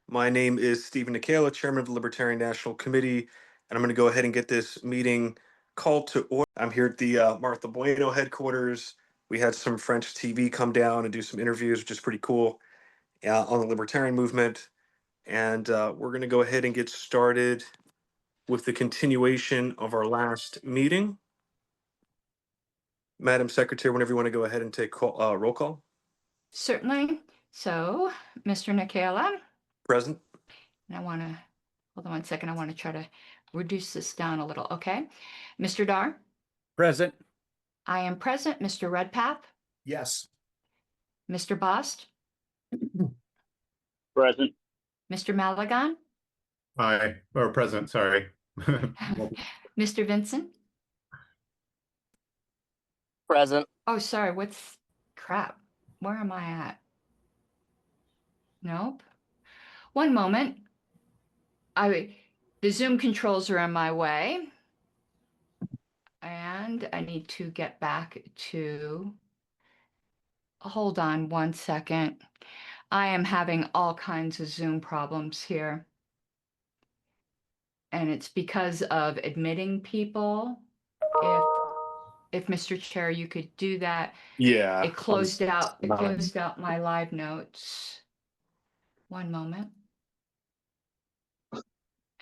My name is Stephen Nicola, Chairman of the Libertarian National Committee, and I'm going to go ahead and get this meeting called to order. I'm here at the Martha Bueno headquarters. We had some French TV come down and do some interviews, which is pretty cool, on the libertarian movement. And we're going to go ahead and get started with the continuation of our last meeting. Madam Secretary, whenever you want to go ahead and take roll call. Certainly. So, Mr. Nicola, Present. and I want to, hold on one second, I want to try to reduce this down a little, okay? Mr. Dar? Present. I am present. Mr. Redpath? Yes. Mr. Bost? Present. Mr. Malagon? Aye, or present, sorry. Mr. Vincent? Present. Oh, sorry, what's, crap, where am I at? Nope. One moment. The Zoom controls are in my way. And I need to get back to, hold on one second. I am having all kinds of Zoom problems here. And it's because of admitting people. If Mr. Chair, you could do that. Yeah. It closed out my live notes. One moment.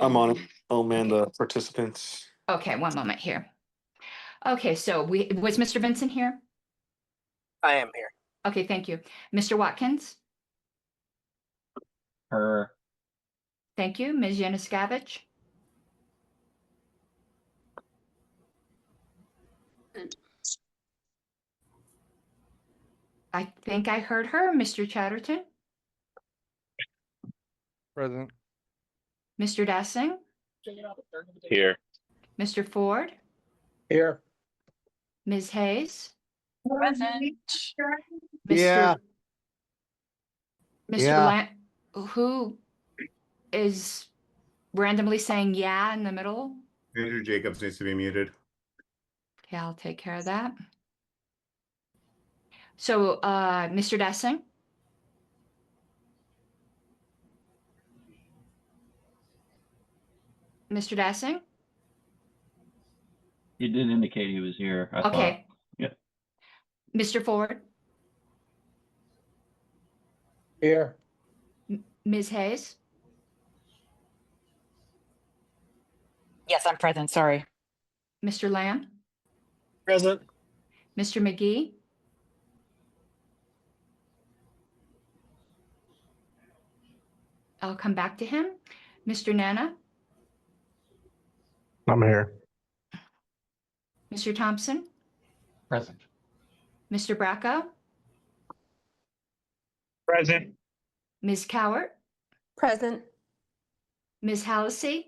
I'm on it. Oh man, the participants. Okay, one moment here. Okay, so was Mr. Vincent here? I am here. Okay, thank you. Mr. Watkins? Thank you. Ms. Yanuskavich? I think I heard her. Mr. Chatterton? Present. Mr. Dassing? Here. Mr. Ford? Here. Ms. Hayes? Present. Yeah. Mr. Yeah. Who is randomly saying yeah in the middle? Andrew Jacobs needs to be muted. Okay, I'll take care of that. So, Mr. Dassing? Mr. Dassing? He did indicate he was here. I Okay. thought. Yeah. Mr. Ford? Here. Ms. Hayes? Yes, I'm present. Sorry. Mr. Lamb? Present. Mr. McGee? I'll come back to him. Mr. Nana? I'm here. Mr. Thompson? Present. Mr. Bracco? Present. Ms. Cowart? Present. Ms. Hallisey?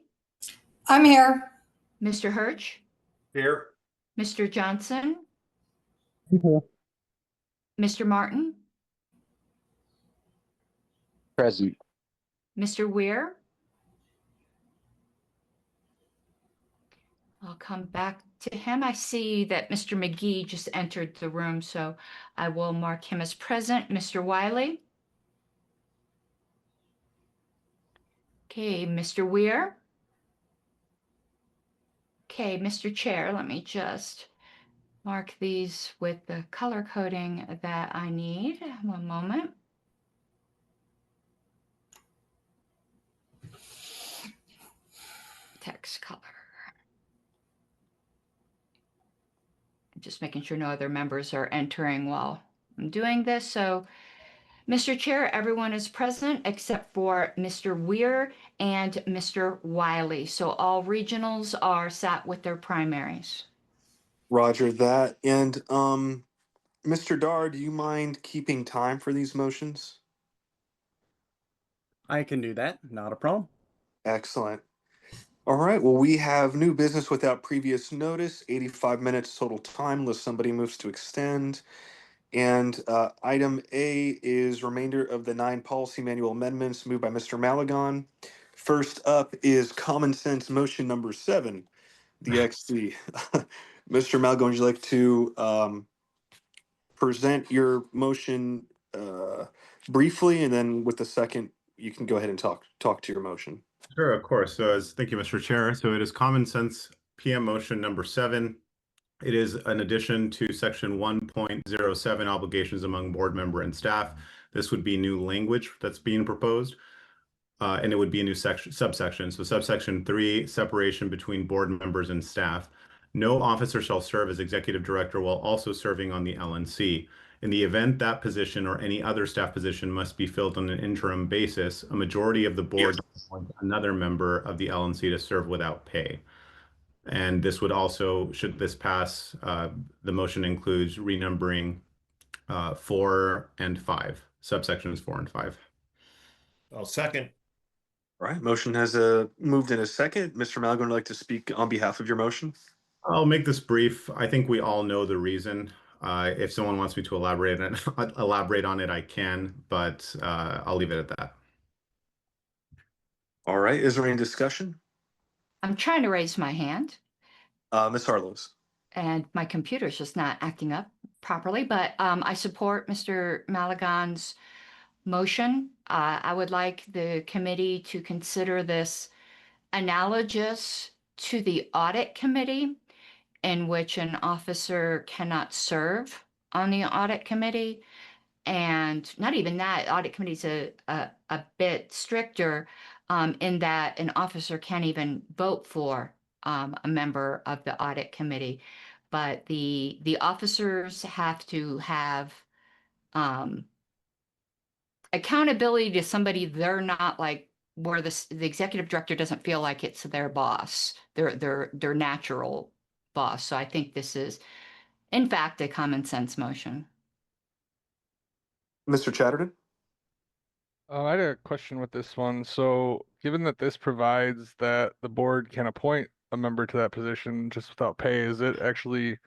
I'm here. Mr. Hirsch? Here. Mr. Johnson? Mr. Martin? Present. Mr. Weir? I'll come back to him. I see that Mr. McGee just entered the room, so I will mark him as present. Mr. Wiley? Okay, Mr. Weir? Okay, Mr. Chair, let me just mark these with the color coding that I need. One moment. Text color. Just making sure no other members are entering while I'm doing this. So, Mr. Chair, everyone is present except for Mr. Weir and Mr. Wiley. So all regionals are sat with their primaries. Roger that. And Mr. Dar, do you mind keeping time for these motions? I can do that. Not a problem. Excellent. All right. Well, we have new business without previous notice, 85 minutes total time unless somebody moves to extend. And item A is remainder of the 9 policy manual amendments moved by Mr. Malagon. First up is common sense motion number 7, the XC. Mr. Malagon, would you like to present your motion briefly and then with the second you can go ahead and talk to your motion. Sure, of course. Thank you, Mr. Chair. So it is common sense PM motion number 7. It is an addition to section 1.07 obligations among board member and staff. This would be new language that's being proposed. And it would be a new subsection. So subsection 3, separation between board members and staff. No officer shall serve as executive director while also serving on the LNC. In the event that position or any other staff position must be filled on an interim basis, a majority of the board appoints another member of the LNC to serve without pay. And this would also, should this pass, the motion includes renumbering 4 and 5, subsections 4 and 5. I'll second. All right, motion has moved in a second. Mr. Maligan would like to speak on behalf of your motion. I'll make this brief. I think we all know the reason. If someone wants me to elaborate on it, I can, but I'll leave it at that. All right, is there any discussion? I'm trying to raise my hand Ms. Harlows. and my computer's just not acting up properly, but I support Mr. Maligan's motion. I would like the committee to consider this analogous to the audit committee, in which an officer cannot serve on the audit committee. And not even that, audit committee's a bit stricter in that an officer can't even vote for a member of the audit committee. But the officers have to have accountability to somebody they're not like, where the executive director doesn't feel like it's their boss, their natural boss. So I think this is, in fact, a common sense motion. Mr. Chatterton? I had a question with this one. So, given that this provides that the board can appoint a member to that position just without pay, is it actually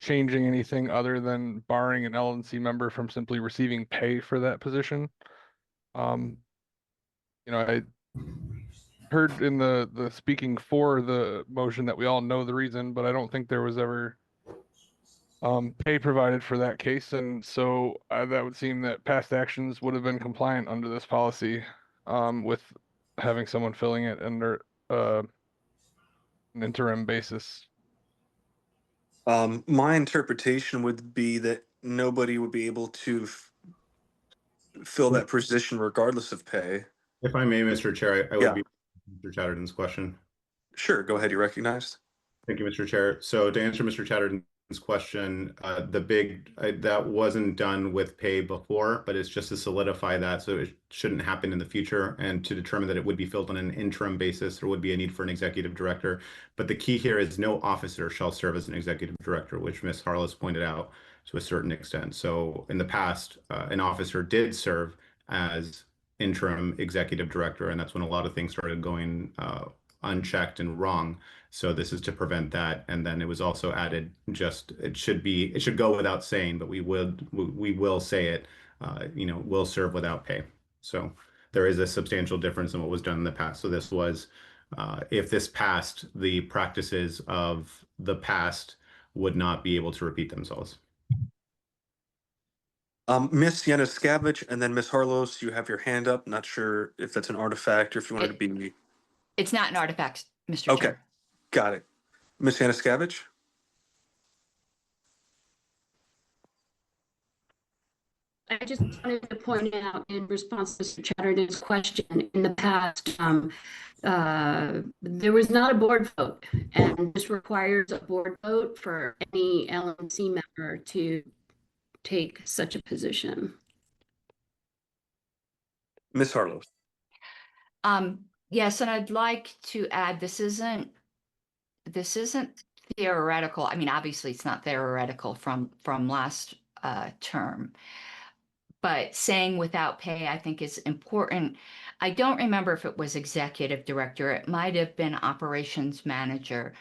changing anything other than barring an LNC member from simply receiving pay for that position? I heard in the speaking for the motion that we all know the reason, but I don't think there was ever pay provided for that case, and so that would seem that past actions would have been compliant under this policy, with having someone filling it under an interim basis. My interpretation would be that nobody would be able to fill that position regardless of pay. If I may, Mr. Chair, I would Yeah. be Mr. Chatterton's question. Sure, go ahead, you're recognized. Thank you, Mr. Chair. So to answer Mr. Chatterton's question, that wasn't done with pay before, but it's just to solidify that, so it shouldn't happen in the future, and to determine that it would be filled on an interim basis. There would be a need for an executive director, but the key here is no officer shall serve as an executive director, which Ms. Harless pointed out to a certain extent. So in the past, an officer did serve as interim executive director, and that's when a lot of things started going unchecked and wrong. So this is to prevent that. And then it was also added, it should go without saying, but we will say it, will serve without pay. So there is a substantial difference in what was done in the past. So this was, if this passed, the practices of the past would not be able to repeat themselves. Miss Yanuskavich and then Miss Harlos, you have your hand up. Not sure if that's an artifact or if you wanted to be. It's not an artifact, Mr. Okay, Chair. got it. Miss Yanuskavich? I just wanted to point out in response to Mr. Chatterton's question, in the past, there was not a board vote, and this requires a board vote for any LNC member to take such a position. Miss Harlos? Yes, and I'd like to add, this isn't theoretical. I mean, obviously it's not theoretical from last term, but saying without pay, I think is important. I don't remember if it was executive director. It might have been operations manager,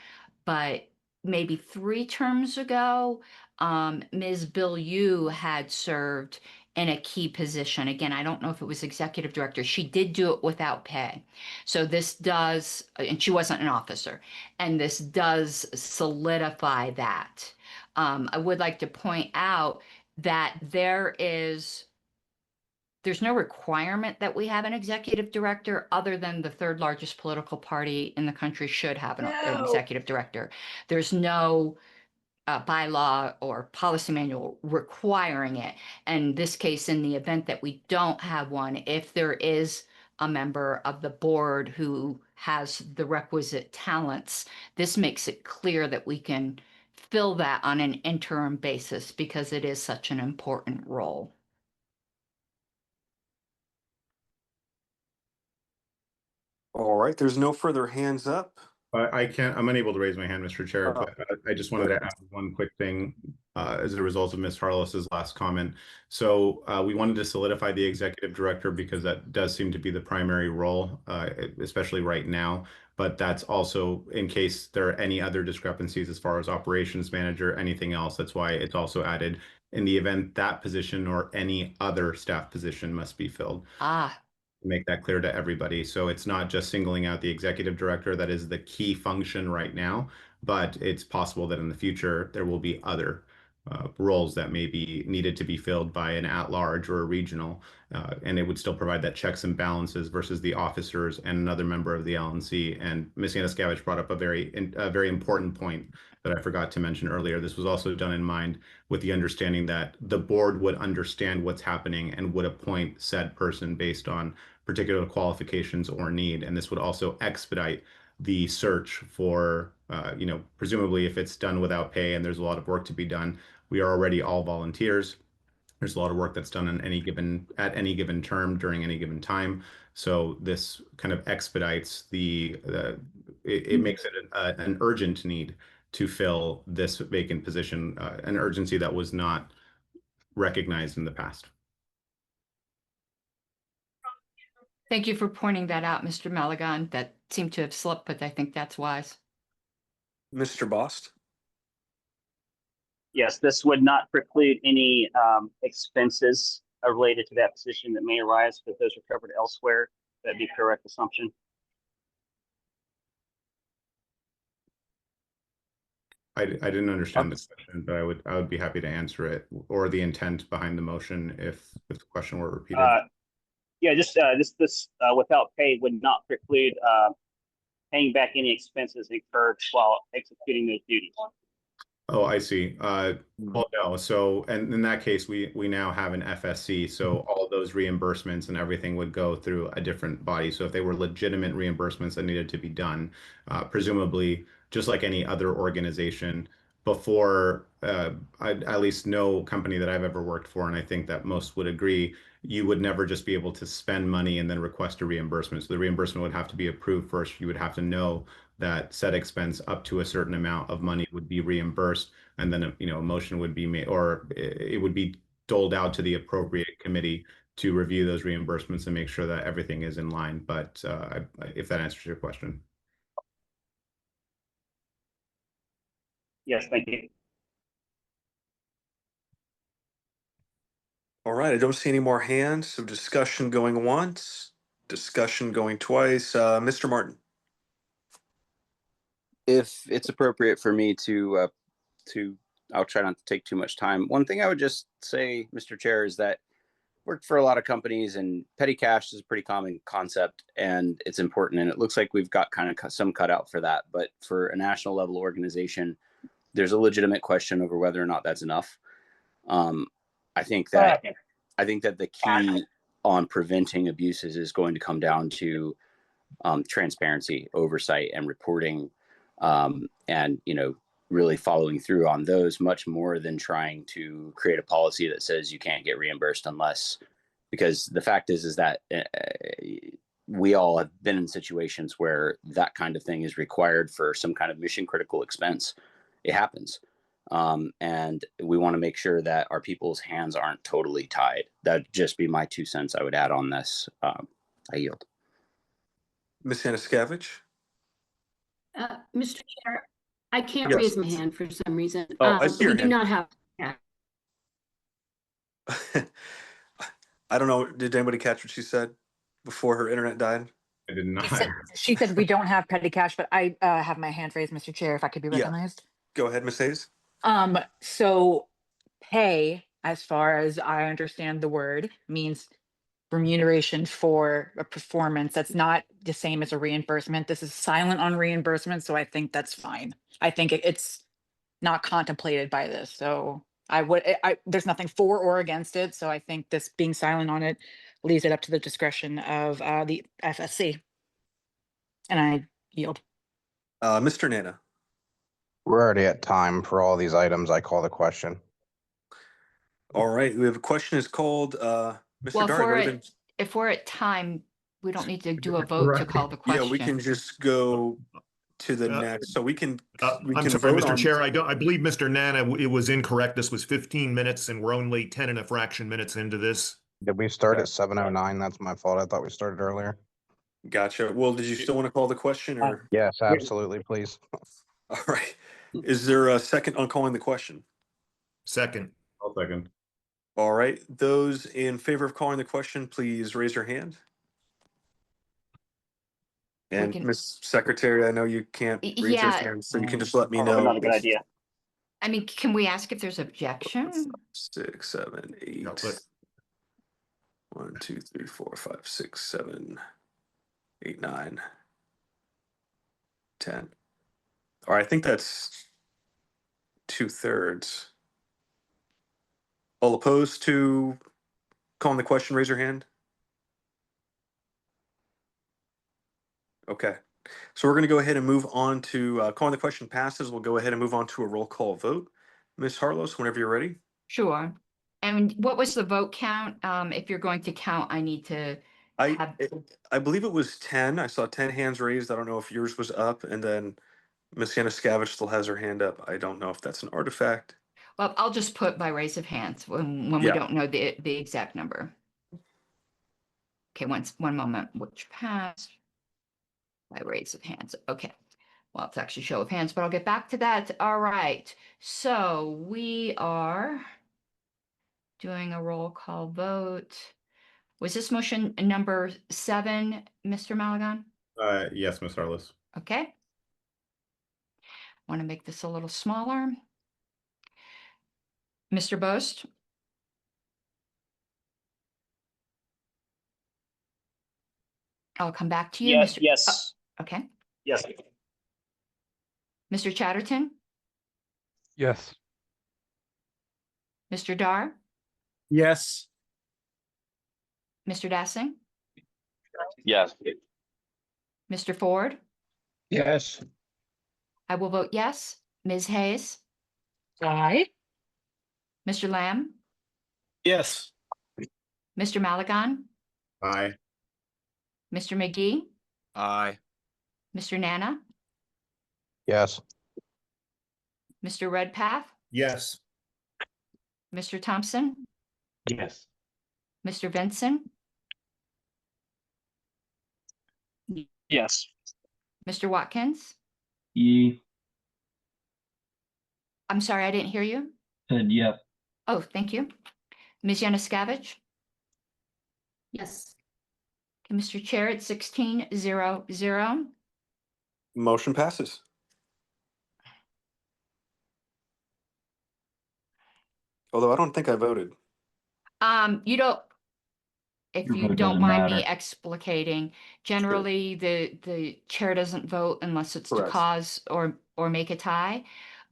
but maybe 3 terms ago, Ms. Bill Yu had served in a key position. Again, I don't know if it was executive director. She did do it without pay. So this does, and she wasn't an officer, and this does solidify that. I would like to point out that there is there's no requirement that we have an executive director other than the third largest political party in the country should have an executive director. There's no bylaw or policy manual requiring it. And in this case, in the event that we don't have one, if there is a member of the board who has the requisite talents, this makes it clear that we can fill that on an interim basis because it is such an important role. All right, there's no further hands up. I'm unable to raise my hand, Mr. Chair, but I just wanted to add one quick thing as a result of Ms. Harless's last comment. So we wanted to solidify the executive director because that does seem to be the primary role, especially right now. But that's also in case there are any other discrepancies as far as operations manager, anything else. That's why it's also added in the event that position or any other staff position must be filled. Make that clear to everybody. So it's not just singling out the executive director. That is the key function right now, but it's possible that in the future there will be other roles that may be needed to be filled by an at-large or a regional, and it would still provide that checks and balances versus the officers and another member of the LNC. And Ms. Yanuszkiewicz brought up a very important point that I forgot to mention earlier. This was also done in mind with the understanding that the board would understand what's happening and would appoint said person based on particular qualifications or need. And this would also expedite the search for, presumably if it's done without pay and there's a lot of work to be done, we are already all volunteers. There's a lot of work that's done at any given term during any given time. So this kind of expedites it makes it an urgent need to fill this vacant position, an urgency that was not recognized in the past. Thank you for pointing that out, Mr. Maligan. That seemed to have slipped, but I think that's wise. Mr. Bost? Yes, this would not preclude any expenses related to that position that may arise, but those are covered elsewhere. That'd be a correct assumption. I didn't understand the question, but I would be happy to answer it, or the intent behind the motion if the question were repeated. Yeah, just this without pay would not preclude paying back any expenses incurred while executing those duties. Oh, I see. Well, no. So, and in that case, we now have an FSC. So all those reimbursements and everything would go through a different body. So if they were legitimate reimbursements that needed to be done, presumably, just like any other organization, before at least no company that I've ever worked for, and I think that most would agree, you would never just be able to spend money and then request a reimbursement. So the reimbursement would have to be approved first. You would have to know that said expense up to a certain amount of money would be reimbursed, and then a motion would be made, or it would be doled out to the appropriate committee to review those reimbursements and make sure that everything is in line. But if that answers your question. Yes, thank you. All right, I don't see any more hands, so discussion going once, discussion going twice. Mr. Martin. If it's appropriate for me to, I'll try not to take too much time. One thing I would just say, Mr. Chair, is that I worked for a lot of companies, and petty cash is a pretty common concept, and it's important. And it looks like we've got kind of some cutout for that. But for a national level organization, there's a legitimate question over whether or not that's enough. I think that the key on preventing abuses is going to come down to transparency, oversight, and reporting, and really following through on those much more than trying to create a policy that says you can't get reimbursed unless, because the fact is that we all have been in situations where that kind of thing is required for some kind of mission critical expense. It happens. And we want to make sure that our people's hands aren't totally tied. That'd just be my 2 cents I would add on this. I yield. Ms. Yanuszkiewicz? Mr. Chair, I can't Yes. raise my hand for some reason. Oh, I see your We do hand. not have. Yeah. I don't know. Did anybody catch what she said before her internet died? I did not. She said we don't have petty cash, but I have my hand raised, Mr. Chair, if I could be Yeah. recognized. Go ahead, Ms. Hayes. So pay, as far as I understand the word, means remuneration for a performance. That's not the same as a reimbursement. This is silent on reimbursement, so I think that's fine. I think it's not contemplated by this, so there's nothing for or against it, so I think this being silent on it leaves it up to the discretion of the FSC. And I yield. Mr. Nana. We're already at time for all these items. I call the question. All right, we have a question is called, Mr. Well, Dari. if we're at time, we don't need to do a vote to call the question. Yeah, we can just go to the next. So we can I'm sorry, Mr. Chair. I believe Mr. Nana, it was incorrect. This was 15 minutes and we're only 10 and a fraction minutes into this. Did we start at 7:09? That's my fault. I thought we started earlier. Gotcha. Well, did you still want to call the question or? Yes, absolutely, please. All right. Is there a second on calling the question? Second. I'll second. All right. Those in favor of calling the question, please raise your hand. And Ms. Secretary, I know you can't raise your hand, so you can just let me know. Not a good idea. I mean, can we ask if there's objection? 6, 7, 8. No, but 1, 2, 3, 4, 5, 6, 7, 8, 9, 10. All right, I think that's 2/3. All opposed to calling the question, raise your hand. Okay, so we're going to go ahead and move on to calling the question passes. We'll go ahead and move on to a roll call vote. Ms. Harlos, whenever you're ready. Sure. And what was the vote count? If you're going to count, I need to have. I believe it was 10. I saw 10 hands raised. I don't know if yours was up, and then Ms. Yanuskavich still has her hand up. I don't know if that's an artifact. Well, I'll just put by raise of hands when we don't know the exact number. Okay, one moment, which passed by raise of hands. Okay. Well, it's actually show of hands, but I'll get back to that. All right. So we are doing a roll call vote. Was this motion number 7, Mr. Malagon? Yes, Ms. Harless. Okay. Want to make this a little smaller. Mr. Boast? I'll come back to you. Yes, Mr. yes. Oh, okay. Yes. Mr. Chatterton? Yes. Mr. Dar? Yes. Mr. Dassing? Yes. Mr. Ford? Yes. I will vote yes. Ms. Hayes? Aye. Mr. Lamb? Yes. Mr. Malagon? Aye. Mr. McGee? Aye. Mr. Nana? Yes. Mr. Redpath? Yes. Mr. Thompson? Yes. Mr. Vinson? Yes. Mr. Watkins? I'm sorry, I didn't hear you. Said yes. Oh, thank you. Ms. Yanuskavich? Yes. Okay, Mr. Chair, it's 16-0-0. Motion passes. Although I don't think I voted. You don't, if Your you vote don't doesn't mind me matter. explicating, generally the chair doesn't vote unless it's to Correct. cause or make a tie.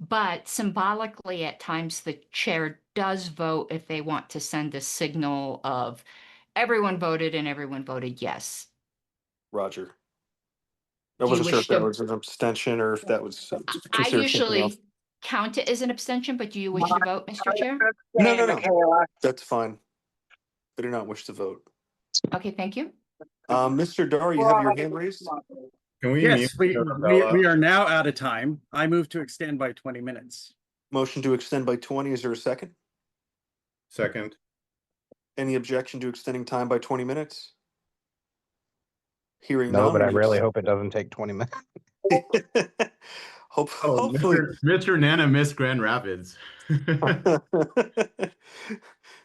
But symbolically, at times the chair does vote if they want to send a signal of everyone voted and everyone voted yes. Roger. I Do you wasn't sure wish if that to- was an abstention or if that was I considered something else. usually count it as an abstention, but do you wish to vote, Mr. Chair? No. That's fine. I do not wish to vote. Okay, thank you. Mr. Dar, you have your hand raised? Can we Yes, mute we are now out of time. I move to extend by 20 minutes. Motion to extend by 20. Is there a second? Second. Any objection to extending time by 20 minutes? Hearing No, none. but I really hope it doesn't take 20 minutes. Hopefully. Mr. Nana missed Grand Rapids.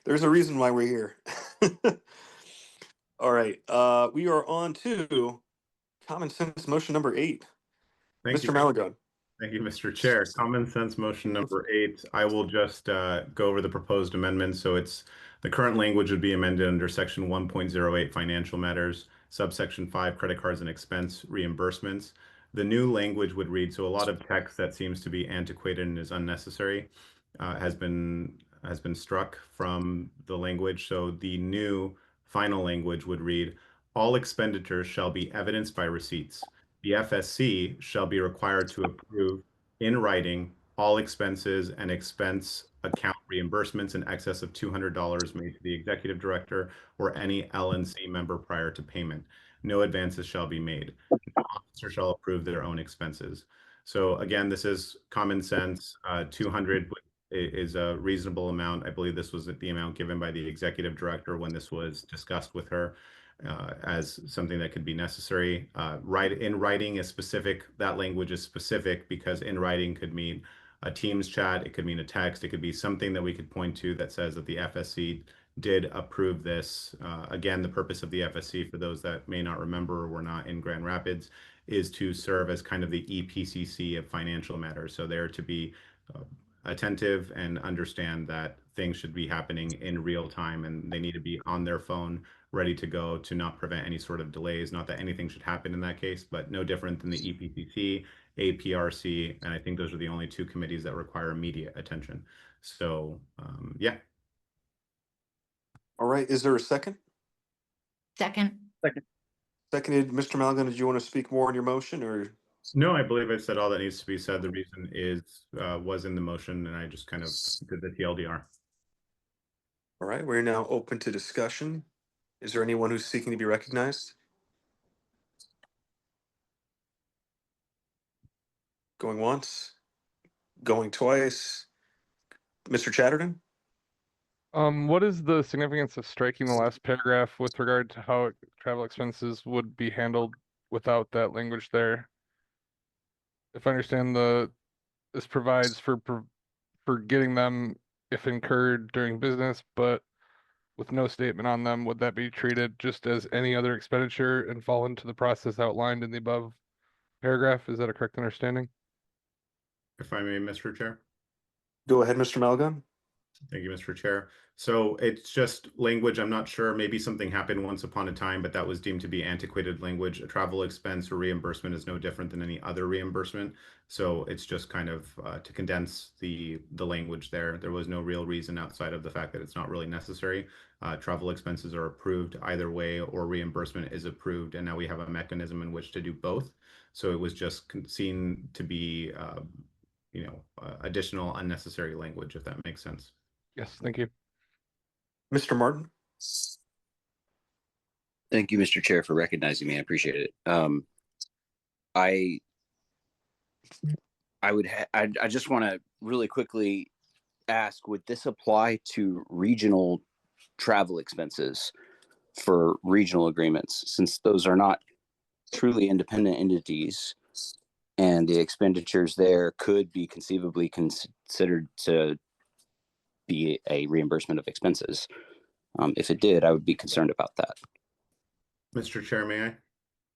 There's a reason why we're here. All right. We are on to common sense motion number 8. Thank Mr. you. Malagon. Thank you, Mr. Chair. Common sense motion number 8. I will just go over the proposed amendments. So it's the current language would be amended under section 1.08 financial matters, subsection 5 credit cards and expense reimbursements. The new language would read, so a lot of text that seems to be antiquated and is unnecessary has been struck from the language. So the new final language would read, all expenditures shall be evidenced by receipts. The FSC shall be required to approve in writing all expenses and expense account reimbursements in excess of $200 made to the executive director or any LNC member prior to payment. No advances shall be made. No officer shall approve their own expenses. So again, this is common sense. 200 is a reasonable amount. I believe this was the amount given by the executive director when this was discussed with her. As something that could be necessary. In writing is specific. That language is specific because in writing could mean a Teams chat. It could mean a text. It could be something that we could point to that says that the FSC did approve this. Again, the purpose of the FSC, for those that may not remember or were not in Grand Rapids, is to serve as kind of the EPCC of financial matters. So they're to be attentive and understand that things should be happening in real time and they need to be on their phone ready to go to not prevent any sort of delays. Not that anything should happen in that case, but no different than the EPCC, APRC, and I think those are the only 2 committees that require immediate attention. So, yeah. All right. Is there a second? Second. Seconded. Mr. Maligan, did you want to speak more on your motion or? No, I believe I said all that needs to be said. The reason is was in the motion, and I just kind of did the TLDR. All right. We're now open to discussion. Is there anyone who's seeking to be recognized? Going once, going twice. Mr. Chatterton? What is the significance of striking the last paragraph with regard to how travel expenses would be handled without that language there? If I understand this provides for getting them if incurred during business, but with no statement on them, would that be treated just as any other expenditure and fall into the process outlined in the above paragraph? Is that a correct understanding? If I may, Mr. Chair. Go ahead, Mr. Maligan. Thank you, Mr. Chair. So it's just language. I'm not sure. Maybe something happened once upon a time, but that was deemed to be antiquated language. A travel expense or reimbursement is no different than any other reimbursement. So it's just kind of to condense the language there. There was no real reason outside of the fact that it's not really necessary. Travel expenses are approved either way, or reimbursement is approved, and now we have a mechanism in which to do both. So it was just seen to be, additional unnecessary language, if that makes sense. Yes, thank you. Mr. Martin? Thank you, Mr. Chair, for recognizing me. I appreciate it. I just want to really quickly ask, would this apply to regional travel expenses for regional agreements, since those are not truly independent entities and the expenditures there could be conceivably considered to be a reimbursement of expenses? If it did, I would be concerned about that. Mr. Chair, may I?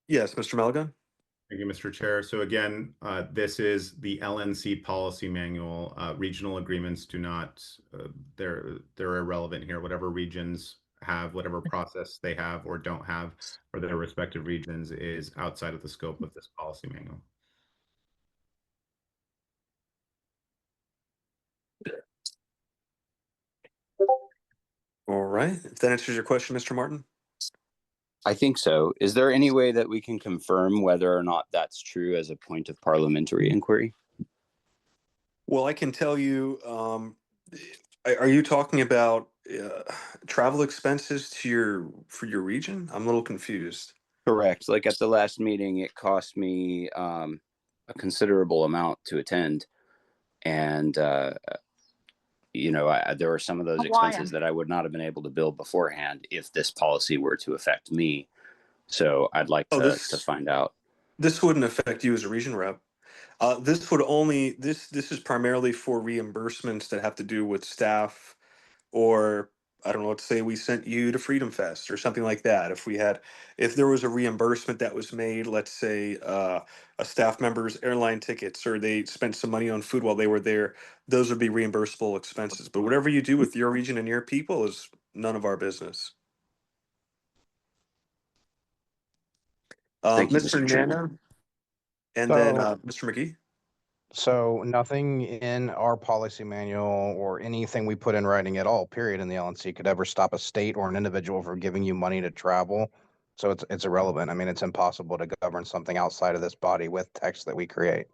Yes, Mr. Maligan. Thank you, Mr. Chair. So again, this is the LNC policy manual. Regional agreements do not, they're irrelevant here. Whatever regions have, whatever process they have or don't have for their respective regions is outside of the scope of this policy manual. All right. If that answers your question, Mr. Martin. I think so. Is there any way that we can confirm whether or not that's true as a point of parliamentary inquiry? Well, I can tell you, are you talking about travel expenses for your region? I'm a little confused. Correct. Like at the last meeting, it cost me a considerable amount to attend. And, there were some of those expenses that I would not have been able to bill beforehand if this policy were to affect me. So I'd like to find out. This wouldn't affect you as a region rep. This is primarily for reimbursements that have to do with staff or I don't know, let's say we sent you to Freedom Fest or something like that. If there was a reimbursement that was made, let's say a staff member's airline tickets, or they spent some money on food while they were there, those would be reimbursable expenses. But whatever you do with your region and your people is none of our business. Thank you, Mr. Mr. Chairman. Nana, and then So, Mr. McGee. so nothing in our policy manual or anything we put in writing at all, period, in the LNC could ever stop a state or an individual from giving you money to travel. So it's irrelevant. I mean, it's impossible to govern something outside of this body with text that we create.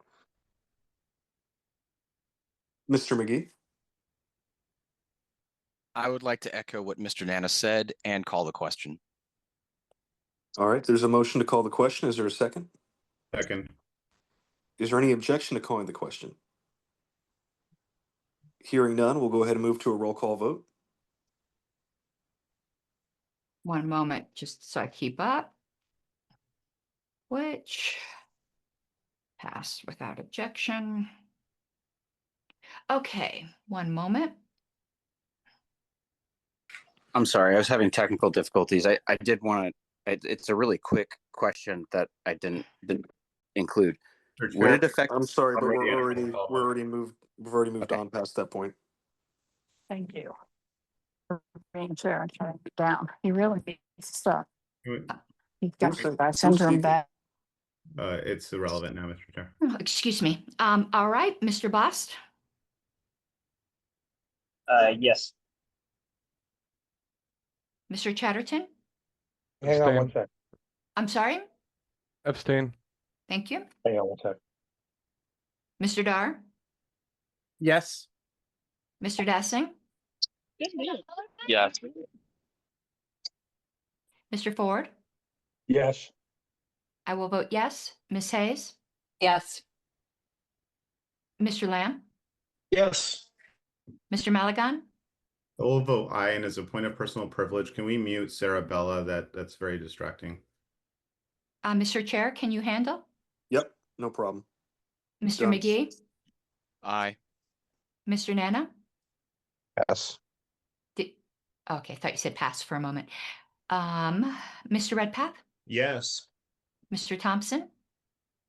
Mr. McGee. I would like to echo what Mr. Nana said and call the question. All right, there's a motion to call the question. Is there a second? Second. Is there any objection to calling the question? Hearing none, we'll go ahead and move to a roll call vote. One moment, just so I keep up. Which passed without objection. Okay, one moment. I'm sorry, I was having technical difficulties. I did want to, it's a really quick question that I didn't include. Would it affect? I'm sorry, but Already we've already moved Okay. on past that point. Thank you. For being chair and shutting it down. He really needs to stop. He's got Who's syndrome speaking? back. It's irrelevant now, Mr. Chair. Oh, excuse me. All right, Mr. Bost, Yes. Mr. Chatterton. Hang on one sec. I'm sorry. Abstain. Thank you. Hang on one sec. Mr. Dar, Yes. Mr. Dassing, Yes. Mr. Ford. Yes. I will vote yes. Ms. Hayes, Yes. Mr. Lamb, Yes. Mr. Malagon. I will vote aye, and as a point of personal privilege, can we mute Sarah Bella? That's very distracting. Mr. Chair, can you handle? Yep, no problem. Mr. Done. McGee, Aye. Mr. Nana. Yes. Okay, I thought you said pass for a moment. Mr. Redpath, Yes. Mr. Thompson,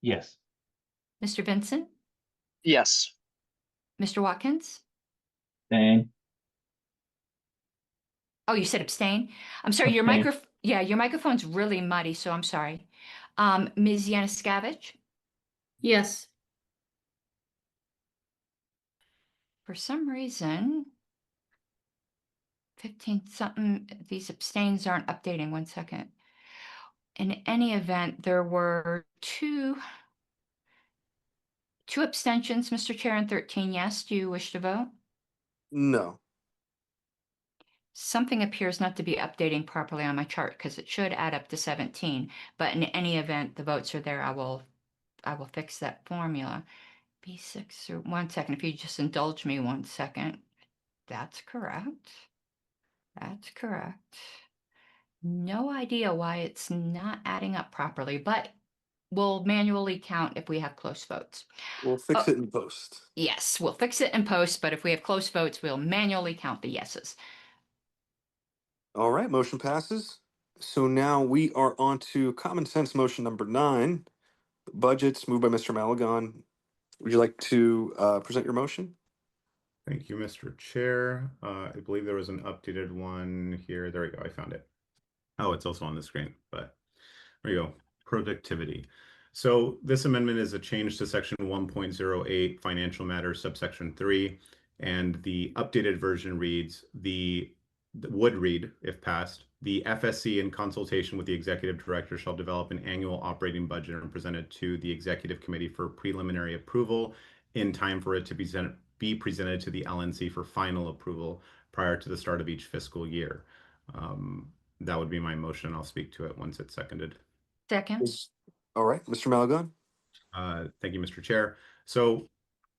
Yes. Mr. Vincent, Yes. Mr. Watkins. Abstain. Oh, you said abstain. I'm sorry, your Abstain. your microphone's really muddy, so I'm sorry. Ms. Yanuskavich, Yes. for some reason, 15 something, these abstains aren't updating. 1 second. In any event, there were two abstentions, Mr. Chair, and 13 yes. Do you wish to vote? No. Something appears not to be updating properly on my chart because it should add up to 17. But in any event, the votes are there. I will fix that formula. B6 or 1 second. If you just indulge me 1 second. That's correct. That's correct. No idea why it's not adding up properly, but we'll manually count if we have close votes. We'll fix it in post. Yes, we'll fix it in post, but if we have close votes, we'll manually count the yeses. All right, motion passes. So now we are on to common sense motion number 9, budgets, moved by Mr. Malagon. Would you like to present your motion? Thank you, Mr. Chair. I believe there was an updated one here. There we go. I found it. Oh, it's also on the screen, but there you go. Productivity. So this amendment is a change to section 1.08 financial matters subsection 3, and the updated version reads would read, if passed, the FSC in consultation with the executive director shall develop an annual operating budget and present it to the executive committee for preliminary approval in time for it to be presented to the LNC for final approval prior to the start of each fiscal year. That would be my motion. I'll speak to it once it's seconded. Second. All right, Mr. Malagon. Thank you, Mr. Chair. So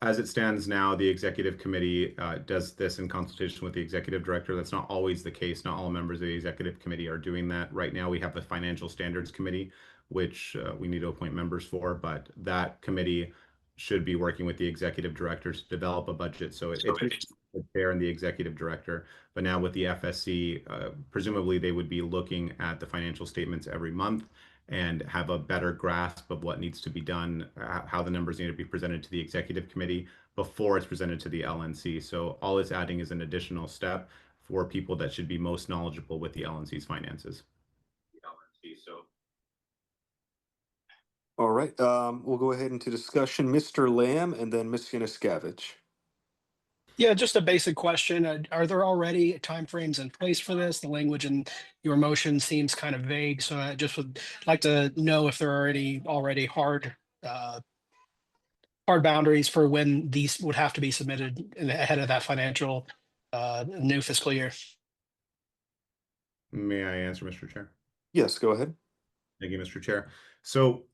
as it stands now, the executive committee does this in consultation with the executive director. That's not always the case. Not all members of the executive committee are doing that. Right now, we have the Financial Standards Committee, which we need to appoint members for, but that committee should be working with the executive director to develop a budget. So it's the chair and the executive director. But now with the FSC, presumably they would be looking at the financial statements every month and have a better grasp of what needs to be done, how the numbers need to be presented to the executive committee before it's presented to the LNC. So all it's adding is an additional step for people that should be most knowledgeable with the LNC's finances. All right, we'll go ahead into discussion. Mr. Lamb and then Ms. Yanuskavich. Yeah, just a basic question. Are there already timeframes in place for this? The language in your motion seems kind of vague, so I just would like to know if there are any already hard boundaries for when these would have to be submitted ahead of that financial new fiscal year. May I answer, Mr. Chair? Yes, go ahead. Thank you, Mr. Chair. So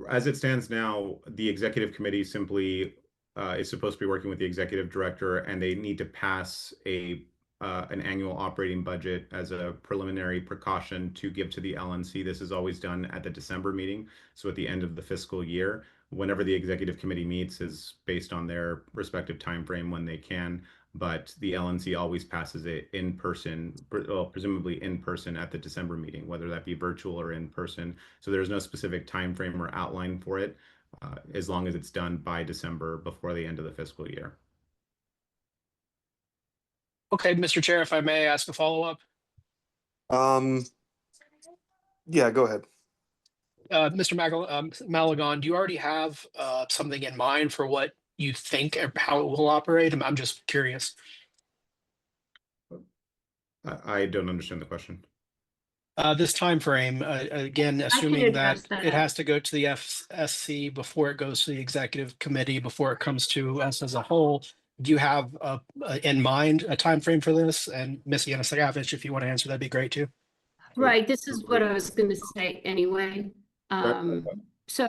as it stands now, the executive committee simply is supposed to be working with the executive director, and they need to pass an annual operating budget as a preliminary precaution to give to the LNC. This is always done at the December meeting, so at the end of the fiscal year. Whenever the executive committee meets is based on their respective time frame when they can, but the LNC always passes it in person, well, presumably in person at the December meeting, whether that be virtual or in person. So there's no specific time frame or outline for it, as long as it's done by December before the end of the fiscal year. Okay, Mr. Chair, if I may ask a follow-up. Yeah, go ahead. Mr. Malagon, do you already have something in mind for what you think or how it will operate? I'm just curious. I don't understand the question. This time frame, again, assuming that address that. it has to go to the FSC before it goes to the executive committee, before it comes to us as a whole. Do you have in mind a time frame for this? And Ms. Yanuskavich, if you want to answer, that'd be great too. Right, this is what I was going to say anyway. So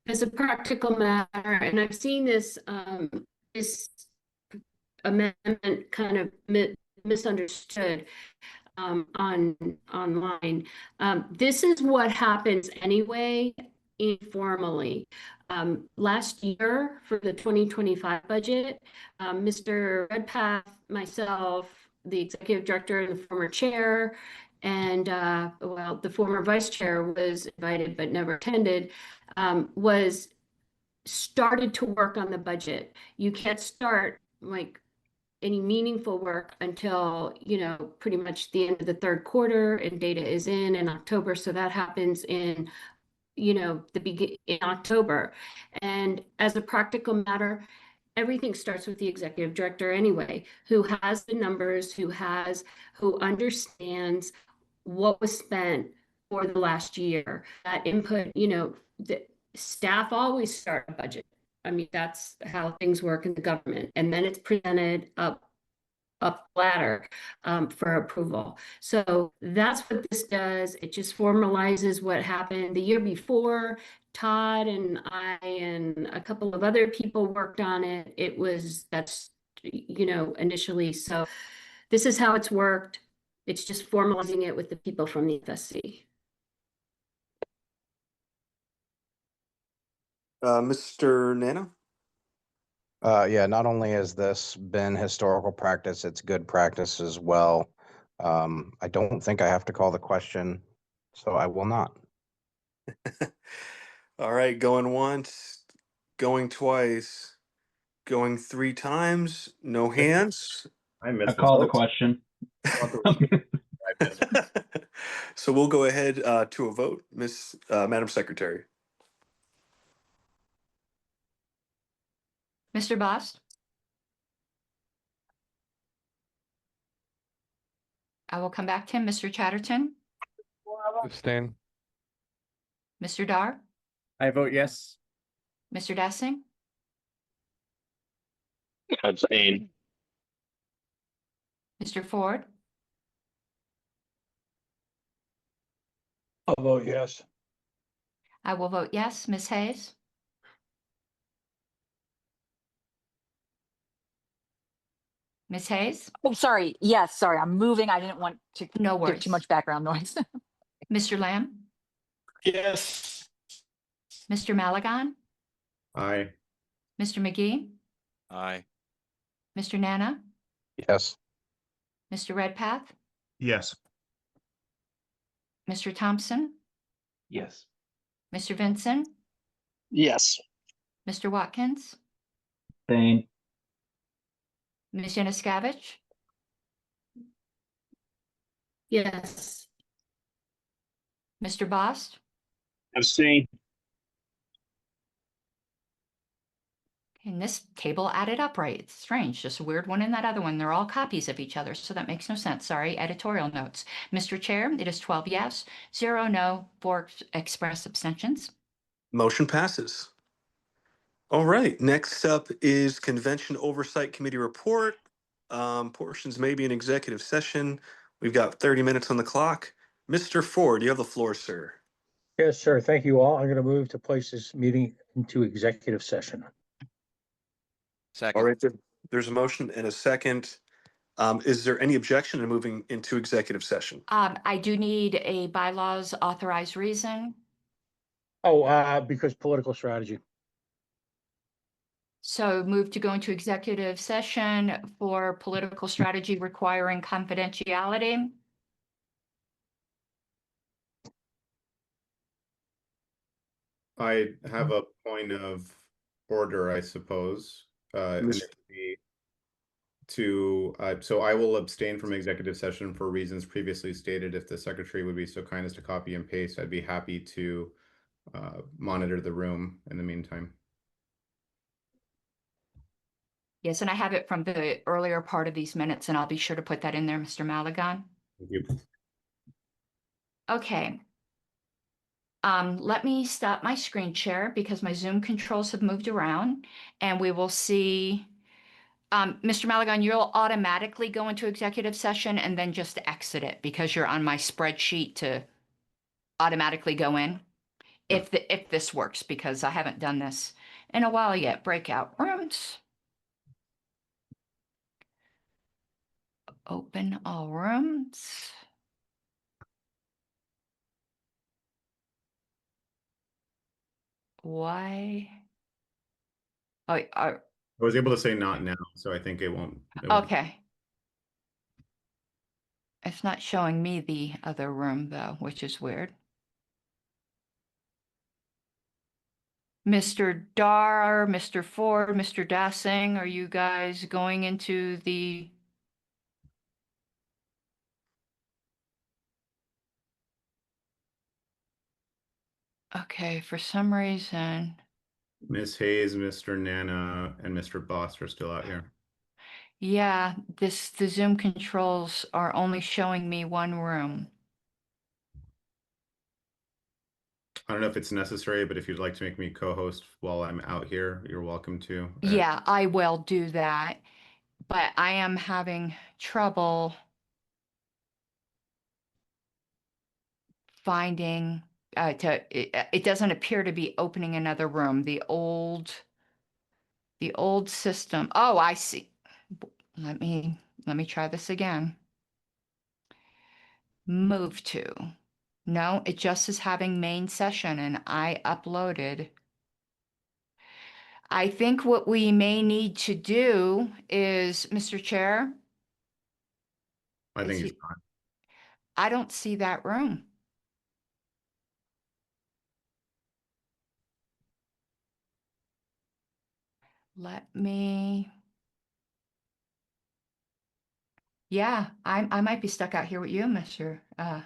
as a practical matter, and I've seen this this amendment kind of misunderstood online. This is what happens anyway, informally. Last year for the 2025 budget, Mr. Redpath, myself, the executive director and the former chair, and well, the former vice chair was invited but never attended, was started to work on the budget. You can't start like any meaningful work until, you know, pretty much the end of the third quarter, and data is in October. So that happens in, you know, in October. And as a practical matter, everything starts with the executive director anyway, who has the numbers, who understands what was spent for the last year. That input, you know, the staff always start a budget. I mean, that's how things work in the government. And then it's presented up ladder for approval. So that's what this does. It just formalizes what happened the year before. Todd and I and a couple of other people worked on it. That's, you know, initially. So this is how it's worked. It's just formalizing it with the people from the FSC. Mr. Nana? Yeah, not only has this been historical practice, it's good practice as well. I don't think I have to call the question, so I will not. All right, going once, going twice, going three times, no hands. I call the question. So we'll go ahead to a vote, Madam Secretary. Mr. Bost? I will come back to him. Mr. Chatterton? Abstain. Mr. Dar? I vote yes. Mr. Dessing? Abstain. Mr. Ford? I'll vote yes. I will vote yes. Ms. Hayes? Ms. Hayes? Oh, sorry. Yes, sorry. I'm moving. I didn't want to No give worries. too much background noise. Mr. Lamb? Yes. Mr. Malagon? Aye. Mr. McGee, Aye. Mr. Nana, Yes. Mr. Redpath, Yes. Mr. Thompson, Yes. Mr. Vincent, Yes. Mr. Watkins, Abstain. Ms. Januszkiewicz, Yes. Mr. Bost, Abstain. and this table added up right. It's strange, just a weird one in that other one. They're all copies of each other, so that makes no sense. Sorry, editorial notes. Mr. Chair, it is 12 yes, 0 no, 4 express abstentions. Motion passes. All right, next up is Convention Oversight Committee report. Portions may be in executive session. We've got 30 minutes on the clock. Mr. Ford, you have the floor, sir. Yes, sir. Thank you all. I'm going to move to place this meeting into executive session. Second. All right, there's a motion and a second. Is there any objection to moving into executive session? I do need a bylaws authorized reason. Oh, because political strategy. So move to go into executive session for political strategy requiring confidentiality. I have a point of order, I suppose. And Yes. it would be so I will abstain from executive session for reasons previously stated. If the secretary would be so kind as to copy and paste, I'd be happy to monitor the room in the meantime. Yes, and I have it from the earlier part of these minutes, and I'll be sure to put that in there, Mr. Maligan. Thank you. Okay. Let me stop my screen share because my Zoom controls have moved around, and we will see. Mr. Maligan, you'll automatically go into executive session and then just exit it because you're on my spreadsheet to automatically go in. If this works, because I haven't done this in a while yet. Breakout rooms. Open all rooms. Why? Oh, I was able to say not now, so I think it won't. okay. It's not showing me the other room though, which is weird. Mr. Dar, Mr. Ford, Mr. Dassing, are you guys going into the? Okay, for some reason. Miss Hayes, Mr. Nana, and Mr. Boss are still out here. Yeah, the Zoom controls are only showing me one room. I don't know if it's necessary, but if you'd like to make me co-host while I'm out here, you're welcome to. Yeah, I will do that, but I am having trouble finding it doesn't appear to be opening another room. The old system. Oh, I see. Let me try this again. Move to. No, it just is having main session and I uploaded. I think what we may need to do is, Mr. Chair. I think he's fine. I don't see that room. Let me. Yeah, I might be stuck out here with you, Mr. I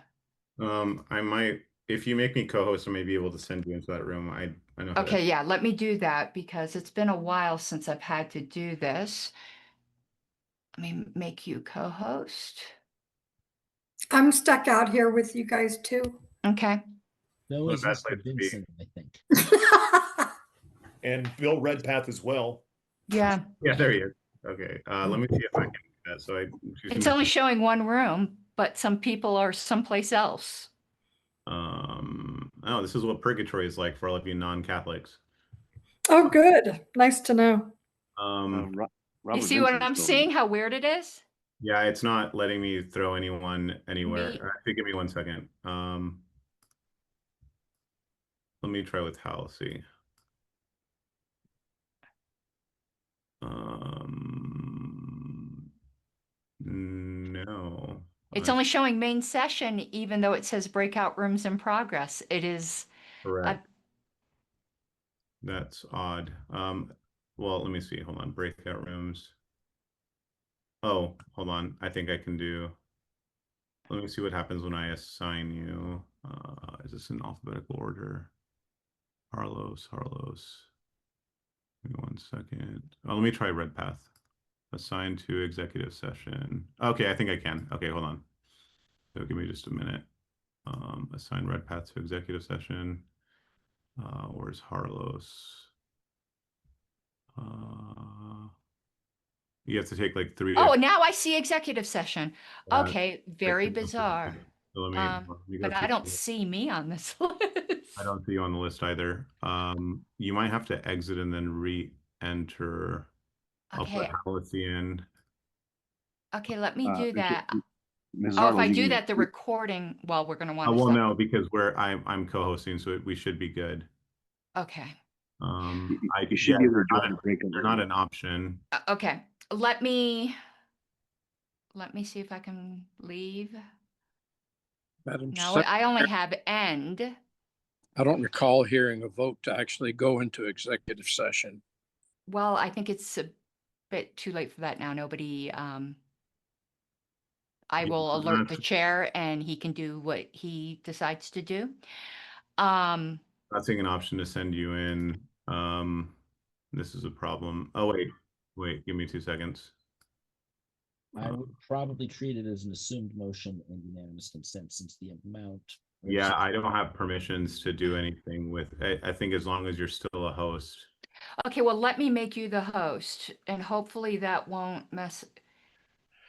might, if you make me co-host, I may be able to send you into that room. I know. Okay, yeah, let me do that because it's been a while since I've had to do this. Let me make you co-host. I'm stuck out here with you guys too. Okay. So is Mr. Vincent, I think. And Bill Redpath as well. Yeah. Yeah, there he is. Okay, let me see if I can do that. So it's only showing one room, but some people are someplace else. Oh, this is what purgatory is like for all of you non-Catholics. Oh, good. Nice to know. You see what I'm seeing? How weird it is? Yeah, it's not letting me throw anyone anywhere. Actually, give me 1 second. Let me try with Hal, see. It's only showing main session, even though it says breakout rooms in progress. It is. Correct. That's odd. Well, let me see. Hold on. Breakout rooms. Oh, hold on. I think I can do. Let me see what happens when I assign you. Is this in alphabetical order? Harlos. Give me 1 second. Oh, let me try Redpath. Assign to executive session. Okay, I think I can. Okay, hold on. So give me just a minute. Assign Redpath to executive session. Where's Harlos? You have to take like 3. Oh, now I see executive session. Yeah, Okay, very bizarre. So let me go But I to don't see me on this list. I don't see you on the list either. You might have to exit and then re-enter. I'll put Okay. Halcyon. Okay, let me do that. Ms. Oh, if Arnold, I you do can- that, the recording, well, we're going to want to Well, stop. no, because I'm co-hosting, so we should be good. Okay. You should be able to join the They're breakout not room. an option. Okay. Let me see if I can leave. Madam No, Secretary, I only have end. I don't recall hearing a vote to actually go into executive session. Well, I think it's a bit too late for that now. Nobody, I will alert the chair and he can do what he decides to do. Not seeing an option to send you in. This is a problem. Oh, wait, give me 2 seconds. I would probably treat it as an assumed motion and unanimous consent since the amount. Yeah, I don't have permissions to do anything with. I think as long as you're still a host. Okay, well, let me make you the host and hopefully that won't mess.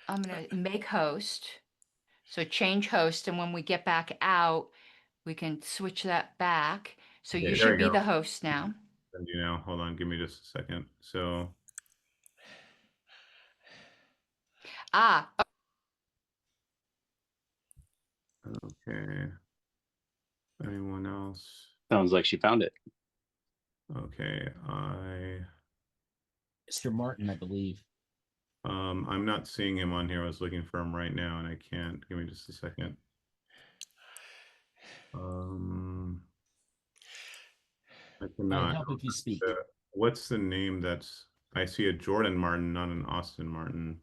I'm going to make host. So change host. And when we get back out, we can switch that back. So Okay, you there should we be go. the host now. And hold on, give me just a second. So. Ah. Okay. Anyone else? Sounds like she found it. Okay, Mr. Martin, I believe. I'm not seeing him on here. I was looking for him right now and I can't. Give me just a second. I cannot. I'd help if you speak. What's the name that's, I see a Jordan Martin, not an Austin Martin.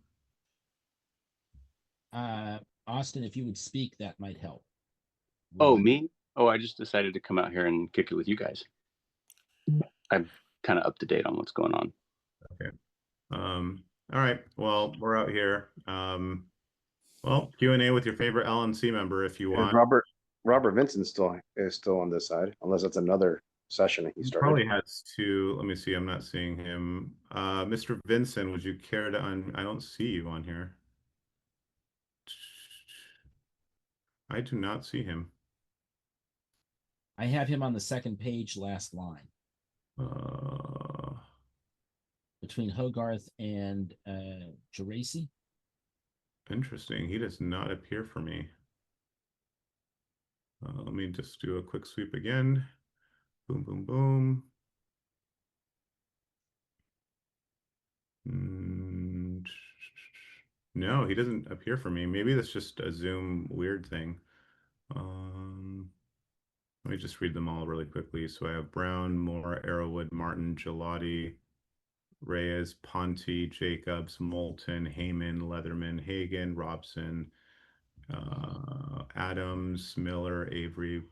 Austin, if you would speak, that might help. Oh, me? Oh, I just decided to come out here and kick it with you guys. I'm kind of up to date on what's going on. Okay. All right. Well, we're out here. Well, Q&A with your favorite LNC member if you want. Robert Vincent is still on this side, unless it's another session that he started. Probably has two. Let me see. I'm not seeing him. Mr. Vincent, would you care to I don't see you on here. I do not see him. I have him on the second page, last line. Between Hogarth and Geraci. Interesting. He does not appear for me. Let me just do a quick sweep again. Boom, boom, boom. No, he doesn't appear for me. Maybe that's just a Zoom weird thing. Let me just read them all really quickly. So I have Brown, Moore, Arrowwood, Martin, Gelati, Reyes, Ponte, Jacobs, Moulton, Heyman, Leatherman, Hagan, Robson, Adams, Miller, Avery,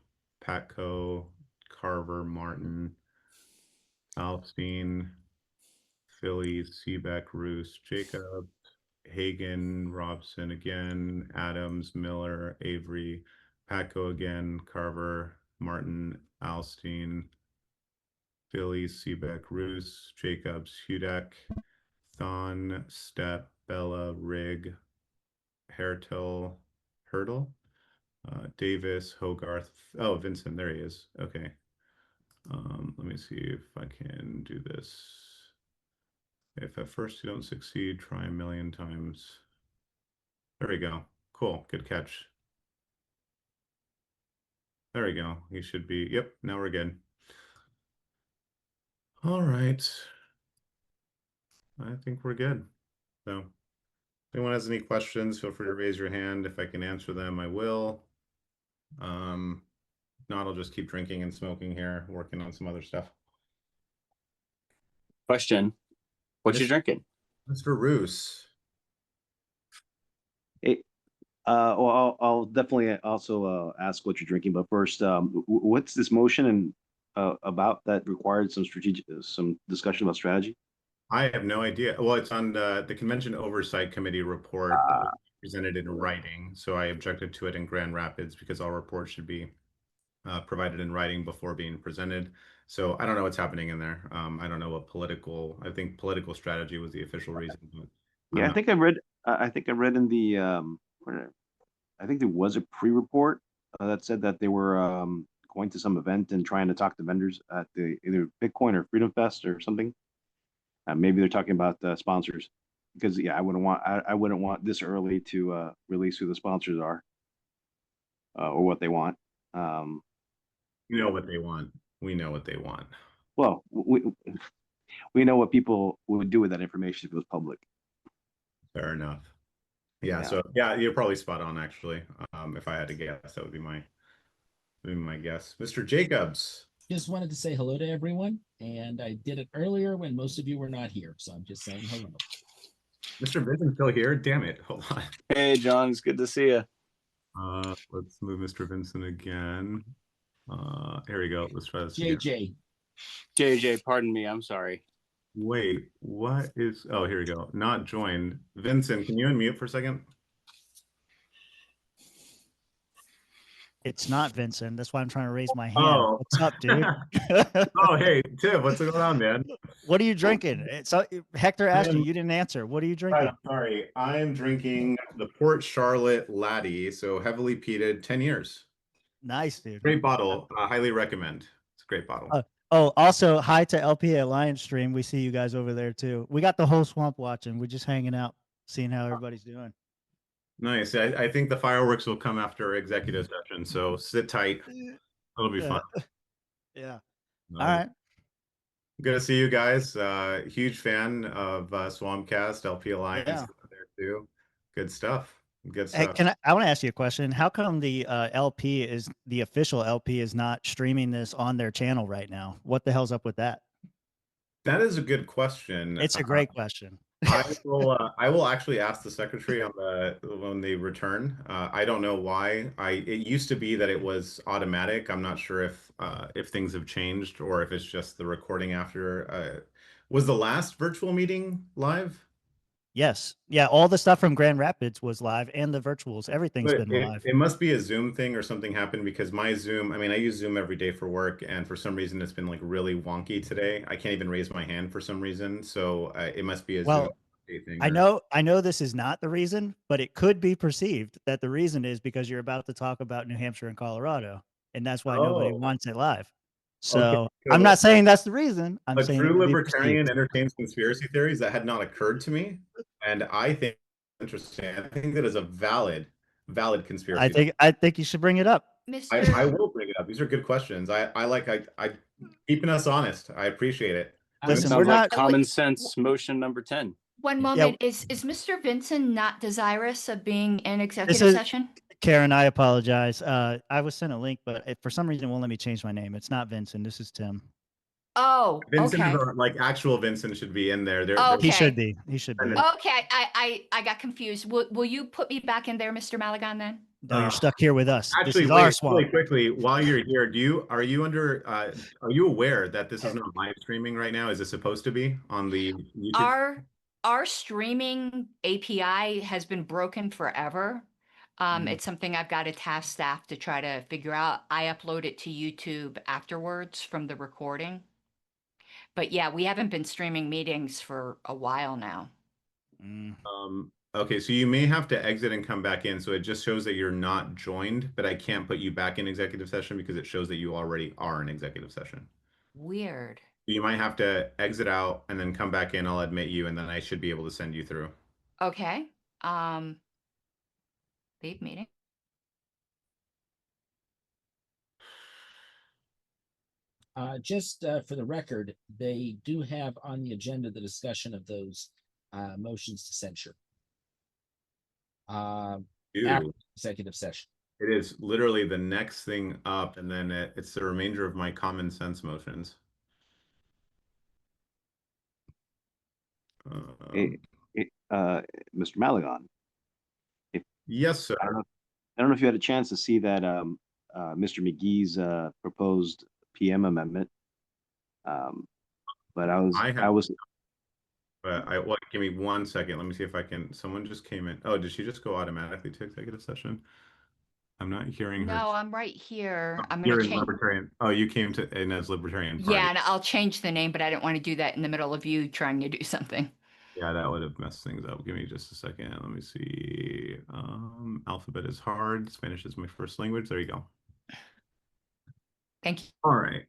Patco, Carver, Martin, Alstein, Phillies, Seabeck, Roos, Jacobs, Hagan, Robson again, Adams, Miller, Avery, Patco again, Carver, Martin, Alstein, Phillies, Seabeck, Roos, Jacobs, Hudak, Thon, Stepp, Bella, Rigg, Hertel, Davis, Hogarth. Oh, Vincent, there he is. Okay. Let me see if I can do this. If at first you don't succeed, try a million times. There we go. Cool. Good catch. There we go. He should be. Yep. Now we're good. All right. I think we're good. So anyone has any questions, feel free to raise your hand. If I can answer them, I will. Not, I'll just keep drinking and smoking here, working on some other stuff. Question. What you drinking? Mr. Roos. Hey, well, I'll definitely also ask what you're drinking, but first, what's this motion and about that required some discussion about strategy? I have no idea. Well, it's on the Convention Oversight Committee report that was presented in writing. So I objected to it in Grand Rapids because all reports should be provided in writing before being presented. So I don't know what's happening in there. I don't know what I think political strategy was the official reason. But Yeah, I think I read in the I think there was a pre-report that said that they were going to some event and trying to talk to vendors at the either Bitcoin or Freedom Fest or something. Maybe they're talking about sponsors, because yeah, I wouldn't want this early to release who the sponsors are or what they want. you know what they want. We know what they want. Well, we know what people would do with that information if it was public. Fair enough. Yeah. Yeah. So yeah, you're probably spot on actually. If I had to guess, that would be my guess. Mr. Jacobs. Just wanted to say hello to everyone, and I did it earlier when most of you were not here, so I'm just saying hello. Mr. Vincent's still here. Damn it. Hold on. Hey, John, it's good to see you. Let's move Mr. Vincent again. Here we go. Let's try this again. JJ, pardon me. I'm sorry. Wait, what is? Oh, here we go. Not joined. Vincent, can you unmute for a second? It's not Vincent. That's why I'm trying to raise my hand. Oh. What's up, dude? Oh, hey, Tim, what's going on, man? What are you drinking? So Hector asked you. You didn't answer. What are you drinking? Sorry, I'm drinking the Port Charlotte Laddie, so heavily peated, 10 years. Nice, dude. Great bottle. Highly recommend. It's a great bottle. Oh, also hi to LP Alliance stream. We see you guys over there too. We got the whole swamp watching. We're just hanging out, seeing how everybody's doing. Nice. I think the fireworks will come after executive session, so sit tight. It'll be fun. Yeah. All right. Good to see you guys. Huge fan of Swampcast, LP Alliance there too. Good stuff. Good Hey, stuff. I want to ask you a question. How come the the official LP is not streaming this on their channel right now? What the hell's up with that? That is a good question. It's a great question. I will actually ask the secretary on when they return. I don't know why. It used to be that it was automatic. I'm not sure if things have changed or if it's just the recording after. Was the last virtual meeting live? Yes. Yeah. All the stuff from Grand Rapids was live, and the virtuals. Everything's But been live. it must be a Zoom thing or something happened, because my Zoom, I mean, I use Zoom every day for work, and for some reason it's been like really wonky today. I can't even raise my hand for some reason. So it must be a Zoom thing. I know this is not the reason, but it could be perceived that the reason is because you're about to talk about New Hampshire and Colorado, and that's why nobody wants it live. So I'm not saying that's the reason. I'm saying true libertarian entertains conspiracy theories. That had not occurred to me, and I think interesting. I think that is a valid conspiracy. I think you should bring it up. I will bring it up. These are good questions. I keeping us honest. I appreciate it. Listen, Sounds like common sense motion number 10. One moment. Is Mr. Vincent not desirous of being in executive session? Karen, I apologize. I was sent a link, but for some reason it won't let me change my name. It's not Vincent. This is Tim. Oh, Vincent okay. like actual Vincent should be in there. He should be. He should be. Okay, I got confused. Will you put me back in there, Mr. Malagon, then? No, you're stuck here with us. Actually, this is our really swamp. quickly, while you're here, are you aware that this is not live streaming right now? Is it supposed to be on the YouTube? Our streaming API has been broken forever. It's something I've got to task staff to try to figure out. I upload it to YouTube afterwards from the recording. But yeah, we haven't been streaming meetings for a while now. Okay, so you may have to exit and come back in. So it just shows that you're not joined, but I can't put you back in executive session because it shows that you already are in executive session. Weird. You might have to exit out and then come back in. I'll admit you, and then I should be able to send you through. Okay. Leave meeting. Just for the record, they do have on the agenda the discussion of those motions to censure. Ew. executive session. It is literally the next thing up, and then it's the remainder of my common sense motions. Mr. Malagon. Yes, sir. I don't know if you had a chance to see that Mr. McGee's proposed PM amendment. But give me 1 second. Let me see if I can. Someone just came in. Oh, did she just go automatically to executive session? I'm not hearing her. No, I'm right here. I'm You're gonna in change. Libertarian. Oh, you came to in as Libertarian Party. Yeah, and I'll change the name, but I didn't want to do that in the middle of you trying to do something. Yeah, that would have messed things up. Give me just a second. Let me see. Alphabet is hard. Spanish is my first language. There you go. Thank you. All right.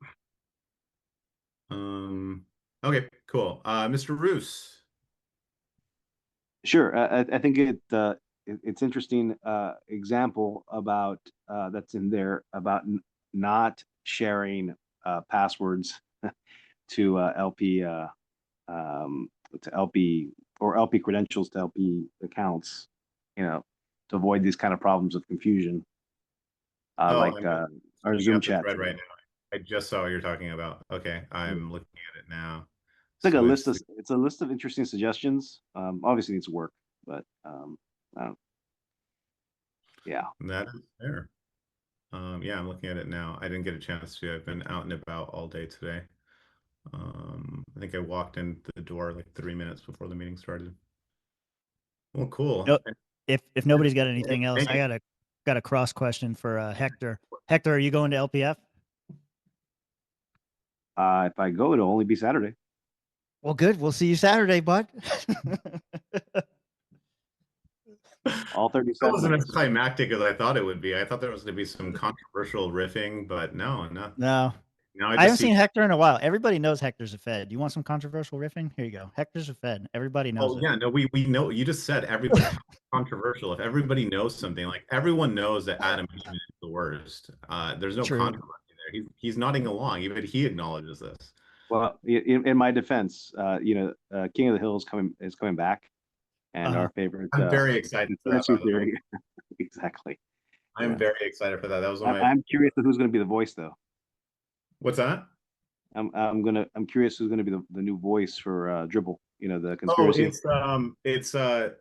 Okay, cool. Mr. Roos. Sure. I think it's interesting example about that's in there about not sharing passwords to LP to LP or LP credentials to LP accounts, to avoid these kind of problems of confusion. Our Zoom chat right now. I just saw what you're talking about. Okay, I'm looking at it now. It's like it's a list of interesting suggestions. Obviously needs work, but yeah. That is fair. Yeah, I'm looking at it now. I didn't get a chance to. I've been out and about all day today. I think I walked in the door like 3 minutes before the meeting started. Well, cool. No, if nobody's got anything else, I got a cross question for Hector. Hector, are you going to LPF? If I go, it'll only be Saturday. Well, good. We'll see you Saturday, bud. All 37. That wasn't as climactic as I thought it would be. I thought there was going to be some controversial riffing, but no. No. I haven't seen Hector in a while. Everybody knows Hector's a Fed. You want some controversial riffing? Here you go. Hector's a Fed. Everybody knows it. Yeah, no, we know. You just said everybody controversial. If everybody knows something, like everyone knows that Adam Beeman is the worst. There's no controversy there. He's nodding along. Even he acknowledges this. Well, in my defense, King of the Hill is coming back, and our favorite. I'm very excited for that. Theory. Exactly. I'm very excited for that. That was one of my. I'm curious who's going to be the voice, though. What's that? I'm curious who's going to be the new voice for Dribble. The conspiracy. Oh, it's I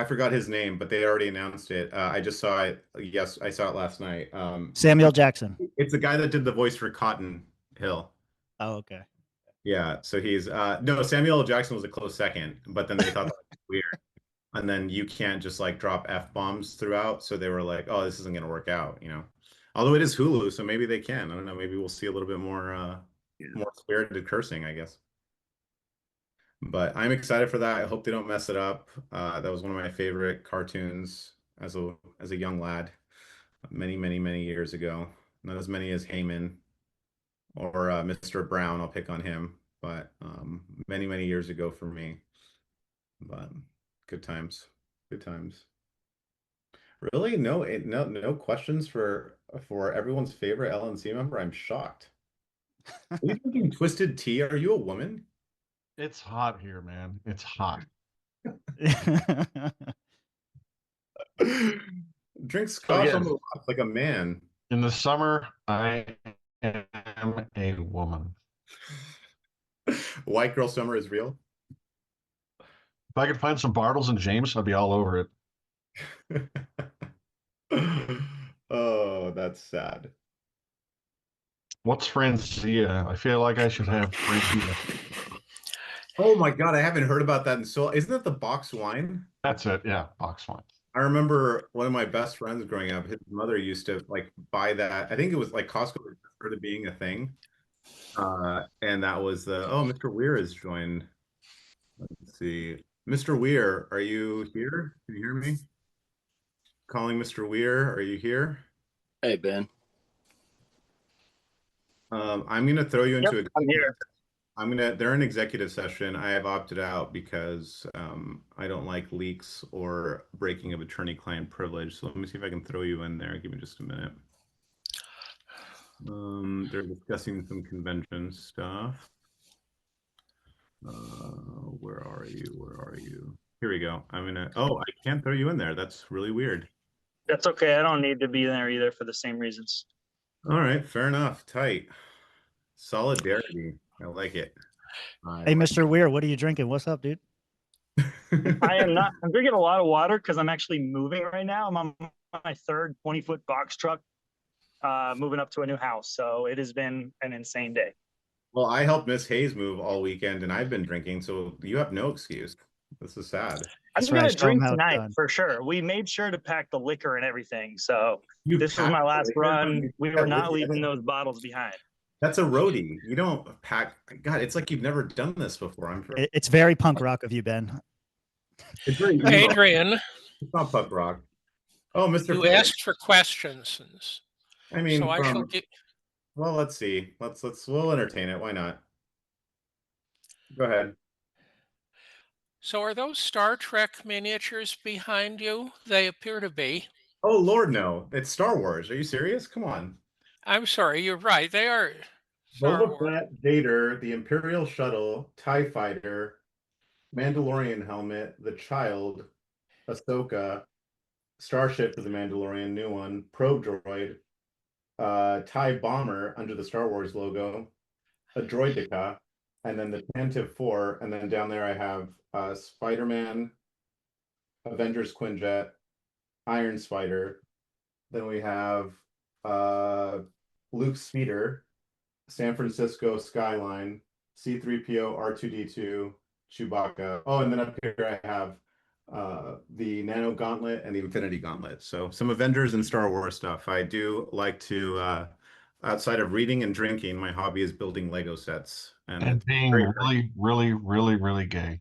forgot his name, but they already announced it. I just saw it. Yes, I saw it last night. Samuel Jackson. It's the guy that did the voice for Cotton Hill. Oh, okay. Yeah, so he's no, Samuel Jackson was a close second, but then they thought that was weird. And then you can't just like drop F-bombs throughout, so they were like, oh, this isn't gonna work out, Although it is Hulu, so maybe they can. I don't know, maybe we'll see a little bit more more spirited cursing, I guess. But I'm excited for that. I hope they don't mess it up. That was one of my favorite cartoons as a young lad, many years ago. Not as many as Heyman or Mr. Brown. I'll pick on him, but many years ago for me. But good times. Really? No questions for everyone's favorite LNC member? I'm shocked. Are you drinking twisted tea? Are you a woman? It's hot here, man. It's hot. Drink scotch on the rocks like a man. In the summer, I am a woman. White girl summer is real. If I could find some Bartles and James, I'd be all over it. Oh, that's sad. What's Francia? I feel like I should have Francia. Oh my God, I haven't heard about that in so. Isn't that the box wine? That's it. Yeah, box wine. I remember one of my best friends growing up. His mother used to like buy that. I think it was like Costco started being a thing, and that was Mr. Weir has joined. Let's see, Mr. Weir, are you here? Can you hear me? Calling Mr. Weir, are you here? Hey Ben. I'm gonna throw you into. Yep, I'm here. They're in executive session. I have opted out because I don't like leaks or breaking of attorney-client privilege. So let me see if I can throw you in there. Give me just a minute. They're discussing some convention stuff. Where are you? Here we go. Oh, I can't throw you in there. That's really weird. That's okay. I don't need to be there either for the same reasons. All right, fair enough. Tight. Solidarity. I like it. Hey, Mr. Weir, what are you drinking? What's up, dude? I am not. I'm drinking a lot of water because I'm actually moving right now. I'm on my third 20-foot box truck, moving up to a new house. So it has been an insane day. Well, I helped Miss Hayes move all weekend, and I've been drinking, so you have no excuse. This is sad. I'm gonna drink tonight for sure. We made sure to pack the liquor and everything. So this is my last run. We were not leaving those bottles behind. That's a roadie. You don't pack. God, it's like you've never done this before. I'm sure. It's very punk rock of you, Ben. It's very Adrian, it's not punk rock. Oh, Mr. you Fred. asked for questions. I mean, so I shall get. Well, let's see. We'll entertain it. Why not? Go ahead. So are those Star Trek miniatures behind you? They appear to be. Oh, Lord, no. It's Star Wars. Are you serious? Come on. I'm sorry, you're right. They are. Boba Fett, Vader, the Imperial Shuttle, TIE Fighter, Mandalorian helmet, the Child, Ahsoka, Starship for the Mandalorian, new one, Probe Droid, TIE Bomber under the Star Wars logo, a Droideka, and then the Tantive 4, and then down there I have Spider-Man, Avengers Quinjet, Iron Spider. Then we have Luke Speeder, San Francisco Skyline, C-3PO, R2-D2, Chewbacca. Oh, and then up here I have the Nano Gauntlet and the Infinity Gauntlet. So some Avengers and Star Wars stuff. I do like to, outside of reading and drinking, my hobby is building Lego sets. And being really gay.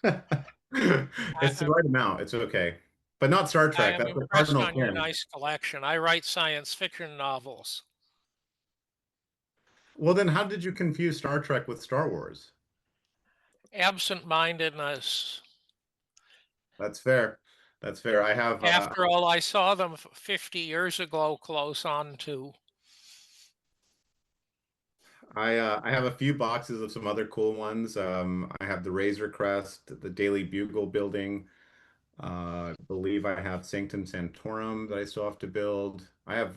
It's the right amount. It's okay. But not Star Trek. I'm That's the impressed cardinal on your sin. nice collection. I write science fiction novels. Well, then how did you confuse Star Trek with Star Wars? Absent-mindedness. That's fair. That's fair. I have. After all, I saw them 50 years ago, close on to. I have a few boxes of some other cool ones. I have the Razor Crest, the Daily Bugle building. I believe I have Sanctum Sanctorum that I still have to build. I have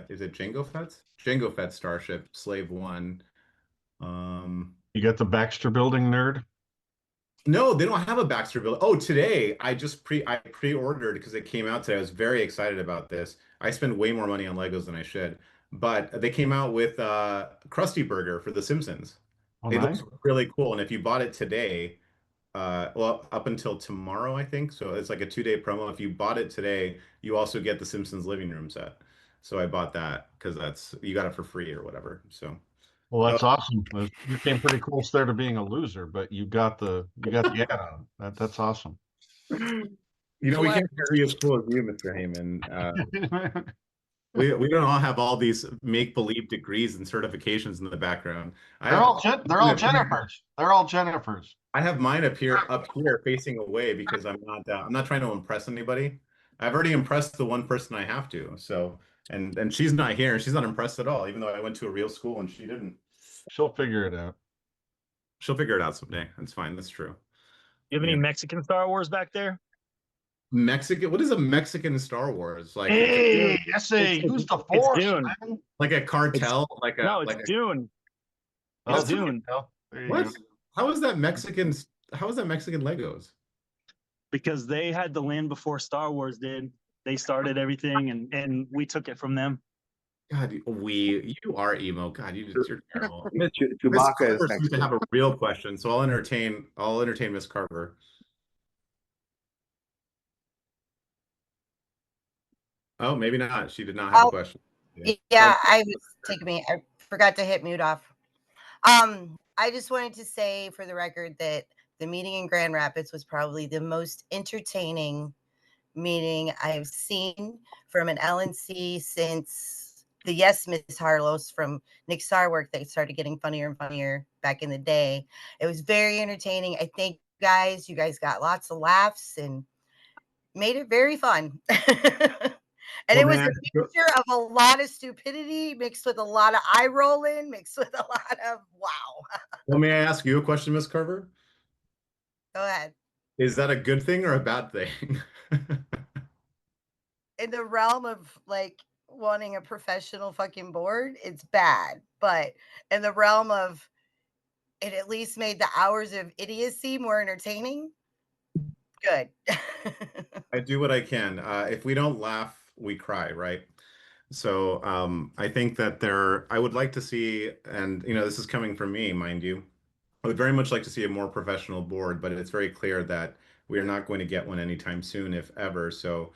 is it Jango Fett's? Jango Fett's Starship Slave 1. You got the Baxter building, nerd? No, they don't have a Baxter build. Oh, today I pre-ordered because it came out today. I was very excited about this. I spend way more money on Legos than I should, but they came out with Krusty Burger for The Simpsons. Oh, It nice. looks really cool, and if you bought it today, well, up until tomorrow, I think. So it's like a 2-day promo. If you bought it today, you also get the Simpsons living room set. So I bought that because you got it for free or whatever. So. Well, that's awesome. You came pretty close there to being a loser, but you got the add-on. That's awesome. You know, we can't be as cool as you, Mr. Heyman. We don't all have all these make-believe degrees and certifications in the background. They're all Jennifers. They're all Jennifers. I have mine up here facing away because I'm not trying to impress anybody. I've already impressed the one person I have to. So and she's not here. She's not impressed at all, even though I went to a real school and she didn't. She'll figure it out. She'll figure it out someday. That's fine. That's true. You have any Mexican Star Wars back there? Mexican? What is a Mexican Star Wars? Like, hey, use the force, Dune. man. Like a cartel? It's Dune. It's Dune. What? How is that Mexican? How is that Mexican Legos? Because they had the land before Star Wars did. They started everything, and we took it from them. God, you are emo. God, you're terrible. Miss Chewbacca Carver is seems to have a real question, so I'll entertain Miss Carver. Oh, maybe not. She did not have a question. Yeah, I was taking me. I forgot to hit mute off. I just wanted to say for the record that the meeting in Grand Rapids was probably the most entertaining meeting I've seen from an LNC since the Yes Miss Harlos from Nick Sarwark that started getting funnier and funnier back in the day. It was very entertaining. I think you guys got lots of laughs and made it very fun. And it was a mixture of a lot of stupidity mixed with a lot of eye rolling, mixed with a lot of wow. Well, may I ask you a question, Miss Carver? Go ahead. Is that a good thing or a bad thing? In the realm of like wanting a professional fucking board, it's bad. But in the realm of it at least made the hours of idiocy more entertaining, good. I do what I can. If we don't laugh, we cry, right? So I think that I would like to see, and this is coming from me, mind you, I would very much like to see a more professional board, but it's very clear that we are not going to get one anytime soon, if ever. So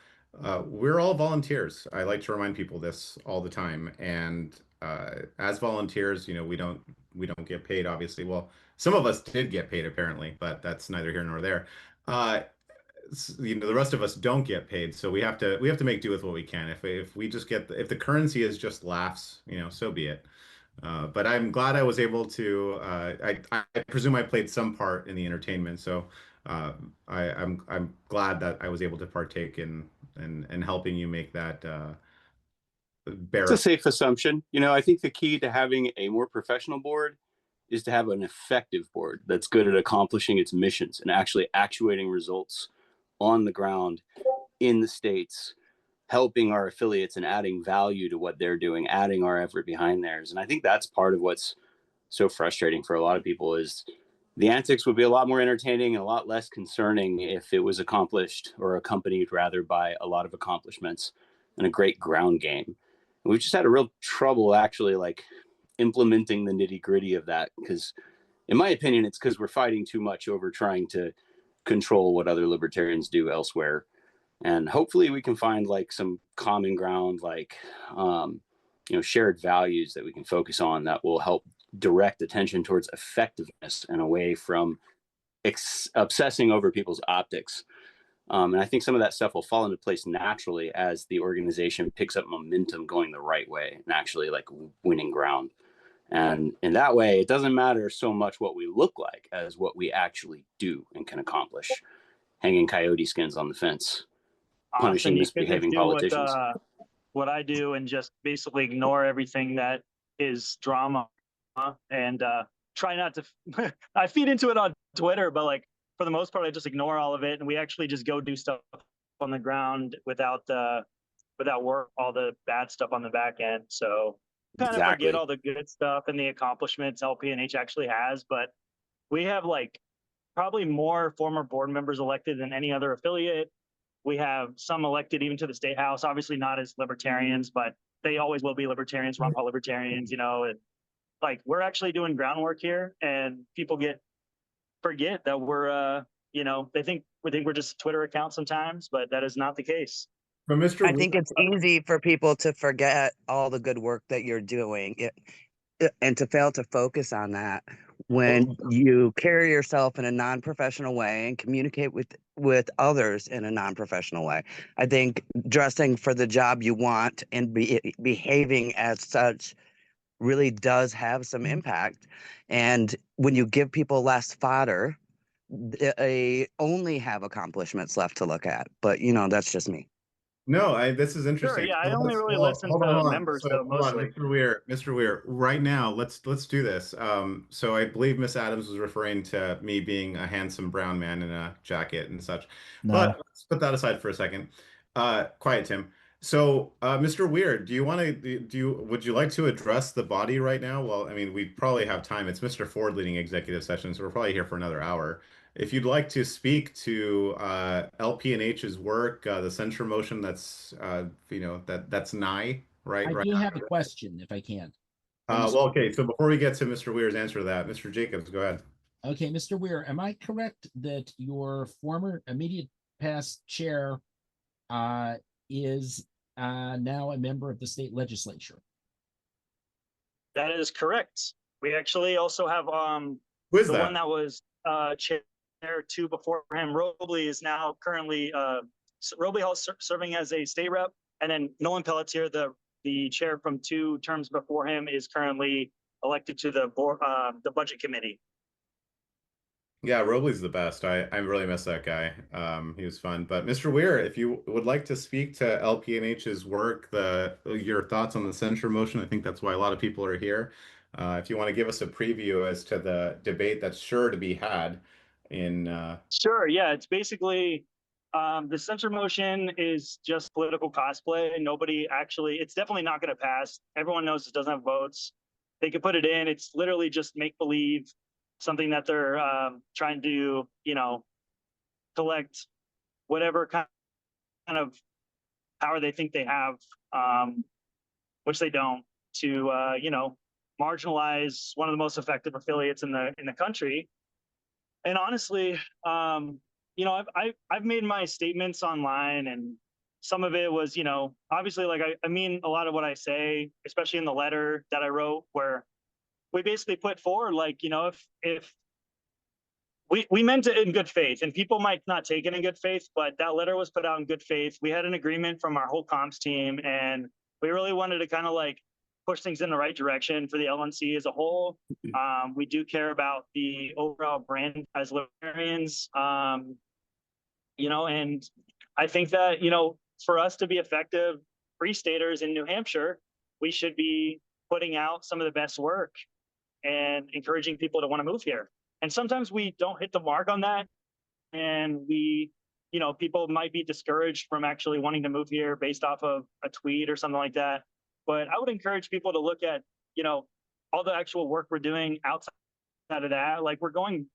we're all volunteers. I like to remind people this all the time. And as volunteers, we don't get paid, obviously. Well, some of us did get paid apparently, but that's neither here nor there. Uh, the rest of us don't get paid, so we have to make do with what we can. If we just if the currency is just laughs, so be it. But I'm glad I was able to. I presume I played some part in the entertainment, so I'm glad that I was able to partake in helping you make that It's a safe assumption. I think the key to having a more professional board is to have an effective board that's good at accomplishing its missions and actually actuating results on the ground in the states, helping our affiliates and adding value to what they're doing, adding our effort behind theirs. And I think that's part of what's so frustrating for a lot of people is the antics would be a lot more entertaining and a lot less concerning if it was accomplished or accompanied rather by a lot of accomplishments and a great ground game. And we've just had a real trouble actually like implementing the nitty gritty of that because in my opinion, it's because we're fighting too much over trying to control what other libertarians do elsewhere. And hopefully we can find like some common ground, like, shared values that we can focus on that will help direct attention towards effectiveness and away from obsessing over people's optics. And I think some of that stuff will fall into place naturally as the organization picks up momentum going the right way and actually like winning ground. And in that way, it doesn't matter so much what we look like as what we actually do and can accomplish. Hanging coyote skins on the fence, punishing You could just misbehaving do politicians. what I do and just basically ignore everything that is drama and try not to. I feed into it on Twitter, but like for the most part, I just ignore all of it, and we actually just go do stuff on the ground without work, all the bad stuff on the back end. So kind of forget all the good stuff and the accomplishments LPNH actually has, but we have like probably more former board members elected than any other affiliate. We have some elected even to the state house, obviously not as libertarians, but they always will be libertarians, Ron Paul libertarians, and like we're actually doing groundwork here, and people forget that we're they think we're just a Twitter account sometimes, but that is not the case. But Mr. I think it's easy for people to forget all the good work that you're doing and to fail to focus on that when you carry yourself in a non-professional way and communicate with others in a non-professional way. I think dressing for the job you want and behaving as such really does have some impact. And when you give people less fodder, they only have accomplishments left to look at. But that's just me. No, this is interesting. Sure, yeah, I only really listen to members though, mostly. Mr. Weir, right now, let's do this. So I believe Miss Adams was referring to me being a handsome brown man in a jacket and such. No. But let's put that aside for a second. Quiet, Tim. So, Mr. Weir, would you like to address the body right now? Well, I mean, we probably have time. It's Mr. Ford leading executive session, so we're probably here for another hour. If you'd like to speak to LPNH's work, the censure motion that's that's nigh, right? I do have a question, if I can. Well, okay. So before we get to Mr. Weir's answer to that, Mr. Jacobs, go ahead. Okay, Mr. Weir, am I correct that your former immediate past chair is now a member of the state legislature? That is correct. We actually also have Who is the that? one that was chair two before him. Robley is now currently Robley Hall serving as a state rep, and then Nolan Pelletier, the chair from 2 terms before him, is currently elected to the board, the budget committee. Yeah, Robley's the best. I really miss that guy. He was fun. But Mr. Weir, if you would like to speak to LPNH's work, your thoughts on the censure motion, I think that's why a lot of people are here. If you want to give us a preview as to the debate that's sure to be had, Sure. Yeah, it's basically the censure motion is just political cosplay, and nobody actually. It's definitely not going to pass. Everyone knows it doesn't have votes. They could put it in. It's literally just make believe, something that they're trying to, collect whatever kind of power they think they have, which they don't, to marginalize one of the most effective affiliates in the country. And honestly, I've made my statements online, and some of it was, obviously, like I mean a lot of what I say, especially in the letter that I wrote, where we basically put forward, like, if we meant it in good faith, and people might not take it in good faith, but that letter was put out in good faith. We had an agreement from our whole comms team, and we really wanted to kind of like push things in the right direction for the LNC as a whole. We do care about the overall brand as libertarians, and I think that, for us to be effective free staters in New Hampshire, we should be putting out some of the best work and encouraging people to want to move here. And sometimes we don't hit the mark on that, and people might be discouraged from actually wanting to move here based off of a tweet or something like that. But I would encourage people to look at, all the actual work we're doing outside of that. Like, we're going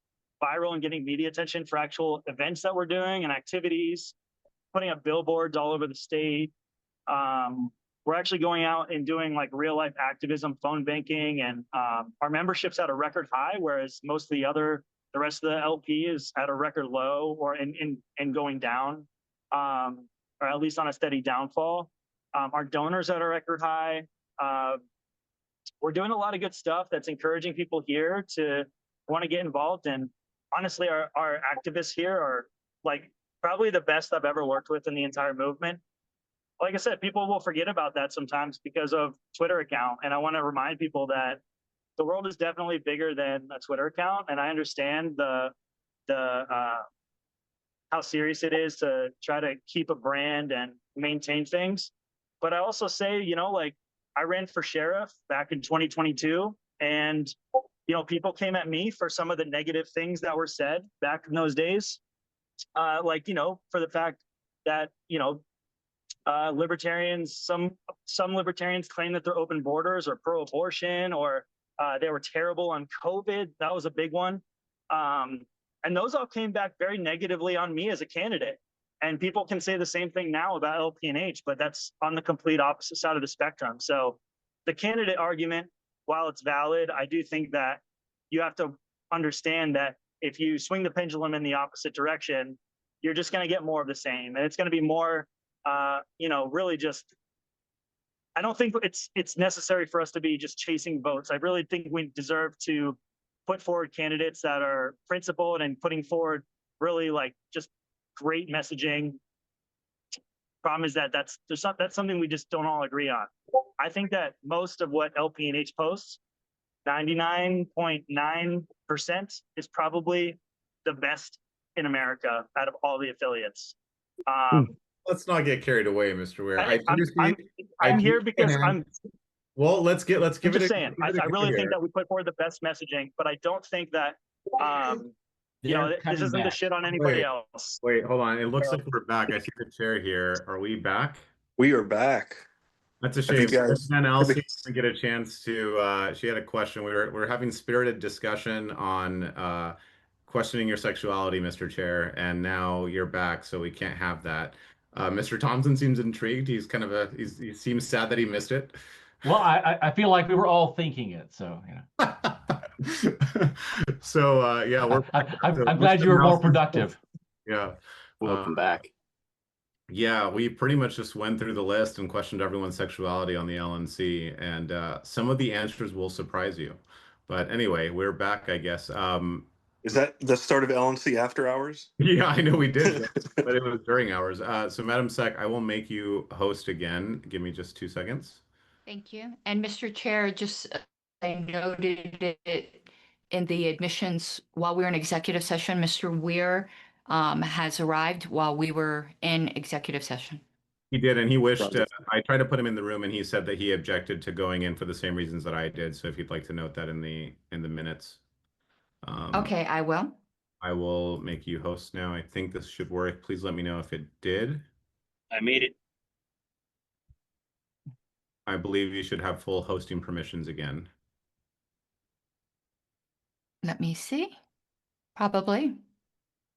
viral and getting media attention for actual events that we're doing and activities, putting up billboards all over the state. We're actually going out and doing like real life activism, phone banking, and our membership's at a record high, whereas most of the rest of the LP is at a record low, or in going down, or at least on a steady downfall. Our donors at a record high. We're doing a lot of good stuff that's encouraging people here to want to get involved. And honestly, our activists here are like probably the best I've ever worked with in the entire movement. Like I said, people will forget about that sometimes because of Twitter account. And I want to remind people that the world is definitely bigger than a Twitter account. And I understand how serious it is to try to keep a brand and maintain things. But I also say, like, I ran for sheriff back in 2022, and, people came at me for some of the negative things that were said back in those days. For the fact that, libertarians, some libertarians claim that they're open borders or pro-abortion, or they were terrible on COVID. That was a big one. And those all came back very negatively on me as a candidate. And people can say the same thing now about LPNH, but that's on the complete opposite side of the spectrum. So the candidate argument, while it's valid, I do think that you have to understand that if you swing the pendulum in the opposite direction, you're just going to get more of the same. And it's going to be more, really just, I don't think it's necessary for us to be just chasing votes. I really think we deserve to put forward candidates that are principled and putting forward really like just great messaging. Problem is that that's something we just don't all agree on. I think that most of what LPNH posts, 99.9%, is probably the best in America out of all the affiliates. Let's not get carried away, Mr. Ware. I'm here because I'm. Well, let's give I'm it. Just saying. I really think that we put forward the best messaging, but I don't think that. This isn't the shit on anybody else. Wait, hold on. It looks like we're back. I see the chair here. Are we back? We are back. That's a shame. Then Elsie didn't get a chance to. She had a question. We're having spirited discussion on questioning your sexuality, Mr. Chair, and now you're back, so we can't have that. Mr. Thompson seems intrigued. He's he seems sad that he missed it. Well, I feel like we were all thinking it, so So yeah, I'm glad you were more productive. Yeah, welcome back. Yeah, we pretty much just went through the list and questioned everyone's sexuality on the LNC, and some of the answers will surprise you. But anyway, we're back, I guess. Is that the start of LNC after hours? Yeah, I know we did, but it was during hours. So Madam Sec, I will make you host again. Give me just 2 seconds. Thank you. And Mr. Chair, I noted it in the admissions while we were in executive session. Mr. Weir has arrived while we were in executive session. He did, and he wished, I tried to put him in the room, and he said that he objected to going in for the same reasons that I did. So if you'd like to note that in the minutes. Okay, I will. I will make you host now. I think this should work. Please let me know if it did. I made it. I believe you should have full hosting permissions again. Let me see. Probably.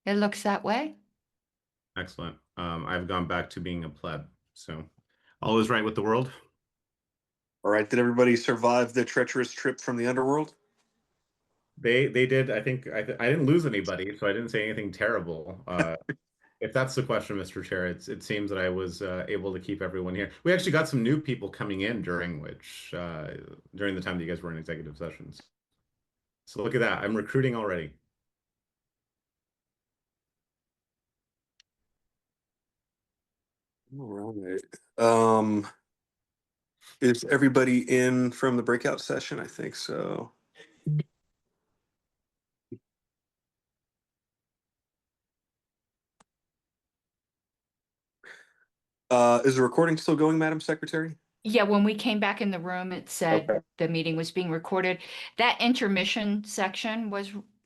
It looks that way. Excellent. I've gone back to being a pleb, so all is right with the world. All right. Did everybody survive the treacherous trip from the underworld? They did. I think I didn't lose anybody, so I didn't say anything terrible. If that's the question, Mr. Chair, it seems that I was able to keep everyone here. We actually got some new people coming in during the time that you guys were in executive sessions. So look at that. I'm recruiting already. All right. Is everybody in from the breakout session? I think so. Is the recording still going, Madam Secretary? Yeah, when we came back in the room, it said Okay. the meeting was being recorded. That intermission section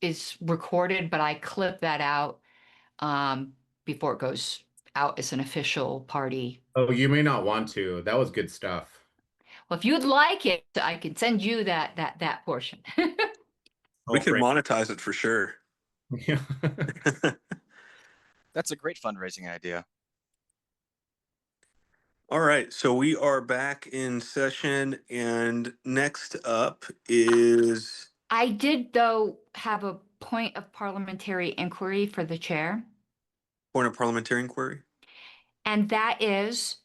is recorded, but I clipped that out before it goes out as an official party. Oh, you may not want to. That was good stuff. Well, if you'd like it, I can send you that portion. We could monetize it for sure. Yeah. That's a great fundraising idea. All right, so we are back in session, and next up is I did, though, have a point of parliamentary inquiry for the chair, point of parliamentary inquiry. and that is,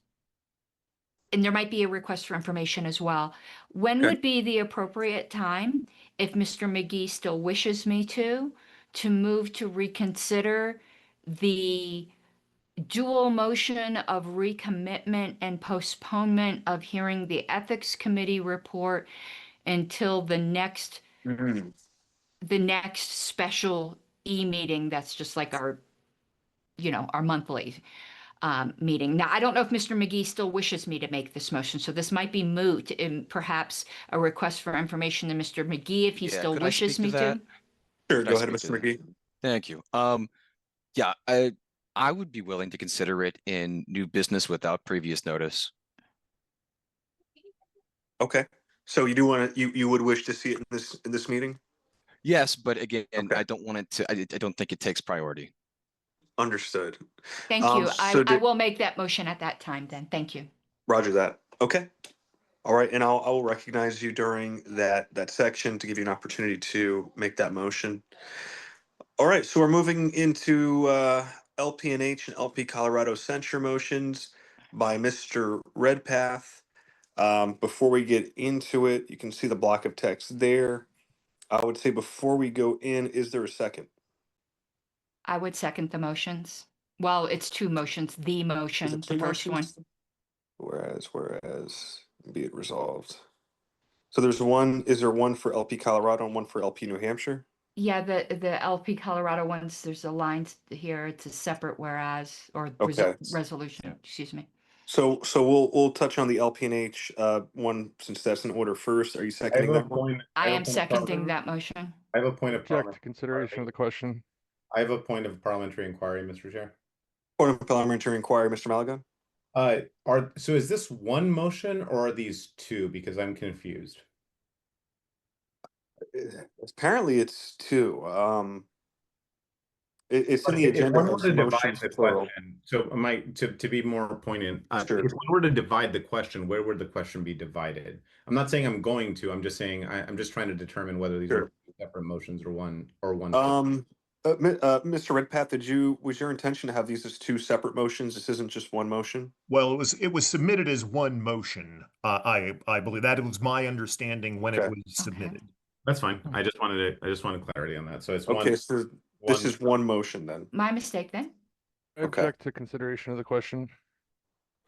and there might be a request for information as well. When Okay. would be the appropriate time, if Mr. McGee still wishes me to move to reconsider the dual motion of recommitment and postponement of hearing the Ethics Committee report until the next special e-meeting that's just like our monthly meeting. Now, I don't know if Mr. McGee still wishes me to make this motion, so this might be moot, and perhaps a request for information to Mr. McGee if he Yeah, still could I wishes speak me to that? Sure, Could I go ahead, speak to Mr. that? McGee. Thank you. Yeah, I would be willing to consider it in new business without previous notice. Okay, so you do want to you would wish to see it in this meeting? Yes, but again, Okay. I don't want it to. I don't think it takes priority. Understood. Thank you. So I will make that motion at that time then. Thank you. Roger that. Okay. All right, and I will recognize you during that section to give you an opportunity to make that motion. All right, so we're moving into LPNH and LP Colorado censure motions by Mr. Redpath. Before we get into it, you can see the block of text there. I would say before we go in, is there a second? I would second the motions. Well, it's two motions, the motion, the first one. Whereas, be it resolved. So there's one, is there one for LP Colorado and one for LP New Hampshire? Yeah, the LP Colorado ones, there's a line here. It's a separate whereas or Okay. resolution, excuse me. So we'll touch on the LPNH one since that's in order first. Are you seconding that one? I am seconding that motion. I have a point of Object to consideration of the question. I have a point of parliamentary inquiry, Mr. Chair. Point of parliamentary inquiry, Mr. Malaga. So is this one motion or are these two? Because I'm confused. Apparently it's two. It's in the If agenda one were as to divide motions the plural. question, so to be more poignant, Sure. if one were to divide the question, where would the question be divided? I'm not saying I'm going to. I'm just saying I'm just trying to determine whether these are separate motions or one. Mr. Redpath, was your intention to have these as two separate motions? This isn't just one motion? Well, it was submitted as one motion. I believe that was my understanding when it was submitted. That's fine. I just wanted clarity on that. So it's Okay, one. so this is one motion then. My mistake then. Object to consideration of the question.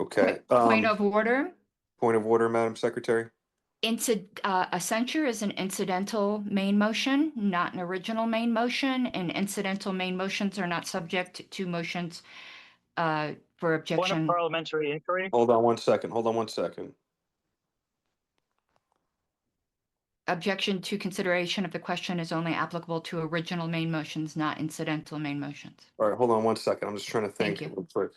Okay. Point of order. Point of order, Madam Secretary. A censure is an incidental main motion, not an original main motion, and incidental main motions are not subject to motions for objection. Point of parliamentary inquiry. Hold on one second. Objection to consideration of the question is only applicable to original main motions, not incidental main motions. All right, hold on one second. I'm just trying to think Thank you. real quick.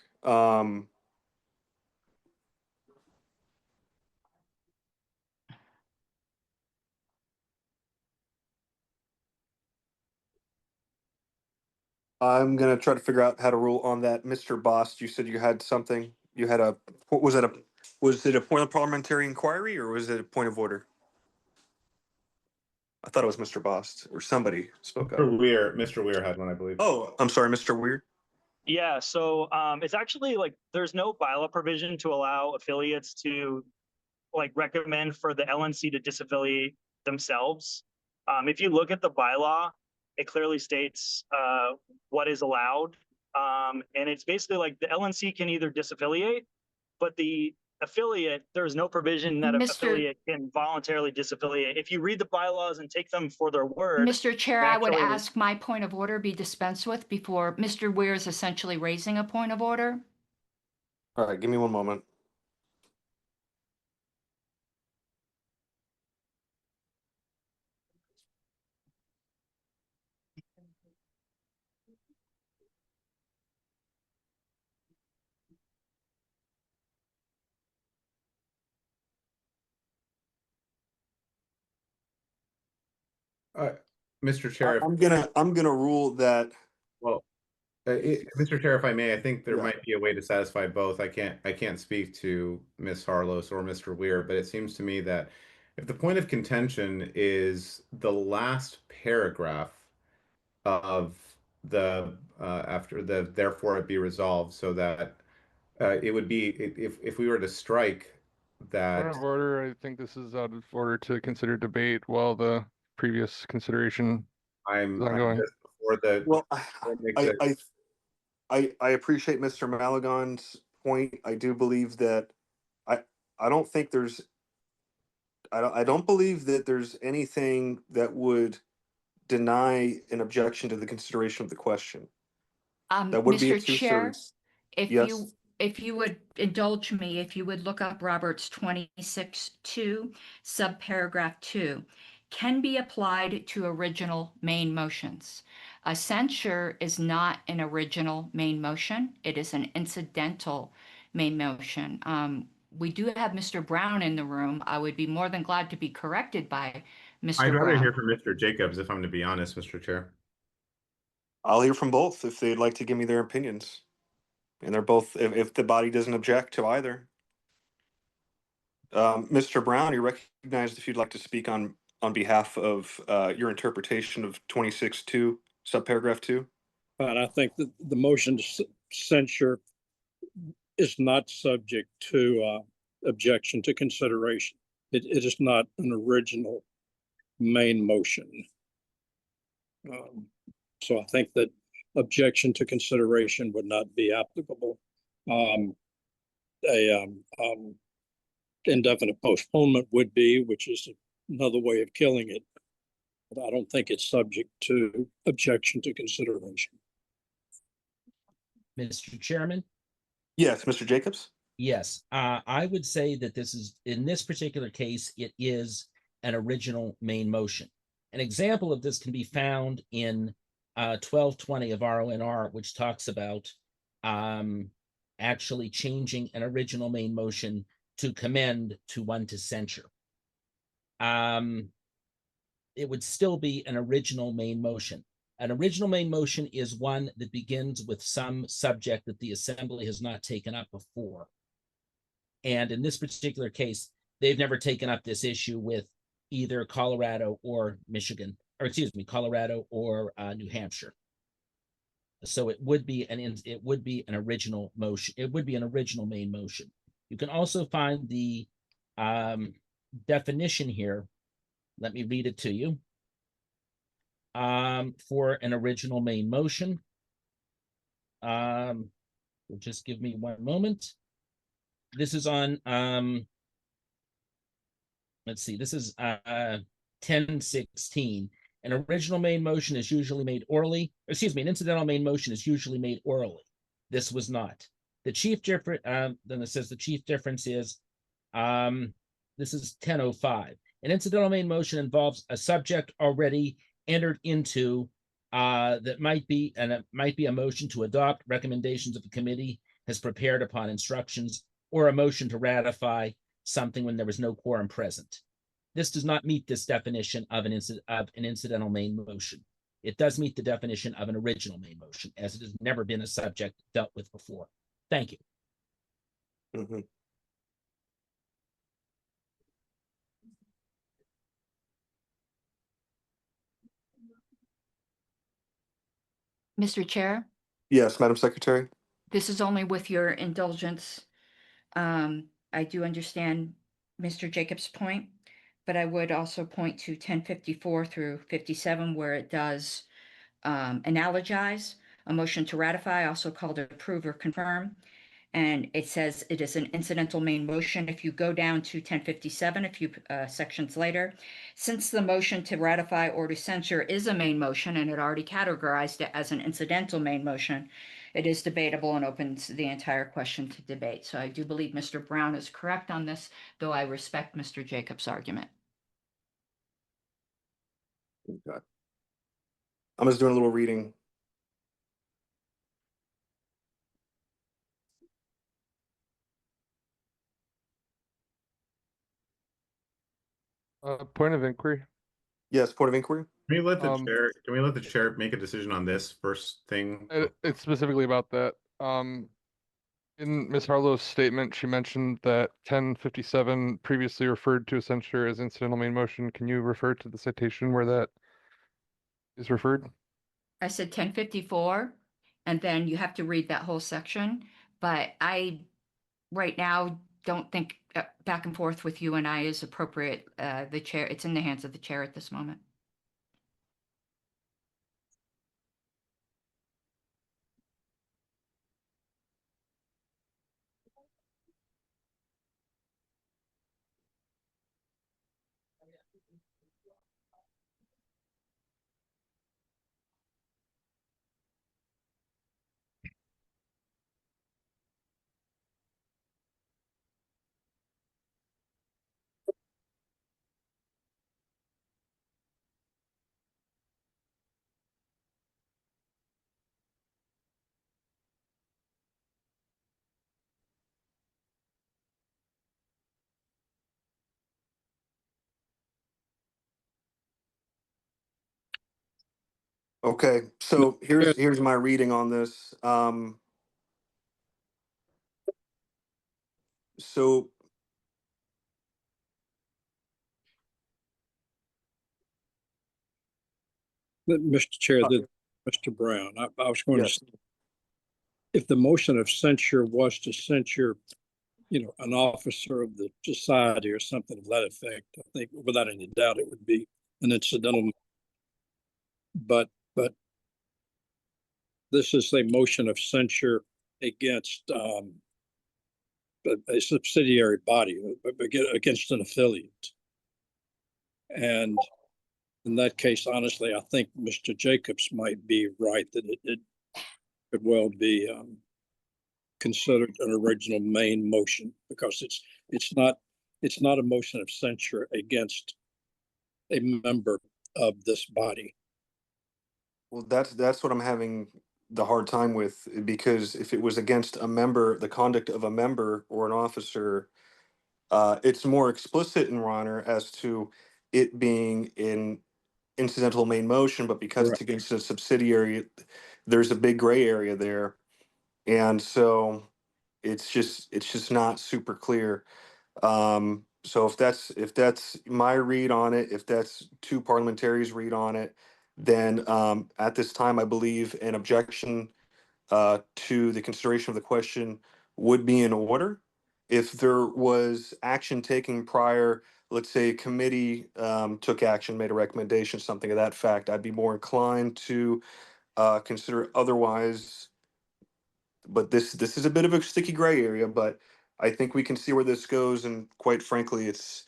I'm gonna try to figure out how to rule on that. Mr. Bost, you said you had something. You had a, what was it a point of parliamentary inquiry or was it a point of order? I thought it was Mr. Bost or somebody spoke up. Mr. Weir had one, I believe. Oh, I'm sorry, Mr. Weir. Yeah, so it's actually like there's no bylaw provision to allow affiliates to like recommend for the LNC to disaffiliate themselves. If you look at the bylaw, it clearly states what is allowed. And it's basically like the LNC can either disaffiliate, but the affiliate, there's no provision that an affiliate can voluntarily disaffiliate. If you read the bylaws and take them for their word. Mr. Chair, I would ask my point of order be dispensed with before Mr. Weir is essentially raising a point of order. All right, give me one moment. Mr. Chair, I'm gonna rule that. well, Mr. Chair, if I may, I think there might be a way to satisfy both. I can't speak to Ms. Harlos or Mr. Weir, but it seems to me that if the point of contention is the last paragraph of the after the therefore it be resolved, so that it would be if we were to strike that. Point of order, I think this is out of order to consider debate while the previous consideration is ongoing. Just before the. Well, I appreciate Mr. Malagon's point. I do believe that I don't think there's I don't believe that there's anything that would deny an objection to the consideration of the question. That would be a Mr. Chair, two-thirds. if Yes. you would indulge me, if you would look up Roberts 26(2), subparagraph 2, can be applied to original main motions. A censure is not an original main motion. It is an incidental main motion. We do have Mr. Brown in the room. I would be more than glad to be corrected by Mr. I'd rather Brown. hear from Mr. Jacobs, if I'm to be honest, Mr. Chair. I'll hear from both if they'd like to give me their opinions. And they're both, if the body doesn't object to either. Mr. Brown, you're recognized if you'd like to speak on behalf of your interpretation of 26(2), subparagraph 2. And I think that the motion to censure is not subject to objection to consideration. It is not an original main motion. So I think that objection to consideration would not be applicable. Indefinite postponement would be, which is another way of killing it. But I don't think it's subject to objection to consideration. Mr. Chairman? Yes, Mr. Jacobs? Yes, I would say that this is, in this particular case, it is an original main motion. An example of this can be found in 1220 of RONR, which talks about actually changing an original main motion to commend to one to censure. It would still be an original main motion. An original main motion is one that begins with some subject that the assembly has not taken up before. And in this particular case, they've never taken up this issue with either Colorado or Michigan, or excuse me, Colorado or New Hampshire. So it would be an original motion. It would be an original main motion. You can also find the definition here. Let me read it to you. For an original main motion. Just give me one moment. This is on, let's see, this is 1016. An original main motion is usually made orally, excuse me, an incidental main motion is usually made orally. This was not. The chief difference, then it says the chief difference is, this is 1005. An incidental main motion involves a subject already entered into that might be a motion to adopt recommendations of the committee has prepared upon instructions, or a motion to ratify something when there was no quorum present. This does not meet this definition of an incidental main motion. It does meet the definition of an original main motion, as it has never been a subject dealt with before. Thank you. Mm-hmm. Mr. Chair, Yes, Madam Secretary. this is only with your indulgence. I do understand Mr. Jacobs' point, but I would also point to 1054 through 57, where it does analogize a motion to ratify, also called approve or confirm. And it says it is an incidental main motion. If you go down to 1057, a few sections later, since the motion to ratify or to censure is a main motion and it already categorized it as an incidental main motion, it is debatable and opens the entire question to debate. So I do believe Mr. Brown is correct on this, though I respect Mr. Jacobs' argument. Okay. I'm just doing a little reading. Point of inquiry. Yes, point of inquiry. Can we let the chair? Can we let the chair make a decision on this first thing? It's specifically about that. In Ms. Harlow's statement, she mentioned that 1057 previously referred to a censure as incidental main motion. Can you refer to the citation where that is referred? I said 1054, and then you have to read that whole section. But I, right now, don't think back and forth with you and I is appropriate. The chair, it's in the hands of the chair at this moment. Okay, so here's my reading on this. So Mr. Chair, Mr. Brown, I was going to say, if the motion of censure was to censure, an officer of the society or something of that effect, I think without any doubt it would be an incidental. But this is a motion of censure against a subsidiary body, against an affiliate. And in that case, honestly, I think Mr. Jacobs might be right that it could well be considered an original main motion, because it's not a motion of censure against a member of this body. well, that's what I'm having the hard time with, because if it was against a member, the conduct of a member or an officer, it's more explicit in Your Honor as to it being in incidental main motion, but because it's against a subsidiary, there's a big gray area there, and so it's just not super clear. So if that's my read on it, if that's two parliamentaries' read on it, then at this time I believe an objection to the consideration of the question would be in order. If there was action taken prior, let's say a committee took action, made a recommendation, something of that fact, I'd be more inclined to consider otherwise. But this is a bit of a sticky gray area, but I think we can see where this goes, and quite frankly, it's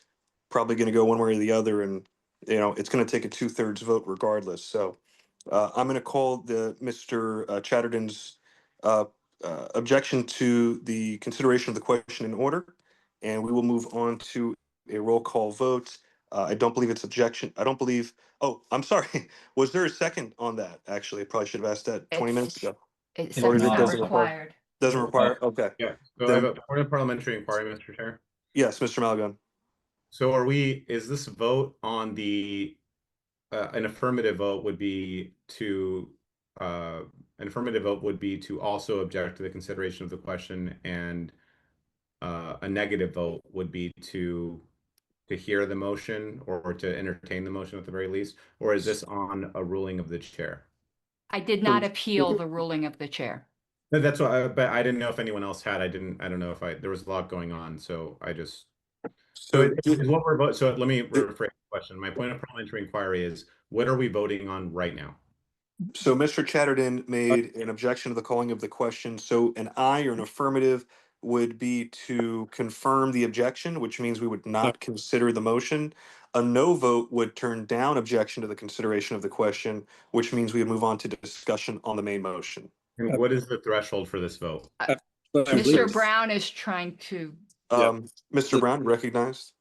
probably going to go one way or the other, and it's going to take a 2/3 vote regardless. So I'm going to call the Mr. Chatterton's objection to the consideration of the question in order, and we will move on to a roll call vote. I don't believe it's objection. I don't believe. Oh, I'm sorry. Was there a second on that? Actually, I probably should have asked that 20 minutes ago. It Or says it not doesn't require. required. Doesn't require. Okay. Yeah. So I have Then a point of parliamentary inquiry, Mr. Chair. yes, Mr. Malagon. So is this vote on the, an affirmative vote would be to, an affirmative vote would be to also object to the consideration of the question, and a negative vote would be to hear the motion or to entertain the motion at the very least, or is this on a ruling of the chair? I did not appeal the ruling of the chair. That's why, but I didn't know if anyone else had. I don't know if there was a lot going on, so I just. So is what we're voting. So let me rephrase the question. My point of parliamentary inquiry is, what are we voting on right now? So Mr. Chatterton made an objection to the calling of the question. So an aye or an affirmative would be to confirm the objection, which means we would not consider the motion. A no vote would turn down objection to the consideration of the question, which means we would move on to discussion on the main motion. And what is the threshold for this vote? Mr. Brown is trying to. Mr. Brown, recognized.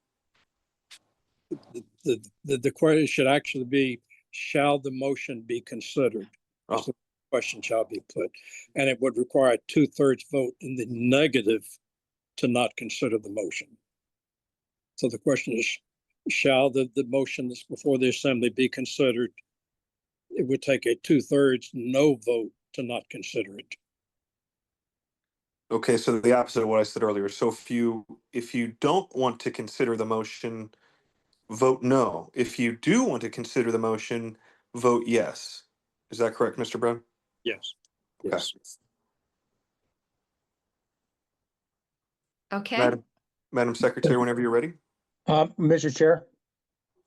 The question should actually be, shall the motion be considered? Oh. The question shall be put, and it would require a 2/3 vote in the negative to not consider the motion. So the question is, shall the motion that's before the assembly be considered? It would take a 2/3 no vote to not consider it. Okay, so the opposite of what I said earlier. So if you don't want to consider the motion, vote no. If you do want to consider the motion, vote yes. Is that correct, Mr. Brown? Yes. Okay. Yes. Okay. Madam Secretary, whenever you're ready. Mr. Chair,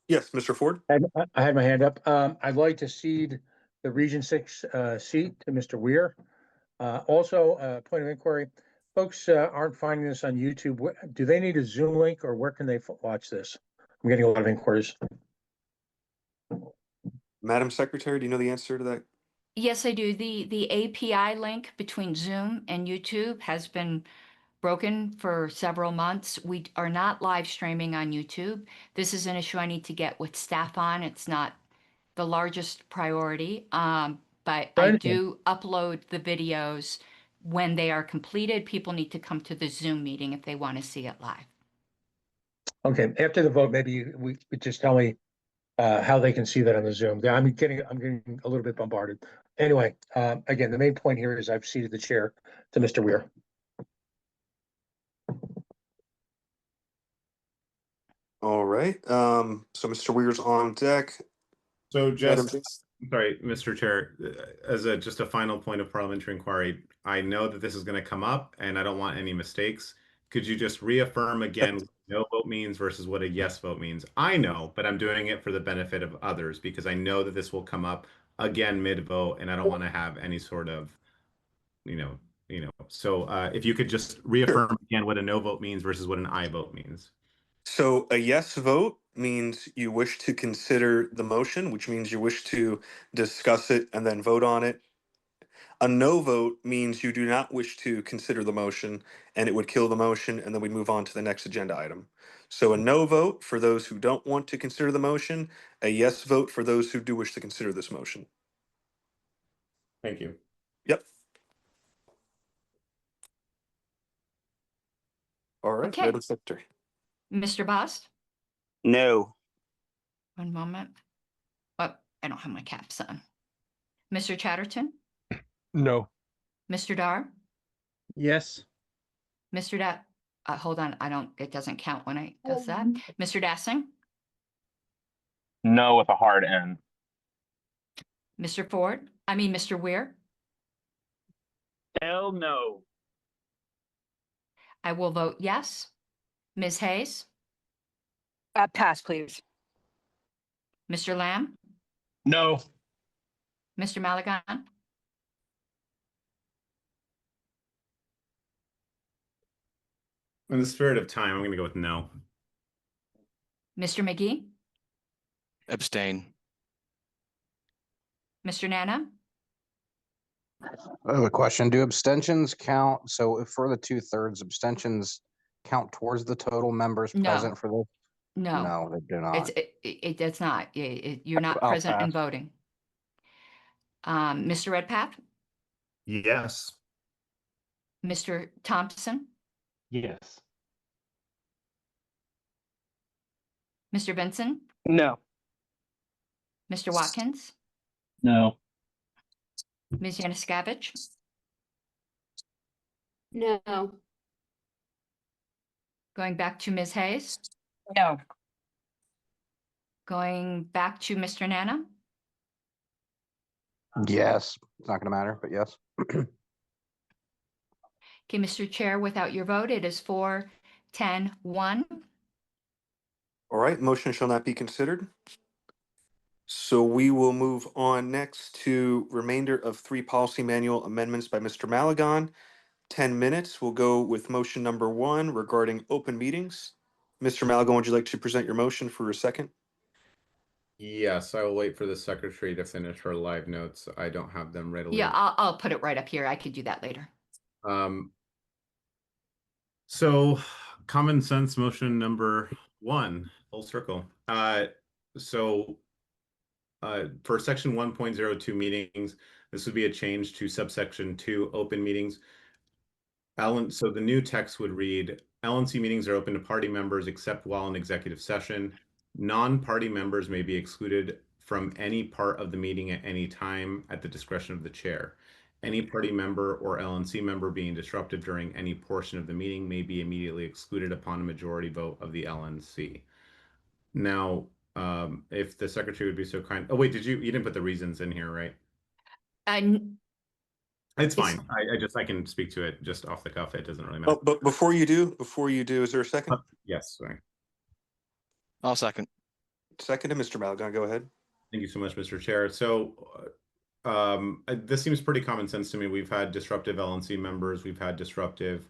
Yes, Mr. Ford. I had my hand up. I'd like to cede the Region 6 seat to Mr. Weir. Also, point of inquiry, folks aren't finding this on YouTube. Do they need a Zoom link, or where can they watch this? I'm getting a lot of inquiries. Madam Secretary, do you know the answer to that? Yes, I do. The API link between Zoom and YouTube has been broken for several months. We are not live streaming on YouTube. This is an issue I need to get with staff on. It's not the largest priority, but I do upload the videos when they are completed. People need to come to the Zoom meeting if they want to see it live. Okay, after the vote, maybe we could just tell me how they can see that on the Zoom. I'm getting a little bit bombarded. Anyway, again, the main point here is I've ceded the chair to Mr. Weir. All right. So Mr. Weir's on deck. So just, sorry, Mr. Chair, as just a final point of parliamentary inquiry, I know that this is going to come up and I don't want any mistakes. Could you just reaffirm again what no vote means versus what a yes vote means? I know, but I'm doing it for the benefit of others because I know that this will come up again mid-vote and I don't want to have any sort of, so if you could just reaffirm again what a no vote means versus what an aye vote means. So a yes vote means you wish to consider the motion, which means you wish to discuss it and then vote on it. A no vote means you do not wish to consider the motion and it would kill the motion, and then we move on to the next agenda item. So a no vote for those who don't want to consider the motion, a yes vote for those who do wish to consider this motion. Thank you. Yep. All right, Okay. Madam Secretary. Mr. Bost? No. One moment. Oh, I don't have my caps on. Mr. Chatterton? No. Mr. Dar? Yes. Mr. Hold on, it doesn't count when I does that. Mr. Dassing? No with a hard N. Mr. Weir? Hell no. I will vote yes. Ms. Hayes? Pass, please. Mr. Lamb? No. Mr. Malagon? In the spirit of time, I'm going to go with no. Mr. McGee? Abstain. Mr. Nana? I have a question. Do abstentions count? So if for the 2/3, abstentions count towards the total members No. present for this? No, No, they do not. it's not. You're not I'll present and pass. voting. Mr. Redpath, Yes. Mr. Thompson, Yes. Mr. Benson, No. Mr. Watkins, No. Ms. Yanuskavich, No. going back to Ms. Hayes, No. going back to Mr. Nana, Yes, it's not going to matter, but yes. Okay, Mr. Chair, without your vote, it is 4-10-1. All right, motion shall not be considered. So we will move on next to remainder of 3 policy manual amendments by Mr. Malagon. 10 minutes. We'll go with motion number 1 regarding open meetings. Mr. Malagon, would you like to present your motion for a second? Yes, I will wait for the secretary to finish her live notes. I don't have them readily. Yeah, I'll put it right up here. I could do that later. So common sense motion number 1, full circle. For section 1.02 meetings, this would be a change to subsection 2 open meetings. So the new text would read, LNC meetings are open to party members except while in executive session. Non-party members may be excluded from any part of the meeting at any time at the discretion of the chair. Any party member or LNC member being disruptive during any portion of the meeting may be immediately excluded upon a majority vote of the LNC. Now, if the secretary would be so kind. Oh, wait, you didn't put the reasons in here, right? It's fine. I can speak to it just off the cuff. It doesn't really matter. Oh, but before you do, is there a second? Yes, sorry. I'll second. Second to Mr. Malagon, go ahead. Thank you so much, Mr. Chair. So this seems pretty common sense to me. We've had disruptive LNC members. We've had disruptive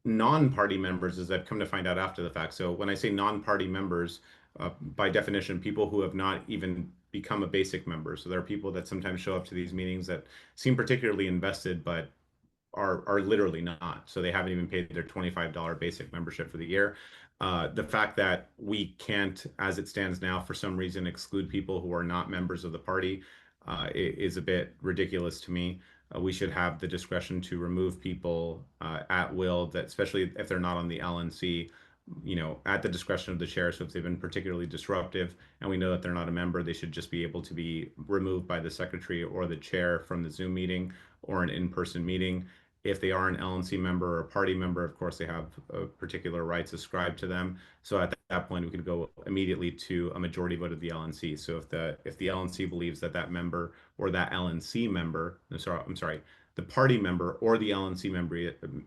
non-party members, as I've come to find out after the fact. So when I say non-party members, by definition, people who have not even become a basic member. So there are people that sometimes show up to these meetings that seem particularly invested, but are literally not. So they haven't even paid their $25 basic membership for the year. The fact that we can't, as it stands now, for some reason, exclude people who are not members of the party is a bit ridiculous to me. We should have the discretion to remove people at will, that especially if they're not on the LNC, at the discretion of the chair. So if they've been particularly disruptive and we know that they're not a member, they should just be able to be removed by the secretary or the chair from the Zoom meeting or an in-person meeting. If they are an LNC member or a party member, of course, they have particular rights ascribed to them. So at that point, we could go immediately to a majority vote of the LNC. So if the LNC believes that that member or that LNC member, I'm sorry, the party member or the LNC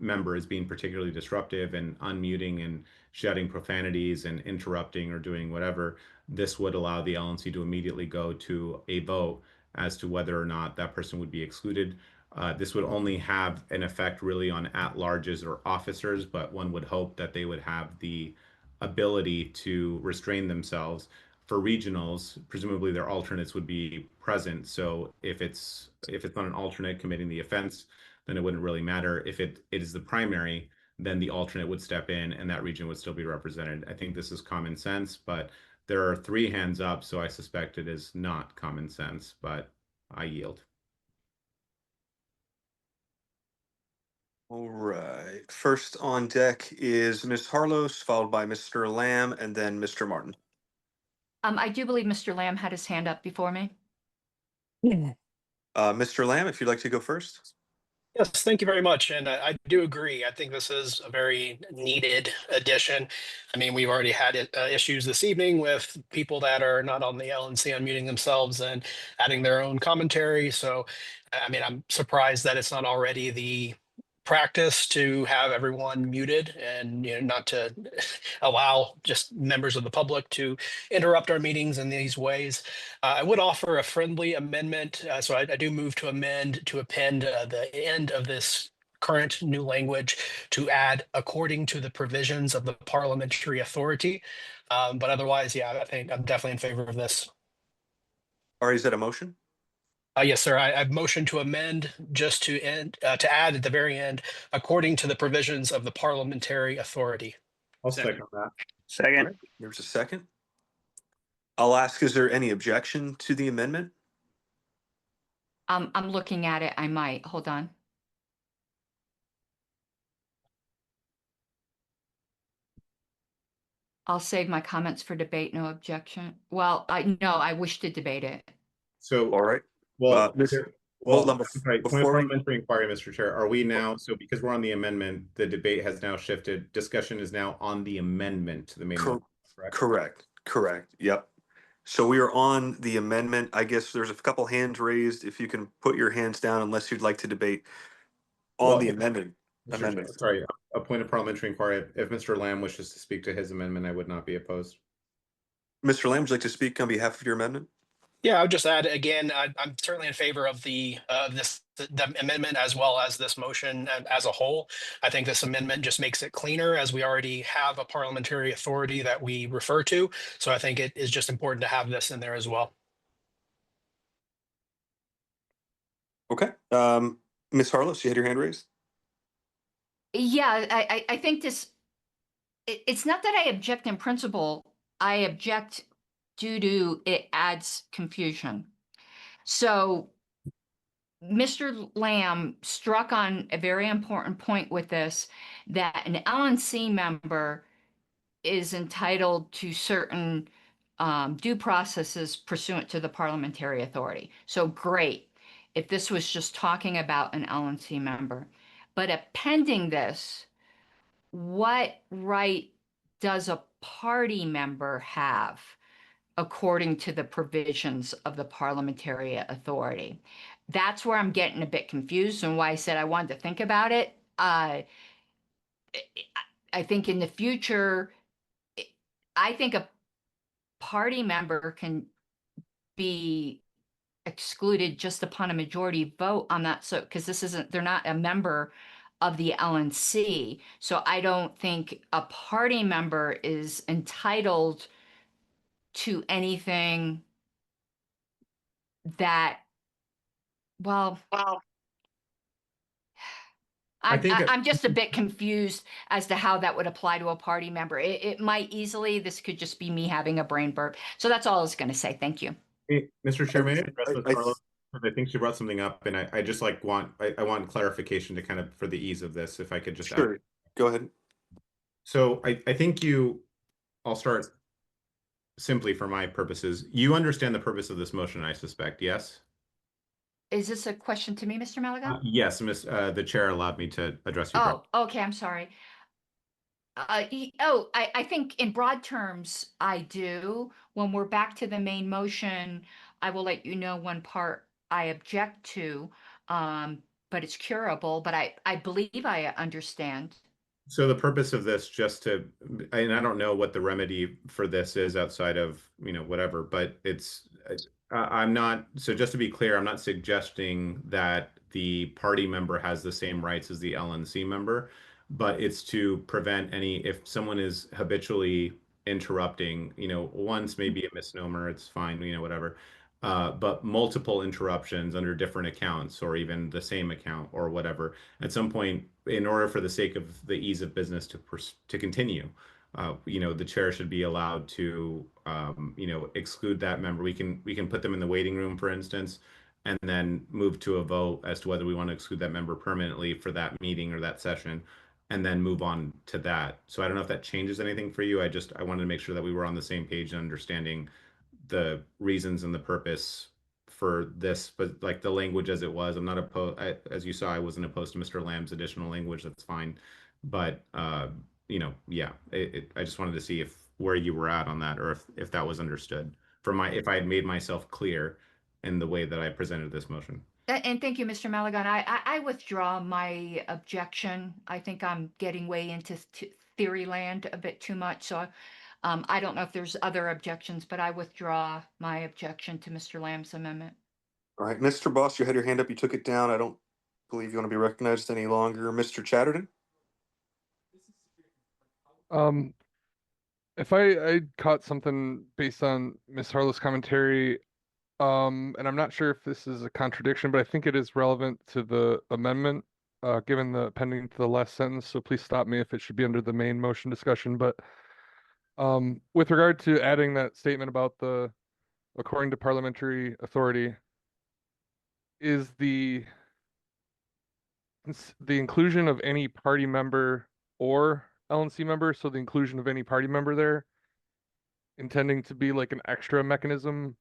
member is being particularly disruptive and unmuting and shouting profanities and interrupting or doing whatever, this would allow the LNC to immediately go to a vote as to whether or not that person would be excluded. This would only have an effect really on at-larges or officers, but one would hope that they would have the ability to restrain themselves. For regionals, presumably their alternates would be present. So if it's not an alternate committing the offense, then it wouldn't really matter. If it is the primary, then the alternate would step in and that region would still be represented. I think this is common sense, but there are 3 hands up, so I suspect it is not common sense, but I yield. All right. First on deck is Ms. Harlos, followed by Mr. Lamb, and then Mr. Martin. I do believe Mr. Lamb had his hand up before me. Mr. Lamb, if you'd like to go first. Yes, thank you very much. And I do agree. I think this is a very needed addition. I mean, we've already had issues this evening with people that are not on the LNC unmuting themselves and adding their own commentary. So, I mean, I'm surprised that it's not already the practice to have everyone muted and not to allow just members of the public to interrupt our meetings in these ways. I would offer a friendly amendment. So I do move to amend to append the end of this current new language to add according to the provisions of the parliamentary authority. But otherwise, yeah, I think I'm definitely in favor of this. All right, is that a motion? Yes, sir. I've motioned to amend just to add at the very end, according to the provisions of the parliamentary authority. I'll second that. Second. All right, there's a second. I'll ask, is there any objection to the amendment? I'm looking at it. I might. Hold on. I'll save my comments for debate. No objection. Well, I wish to debate it. So, All right. well, Hold on, I'm sorry, point of before we, parliamentary inquiry, Mr. Chair. Are we now, so because we're on the amendment, the debate has now shifted. Discussion is now on the amendment to the main motion, correct? correct. Yep. So we are on the amendment. I guess there's a couple hands raised. If you can put your hands down, unless you'd like to debate on Well, the amendment. Sorry, a point of parliamentary inquiry. If Mr. Lamb wishes to speak to his amendment, I would not be opposed. Mr. Lamb, would you like to speak on behalf of your amendment? Yeah, I would just add again, I'm certainly in favor of the amendment as well as this motion as a whole. I think this amendment just makes it cleaner, as we already have a parliamentary authority that we refer to. So I think it is just important to have this in there as well. Okay. Ms. Harless, you had your hand raised? Yeah, I think this, it's not that I object in principle. I object due to it adds confusion. So Mr. Lamb struck on a very important point with this, that an LNC member is entitled to certain due processes pursuant to the parliamentary authority. So great if this was just talking about an LNC member. But appending this, what right does a party member have according to the provisions of the parliamentary authority? That's where I'm getting a bit confused and why I said I wanted to think about it. I think in the future, I think a party member can be excluded just upon a majority vote on that. So, because they're not a member of the LNC. So I don't think a party member is entitled to anything that, well, I'm just a bit confused as to how that would apply to a party member. It might easily, this could just be me having a brain burp. So that's all I was going to say. Thank you. Hey, Mr. Chair, may I address this, Carlos? I think she brought something up, and I just like want clarification to kind of for the ease of this, if I could just Sure. Go ahead. So I think I'll start simply for my purposes. You understand the purpose of this motion, I suspect, yes? Is this a question to me, Mr. Malaga? Yes, the chair allowed me to address you. Oh, okay. I'm sorry. I think in broad terms, I do. When we're back to the main motion, I will let you know one part I object to, but it's curable. But I believe I understand. So the purpose of this, and I don't know what the remedy for this is outside of, whatever, but I'm not, so just to be clear, I'm not suggesting that the party member has the same rights as the LNC member, but it's to prevent if someone is habitually interrupting, once maybe a misnomer, it's fine, whatever. But multiple interruptions under different accounts or even the same account or whatever, at some point, in order for the sake of the ease of business to continue, the chair should be allowed to, exclude that member. We can put them in the waiting room, for instance, and then move to a vote as to whether we want to exclude that member permanently for that meeting or that session, and then move on to that. So I don't know if that changes anything for you. I wanted to make sure that we were on the same page and understanding the reasons and the purpose for this, but like the language as it was, I'm not opposed. As you saw, I wasn't opposed to Mr. Lamb's additional language. That's fine. But, yeah, I just wanted to see where you were at on that, or if that was understood if I had made myself clear in the way that I presented this motion. And thank you, Mr. Malagan. I withdraw my objection. I think I'm getting way into theory land a bit too much. So I don't know if there's other objections, but I withdraw my objection to Mr. Lamb's amendment. All right, Mr. Boss, you had your hand up. You took it down. I don't believe you want to be recognized any longer. Mr. Chatterton? If I caught something based on Ms. Harlow's commentary, and I'm not sure if this is a contradiction, but I think it is relevant to the amendment, given the appending to the last sentence. So please stop me if it should be under the main motion discussion. But With regard to adding that statement about the according to parliamentary authority, is the inclusion of any party member or LNC member, so the inclusion of any party member there, intending to be like an extra mechanism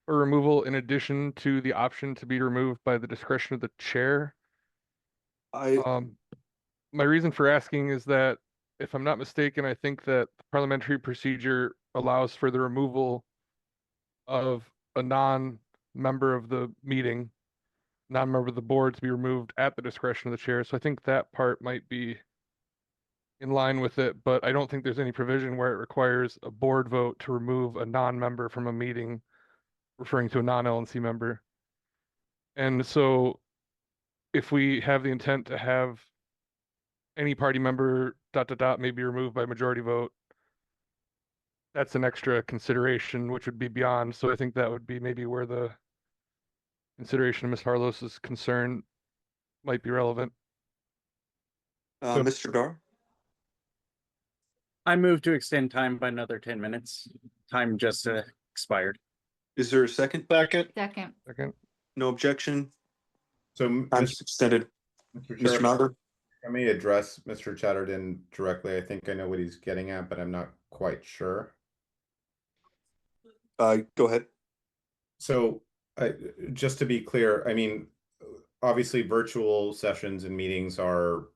or removal in addition to the option to be removed by the discretion of the chair? My reason for asking is that if I'm not mistaken, I think that the parliamentary procedure allows for the removal of a non-member of the meeting, non-member of the board to be removed at the discretion of the chair. So I think that part might be in line with it, but I don't think there's any provision where it requires a board vote to remove a non-member from a meeting, referring to a non-LNC member. And so if we have the intent to have any party member ... may be removed by majority vote, that's an extra consideration, which would be beyond. So I think that would be maybe where the consideration of Ms. Harlow's concern might be relevant. Mr. Dar? I move to extend time by another 10 minutes. Time just expired. Is there a second? Second. Second. No objection. So, Time's extended. Mr. Maunder? Let me address Mr. Chatterton directly. I think I know what he's getting at, but I'm not quite sure. Go ahead. So, just to be clear, I mean, obviously virtual sessions and meetings are,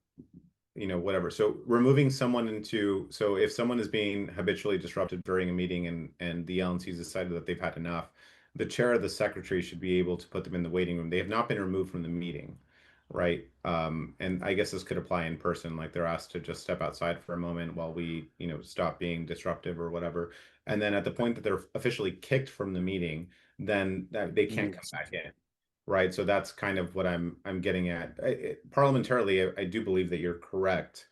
whatever. So removing someone so if someone is being habitually disrupted during a meeting and the LNC's decided that they've had enough, the chair or the secretary should be able to put them in the waiting room. They have not been removed from the meeting, right? And I guess this could apply in person, like they're asked to just step outside for a moment while we, stop being disruptive or whatever. And then at the point that they're officially kicked from the meeting, then they can't come back in. Right, so that's kind of what I'm getting at. Parliamentarily, I do believe that you're correct,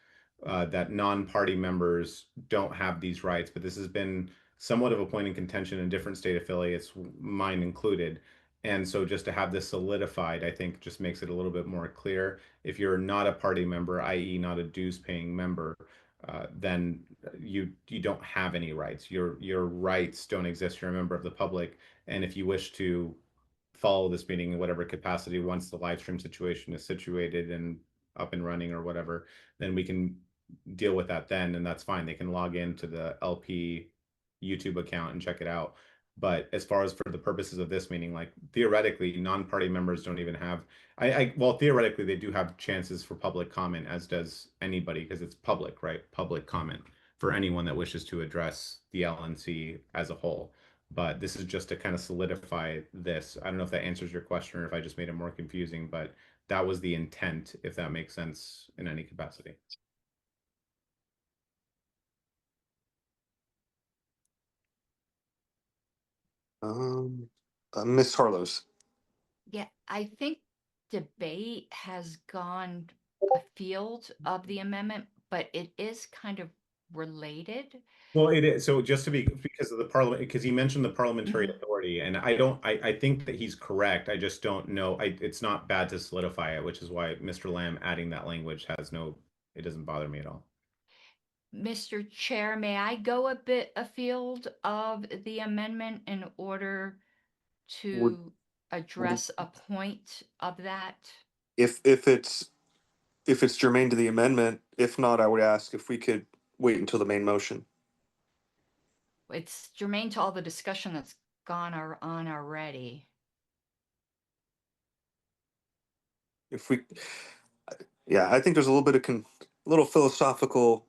that non-party members don't have these rights, but this has been somewhat of a point in contention in different state affiliates, mine included. And so just to have this solidified, I think just makes it a little bit more clear. If you're not a party member, i.e. not a dues-paying member, then you don't have any rights. Your rights don't exist. You're a member of the public, and if you wish to follow this meeting in whatever capacity once the live stream situation is situated and up and running or whatever, then we can deal with that then, and that's fine. They can log into the LP YouTube account and check it out. But as far as for the purposes of this meeting, like theoretically, non-party members don't even have, well, theoretically, they do have chances for public comment, as does anybody, because it's public, right? Public comment for anyone that wishes to address the LNC as a whole. But this is just to kind of solidify this. I don't know if that answers your question or if I just made it more confusing, but that was the intent, if that makes sense in any capacity. Ms. Harlow's. Yeah, I think debate has gone afield of the amendment, but it is kind of related. Well, it is. So just to be, because of the parliament, because he mentioned the parliamentary authority, and I think that he's correct. I just don't know. It's not bad to solidify it, which is why Mr. Lamb adding that language it doesn't bother me at all. Mr. Chair, may I go a bit afield of the amendment in order to address a point of that? If it's germane to the amendment, if not, I would ask if we could wait until the main motion. It's germane to all the discussion that's gone on already. If we, yeah, I think there's a little bit of little philosophical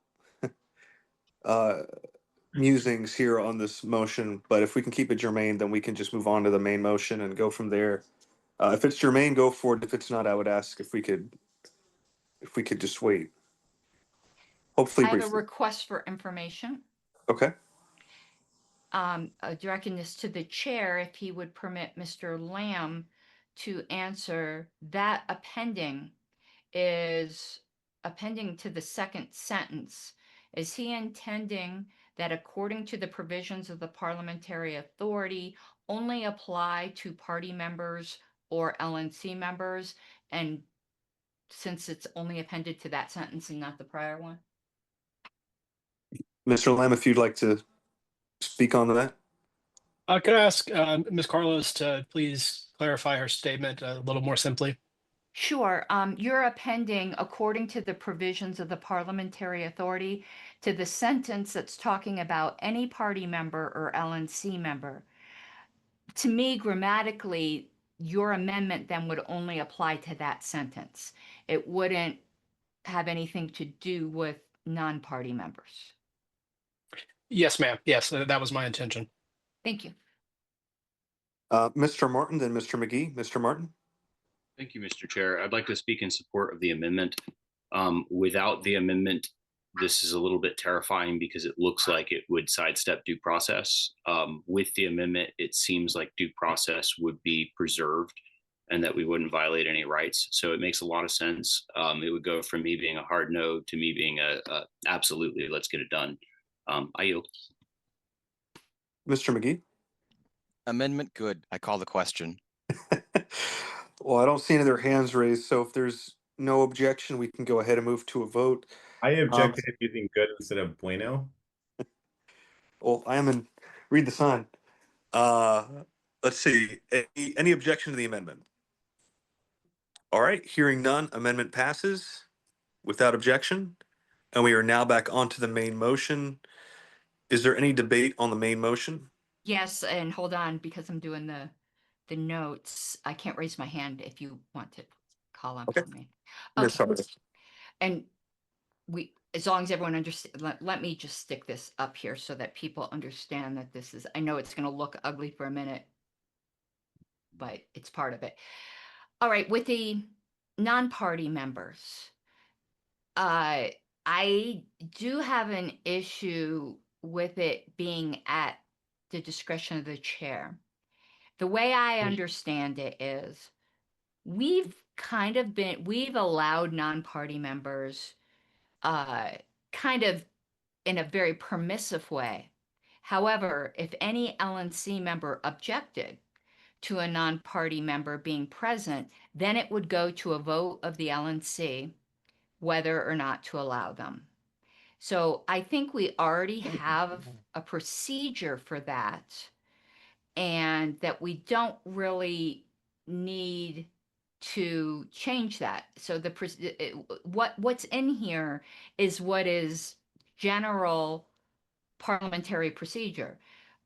musings here on this motion, but if we can keep it germane, then we can just move on to the main motion and go from there. If it's germane, go for it. If it's not, I would ask if we could just wait. Hopefully I have a briefly. request for information. Okay. Directing this to the chair, if he would permit Mr. Lamb to answer that appending to the second sentence. Is he intending that according to the provisions of the parliamentary authority only apply to party members or LNC members? And since it's only appended to that sentence and not the prior one? Mr. Lamb, if you'd like to speak on that. Could I ask Ms. Carlos to please clarify her statement a little more simply? Sure. You're appending, according to the provisions of the parliamentary authority, to the sentence that's talking about any party member or LNC member. To me, grammatically, your amendment then would only apply to that sentence. It wouldn't have anything to do with non-party members. Yes, ma'am. Yes, that was my intention. Thank you. Mr. Martin, then Mr. McGee. Mr. Martin. Thank you, Mr. Chair. I'd like to speak in support of the amendment. Without the amendment, this is a little bit terrifying because it looks like it would sidestep due process. With the amendment, it seems like due process would be preserved and that we wouldn't violate any rights. So it makes a lot of sense. It would go from me being a hard no to me being a absolutely, let's get it done. I yield. Mr. McGee. Amendment good. I call the question. Well, I don't see any other hands raised, so if there's no objection, we can go ahead and move to a vote. I objected to using good instead of bueno. Well, I am in. Read the sign. Let's see. Any objection to the amendment? All right. Hearing none, amendment passes without objection, and we are now back onto the main motion. Is there any debate on the main motion? Yes, and hold on, because I'm doing the notes. I can't raise my hand if you want to call on for me. Ms. Okay. Harris. And we, as long as everyone understands, let me just stick this up here so that people understand that this is, I know it's going to look ugly for a minute, but it's part of it. All right, with the non-party members, I do have an issue with it being at the discretion of the chair. The way I understand it is we've allowed non-party members kind of in a very permissive way. However, if any LNC member objected to a non-party member being present, then it would go to a vote of the LNC whether or not to allow them. So I think we already have a procedure for that, and that we don't really need to change that. So what's in here is what is general parliamentary procedure.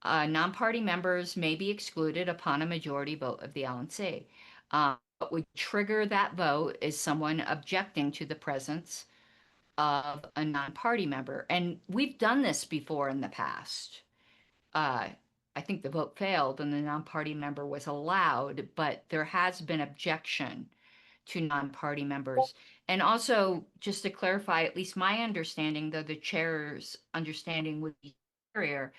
Non-party members may be excluded upon a majority vote of the LNC. What would trigger that vote is someone objecting to the presence of a non-party member. And we've done this before in the past. I think the vote failed and the non-party member was allowed, but there has been objection to non-party members. And also, just to clarify, at least my understanding, though the chair's understanding would be superior,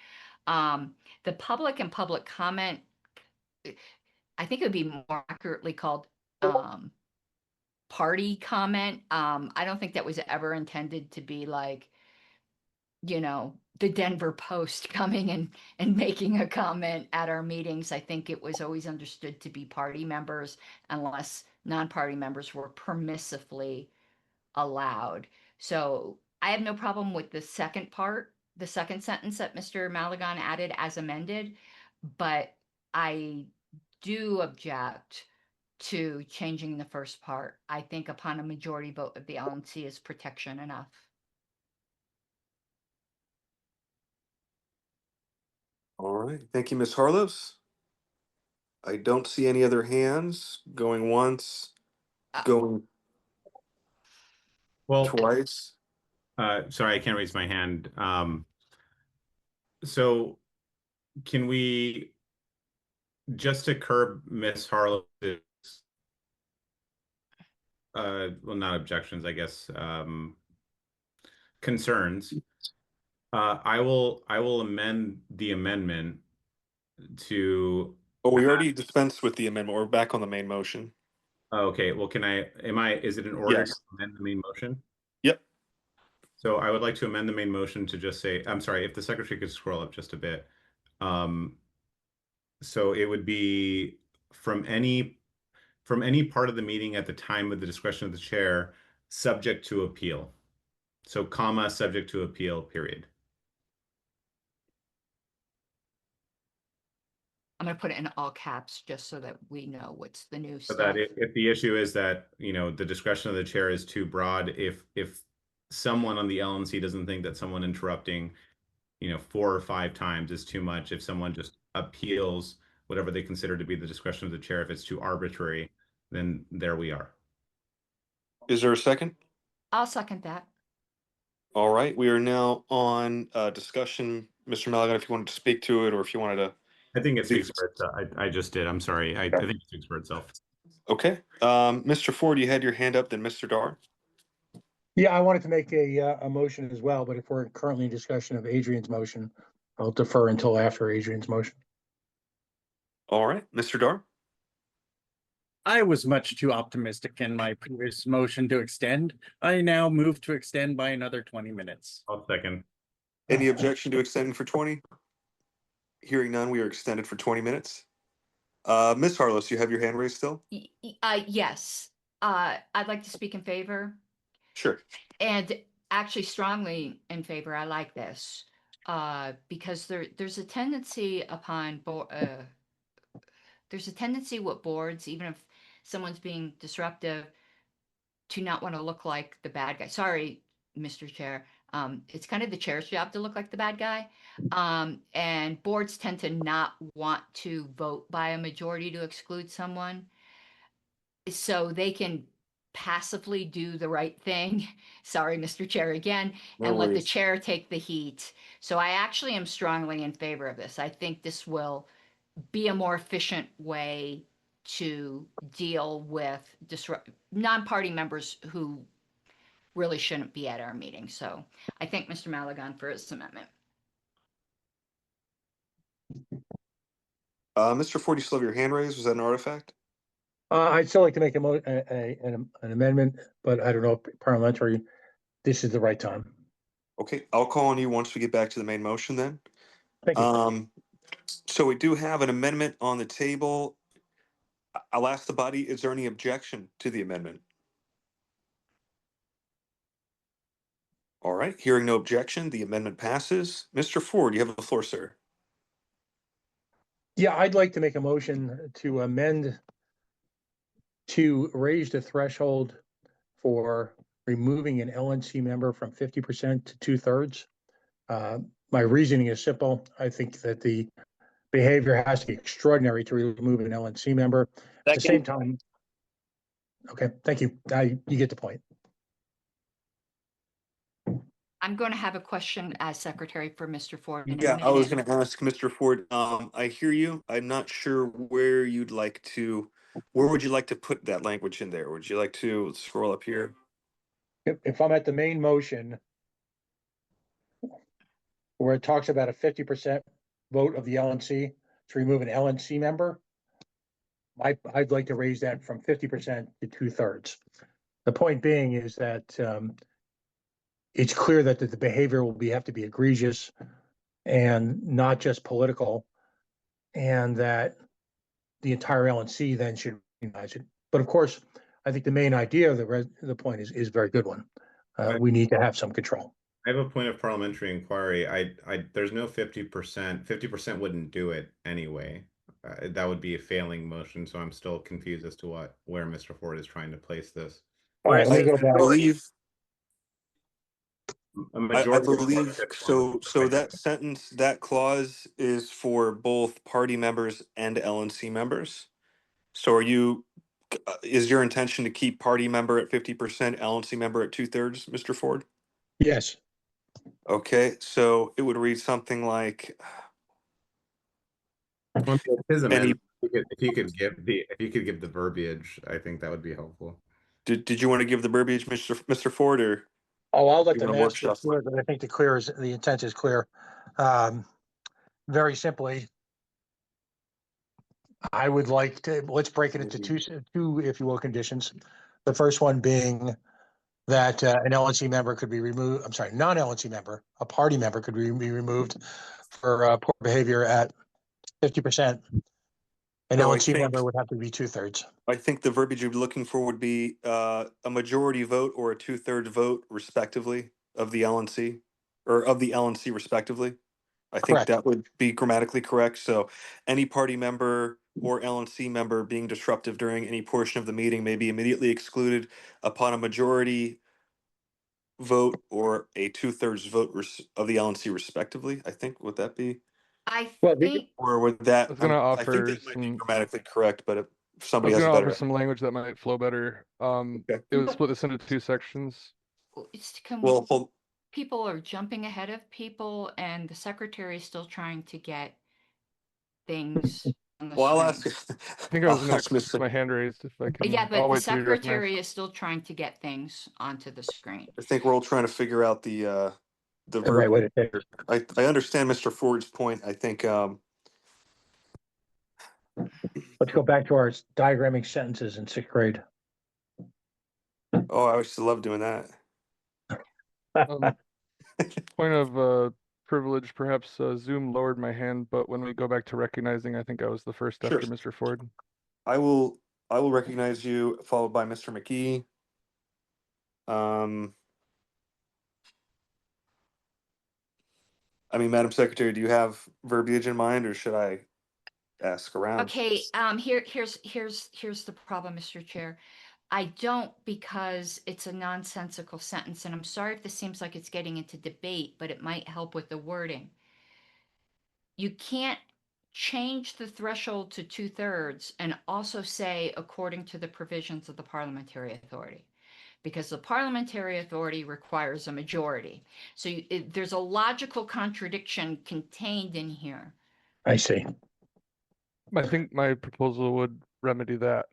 the public and public comment, I think it would be more accurately called party comment. I don't think that was ever intended to be like, you know, the Denver Post coming and making a comment at our meetings. I think it was always understood to be party members unless non-party members were permissively allowed. So I have no problem with the second part, the second sentence that Mr. Maligan added as amended, but I do object to changing the first part. I think upon a majority vote of the LNC is protection enough. All right. Thank you, Ms. Harlos. I don't see any other hands going once, going twice. Sorry, I can't raise my hand. So can we, just to curb Ms. Harlow's, well, not objections, I guess, concerns. I will amend the amendment to. Oh, we already dispensed with the amendment. We're back on the main motion. Okay, well, is it in order to amend the main motion? Yep. So I would like to amend the main motion to just say, I'm sorry, if the secretary could scroll up just a bit. So it would be from any part of the meeting at the time of the discretion of the chair, subject to appeal. So comma, subject to appeal, period. I'm going to put it in all caps just so that we know what's the new So stuff. that if the issue is that, you know, the discretion of the chair is too broad, if someone on the LNC doesn't think that someone interrupting, you know, 4 or 5 times is too much, if someone just appeals whatever they consider to be the discretion of the chair, if it's too arbitrary, then there we are. Is there a second? I'll second that. All right, we are now on discussion. Mr. Maligan, if you wanted to speak to it or if you wanted to. I think it speaks for itself. I just did. I'm sorry. I think it speaks for itself. Okay. Mr. Ford, you had your hand up, then Mr. Dar. Yeah, I wanted to make a motion as well, but if we're currently in discussion of Adrian's motion, I'll defer until after Adrian's motion. All right, Mr. Dar. I was much too optimistic in my previous motion to extend. I now move to extend by another 20 minutes. I'll second. Any objection to extending for 20? Hearing none, we are extended for 20 minutes. Ms. Harless, you have your hand raised still? Yes. I'd like to speak in favor. Sure. And actually strongly in favor. I like this because there's a tendency there's a tendency with boards, even if someone's being disruptive, to not want to look like the bad guy. Sorry, Mr. Chair. It's kind of the chair's job to look like the bad guy. And boards tend to not want to vote by a majority to exclude someone. So they can passively do the right thing. Sorry, Mr. Chair, again, No and let the worries. chair take the heat. So I actually am strongly in favor of this. I think this will be a more efficient way to deal with non-party members who really shouldn't be at our meeting. So I thank Mr. Maligan for his amendment. Mr. Ford, you still have your hand raised. Was that an artifact? I'd still like to make an amendment, but I don't know if parliamentary, this is the right time. Okay, I'll call on you once we get back to the main motion then. Thank you. So we do have an amendment on the table. I'll ask the body, is there any objection to the amendment? All right, hearing no objection, the amendment passes. Mr. Ford, you have the floor, sir. Yeah, I'd like to make a motion to amend to raise the threshold for removing an LNC member from 50% to 2/3. My reasoning is simple. I think that the behavior has to be extraordinary to remove an LNC member. At the same time, okay, thank you. You get the point. I'm going to have a question as secretary for Mr. Ford in a Yeah, minute. I was going to ask Mr. Ford. I hear you. I'm not sure where would you like to put that language in there? Would you like to scroll up here? If I'm at the main motion, where it talks about a 50% vote of the LNC to remove an LNC member, I'd like to raise that from 50% to 2/3. The point being is that it's clear that the behavior will have to be egregious and not just political, and that the entire LNC then should recognize it. But of course, I think the main idea of the point is a very good one. We need to have some control. I have a point of parliamentary inquiry. There's no 50%. 50% wouldn't do it anyway. That would be a failing motion. So I'm still confused as to where Mr. Ford is trying to place this. All right, let me go back. I believe so. So that sentence, that clause is for both party members and LNC members. So is your intention to keep party member at 50%, LNC member at 2/3, Mr. Ford? Yes. Okay, so it would read something like. His amendment. If you could give the verbiage, I think that would be helpful. Did you want to give the verbiage, Mr. Ford, or? Oh, I'll let you the wanna master workshop? do it, but I think the intent is clear. Very simply, I would like to, let's break it into two, if you will, conditions. The first one being that an LNC member could be removed, I'm sorry, non-LNC member, a party member could be removed for poor behavior at 50%. An So LNC member would have to be 2/3. I think the verbiage you'd be looking for would be a majority vote or a 2/3 vote respectively of the LNC, or of the LNC respectively. I think Correct. that would be grammatically correct. So any party member or LNC member being disruptive during any portion of the meeting may be immediately excluded upon a majority vote or a 2/3 vote of the LNC respectively. I think, would that be? I Well, think Or would that, I was gonna I think offer that might be some, grammatically correct, but if I somebody was has a gonna offer better. some language that might flow better. Okay. It would split this into two sections. Well, hold, people are jumping ahead of people, and the secretary is still trying to get things on the well, I'll screen. ask. I think I was I'll ask next, Mr. my hand raised, if I can. Yeah, but I'll the wait till you're recognized. secretary is still trying to get things onto the screen. I think we're all trying to figure out the right verb. way to take it. I understand Mr. Ford's point. I think Let's go back to our diagramming sentences in 6th grade. oh, I used to love doing that. Point of privilege, perhaps Zoom lowered my hand, but when we go back to recognizing, I think I was the first Sure. after Mr. Ford. I will recognize you, followed by Mr. McKee. I mean, Madam Secretary, do you have verbiage in mind, or should I ask around? Okay, here's the problem, Mr. Chair. I don't, because it's a nonsensical sentence, and I'm sorry if this seems like it's getting into debate, but it might help with the wording. You can't change the threshold to 2/3 and also say according to the provisions of the parliamentary authority, because the parliamentary authority requires a majority. So there's a logical contradiction contained in here. I see. I think my proposal would remedy that.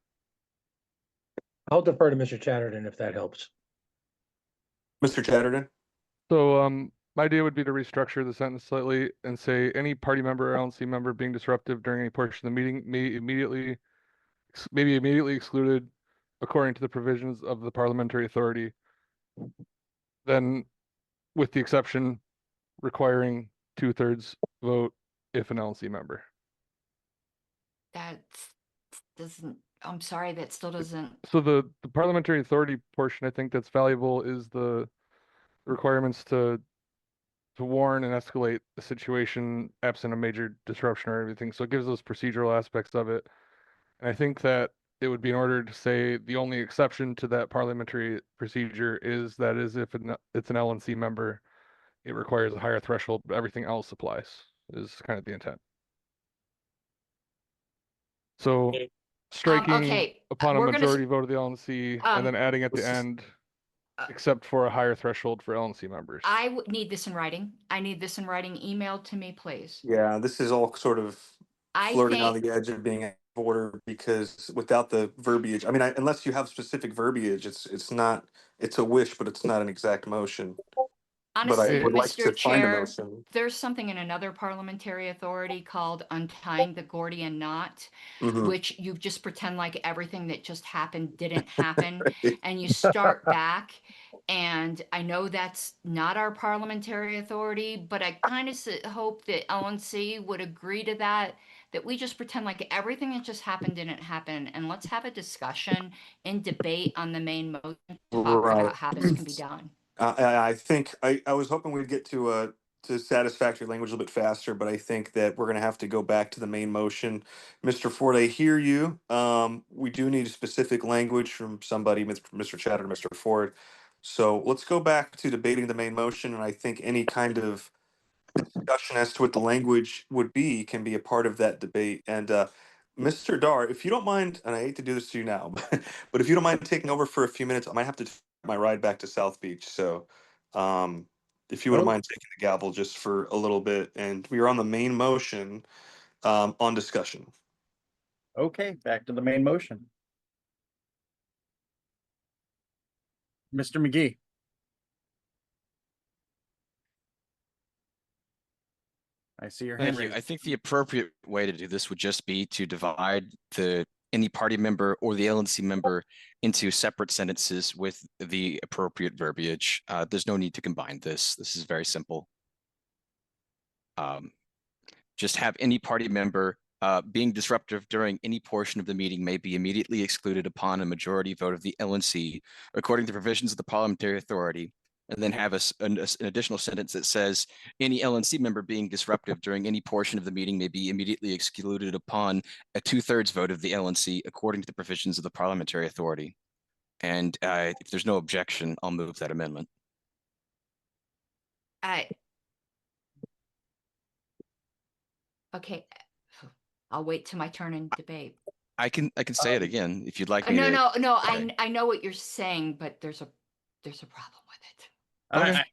I'll defer to Mr. Chatterton if that helps. Mr. Chatterton? So my idea would be to restructure the sentence slightly and say any party member or LNC member being disruptive during any portion of the meeting may be immediately excluded according to the provisions of the parliamentary authority. Then, with the exception requiring 2/3 vote if an LNC member. That doesn't, I'm sorry, that still doesn't. So the parliamentary authority portion, I think that's valuable, is the requirements to warn and escalate the situation absent a major disruption or everything. So it gives those procedural aspects of it. And I think that it would be in order to say the only exception to that parliamentary procedure is that is if it's an LNC member, it requires a higher threshold, but everything else applies, is kind of the intent. So striking okay, upon a we're gonna majority vote of the LNC and then adding at the this is- end, except for a higher threshold for LNC members. I would need this in writing. I need this in writing emailed to me, please. Yeah, this is all sort of I flirting on think, the edge of being out of order, because without the verbiage, I mean, unless you have specific verbiage, it's not, it's a wish, but it's not an exact motion. But I honestly, would like Mr. to find a Chair, motion. there's something in another parliamentary authority called untying the Gordian knot, Mhm. which you just pretend like everything that just happened didn't happen, and you start back. And I know that's not our parliamentary authority, but I kind of hope that LNC would agree to that we just pretend like everything that just happened didn't happen, and let's have a discussion and debate on the main motion, talk Right. about how this can be done. I think I was hoping we'd get to satisfactory language a little bit faster, but I think that we're going to have to go back to the main motion. Mr. Ford, I hear you. We do need specific language from somebody, Mr. Chatter, Mr. Ford. So let's go back to debating the main motion, and I think any kind of discussion as to what the language would be can be a part of that debate. And Mr. Dar, if you don't mind, and I hate to do this to you now, but if you don't mind taking over for a few minutes, I might have to my ride back to South Beach. So if you wouldn't mind taking the gavel just for a little bit, and we are on the main motion on discussion. Okay, back to the main motion. Mr. McGee. I see your hand Thank you. raised. I think the appropriate way to do this would just be to divide any party member or the LNC member into separate sentences with the appropriate verbiage. There's no need to combine this. This is very simple. Just have any party member being disruptive during any portion of the meeting may be immediately excluded upon a majority vote of the LNC, according to provisions of the parliamentary authority. and then have an additional sentence that says any LNC member being disruptive during any portion of the meeting may be immediately excluded upon a 2/3 vote of the LNC according to the provisions of the parliamentary authority. And if there's no objection, I'll move that amendment. Okay, I'll wait till my turn in debate. I can say it again if you'd like me No, to. no. Okay. I know what you're saying, but there's a problem with it. Okay.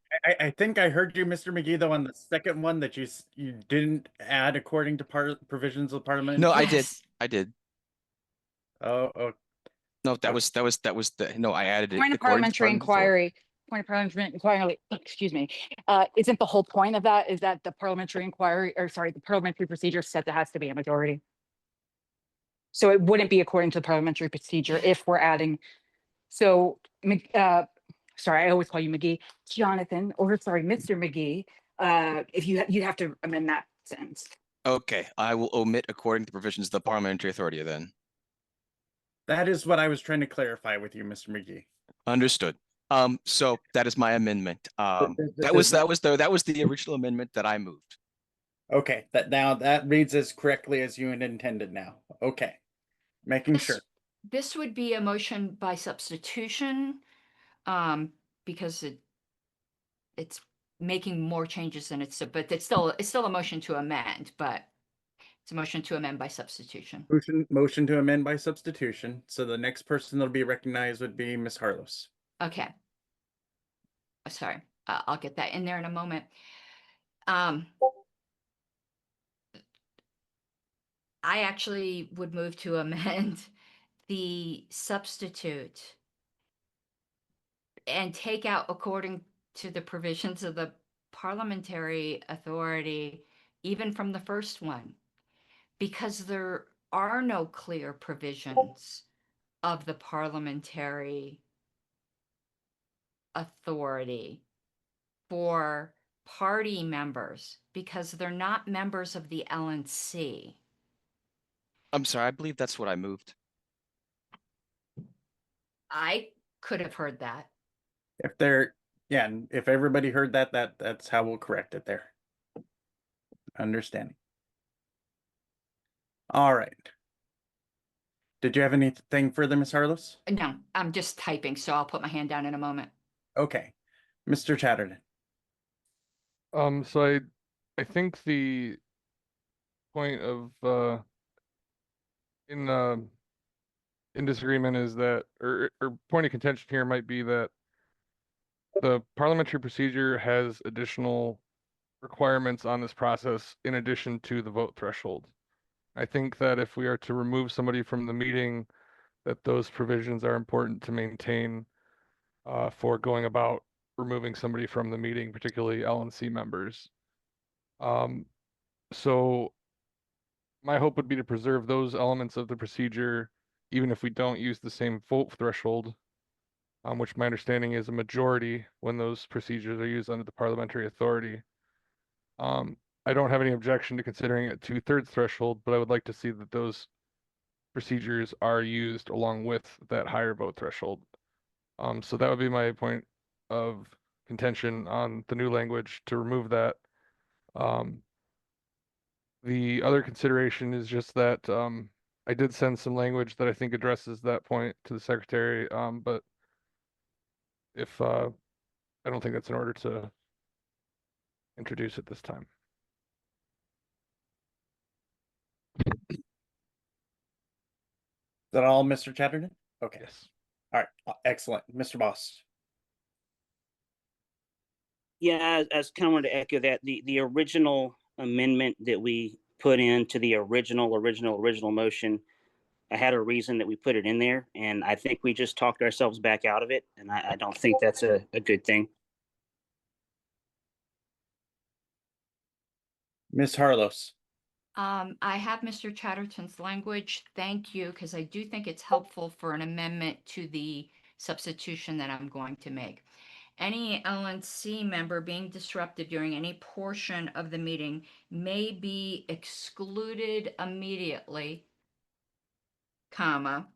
I think I heard you, Mr. McGee, though, on the second one that you didn't add according to provisions of Parliament. No, I did. I did. Oh. No, that was the no. I added it. Point of according to parliamentary Parliament's authority. inquiry. Point of parliamentary inquiry. Excuse me. Isn't the whole point of that is that the parliamentary inquiry, or sorry, the parliamentary procedure said there has to be a majority. So it wouldn't be according to the parliamentary procedure if we're adding. So, sorry, I always call you McGee, Jonathan, or sorry, Mr. McGee. If you'd have to amend that sentence. Okay, I will omit according to provisions of the parliamentary authority then. That is what I was trying to clarify with you, Mr. McGee. Understood. So that is my amendment. That was the original amendment that I moved. Okay, that reads as correctly as you had intended now. Okay, making sure. This would be a motion by substitution, because it's making more changes than but it's still a motion to amend, but it's a motion to amend by substitution. Motion to amend by substitution. So the next person that'll be recognized would be Ms. Harlos. Okay. Sorry, I'll get that in there in a moment. I actually would move to amend the substitute and take out according to the provisions of the parliamentary authority, even from the first one, because there are no clear provisions of the parliamentary authority for party members because they're not members of the LNC. I'm sorry, I believe that's what I moved. I could have heard that. If everybody heard that's how we'll correct it there. Understanding. All right. Did you have anything further, Ms. Harlos? No, I'm just typing, so I'll put my hand down in a moment. Okay. Mr. Chatterton. So I think the point of in disagreement is that, or point of contention here might be that the parliamentary procedure has additional requirements on this process in addition to the vote threshold. I think that if we are to remove somebody from the meeting, that those provisions are important to maintain for going about removing somebody from the meeting, particularly LNC members. So my hope would be to preserve those elements of the procedure, even if we don't use the same vote threshold, which my understanding is a majority when those procedures are used under the parliamentary authority. I don't have any objection to considering a 2/3 threshold, but I would like to see that those procedures are used along with that higher vote threshold. So that would be my point of contention on the new language to remove that. The other consideration is just that I did send some language that I think addresses that point to the secretary, but if I don't think that's in order to introduce it this time. Is that all, Mr. Chatterton? Okay. Yes. All right. Excellent. Mr. Boss. Yeah, I just kind of wanted to echo that. The original amendment that we put into the original motion, I had a reason that we put it in there, and I think we just talked ourselves back out of it, and I don't think that's a good thing. Ms. Harlos. I have Mr. Chatterton's language. Thank you, because I do think it's helpful for an amendment to the substitution that I'm going to make. Any LNC member being disruptive during any portion of the meeting may be excluded immediately, comma.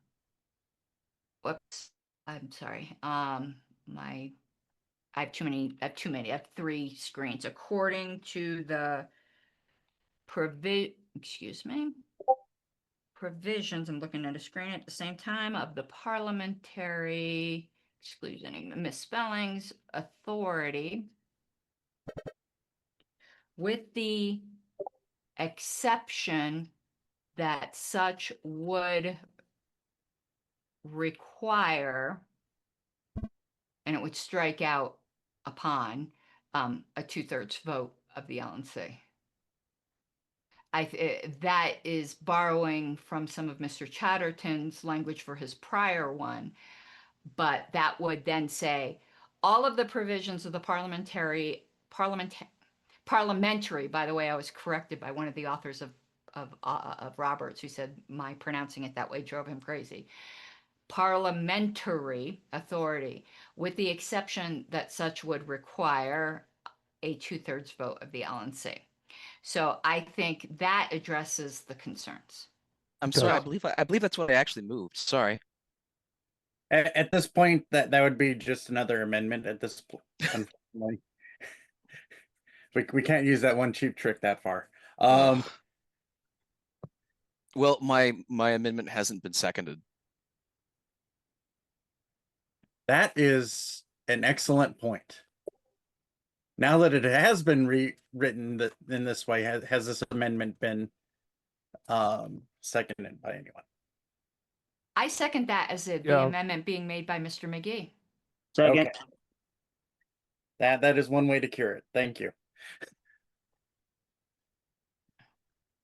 Whoops, I'm sorry. My I have too many. I have 3 screens. According to the provisions, I'm looking at a screen at the same time, of the parliamentary, excuse any misspellings, authority, with the exception that such would require, and it would strike out upon, a 2/3 vote of the LNC. That is borrowing from some of Mr. Chatterton's language for his prior one, but that would then say all of the provisions of the parliamentary, by the way, I was corrected by one of the authors of Roberts, who said my pronouncing it that way drove him crazy. Parliamentary authority, with the exception that such would require a 2/3 vote of the LNC. So I think that addresses the concerns. I'm sorry, I believe that's what I actually moved. Sorry. At this point, that would be just another amendment at this point. Unfortunately. We can't use that one cheap trick that far. Well, my amendment hasn't been seconded. That is an excellent point. Now that it has been rewritten in this way, has this amendment been seconded by anyone? I second that as the amendment being made by Mr. McGee. Second. Okay. That is one way to cure it. Thank you.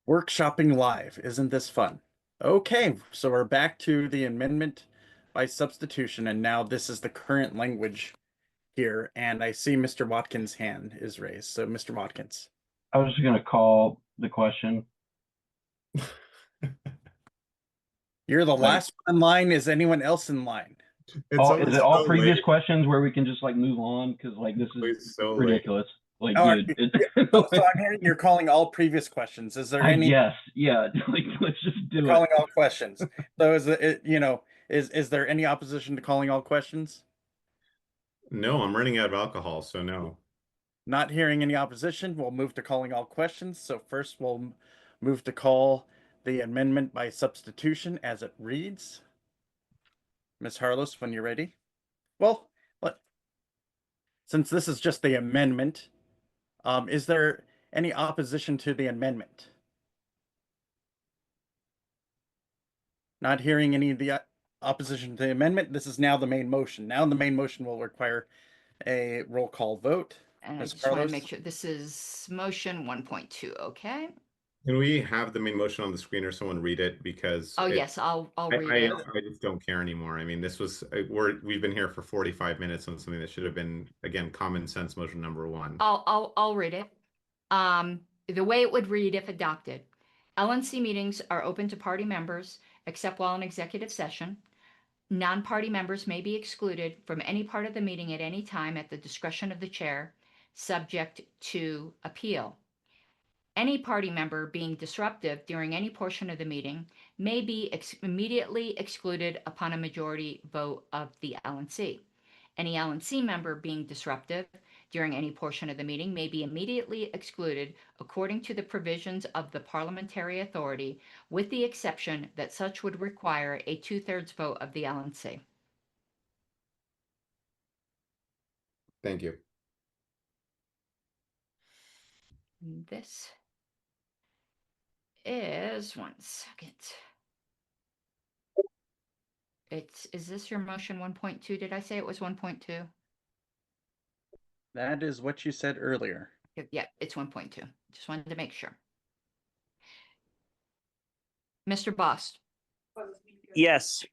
Workshopping live. Isn't this fun? Okay, so we're back to the amendment by substitution, and now this is the current language here, and I see Mr. Watkins' hand is raised. So, Mr. Watkins. I was just going to call the question. You're the last one in line. Is anyone else in line? Is it all previous questions where we can just like move on? Because like this is ridiculous. Like, dude, so I'm hearing you're calling all previous questions. Is there any? Yes, yeah. Like, let's just do calling all questions. So is it, is there any opposition to calling all questions? No, I'm running out of alcohol, so no. Not hearing any opposition, we'll move to calling all questions. So first we'll move to call the amendment by substitution as it reads. Ms. Harlos, when you're ready. Well, since this is just the amendment, is there any opposition to the amendment? Not hearing any of the opposition to the amendment, this is now the main motion. Now the main motion will require a roll call vote. And Ms. I just want Carlos? to make sure this is motion 1.2, okay? Can we have the main motion on the screen or someone read it? Because Yes, I'll read it. I just don't care anymore. I mean, this was we've been here for 45 minutes on something that should have been, again, common sense motion number 1. I'll read it. The way it would read if adopted: LNC meetings are open to party members except while in executive session. Non-party members may be excluded from any part of the meeting at any time at the discretion of the chair, subject to appeal. Any party member being disruptive during any portion of the meeting may be immediately excluded upon a majority vote of the LNC. Any LNC member being disruptive during any portion of the meeting may be immediately excluded according to the provisions of the parliamentary authority, with the exception that such would require a 2/3 vote of the LNC. Thank you. This is, one second. Is this your motion 1.2? Did I say it was 1.2? That is what you said earlier. Yeah, it's 1.2. Just wanted to make sure. Mr. Bost. Yes.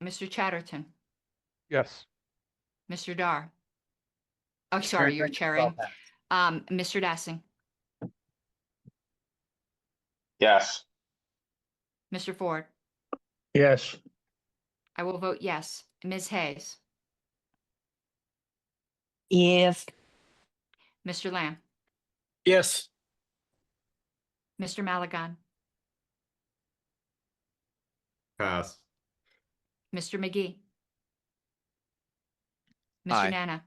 Mr. Chatterton. Yes. Mr. Dar. Oh, sorry, you're chairing. Mr. Dassing. Yes. Mr. Ford. Yes. I will vote yes. Ms. Hayes. Yes. Mr. Lamb. Yes. Mr. Maligan. Pass. Mr. McGee. Mr. Aye. Nana.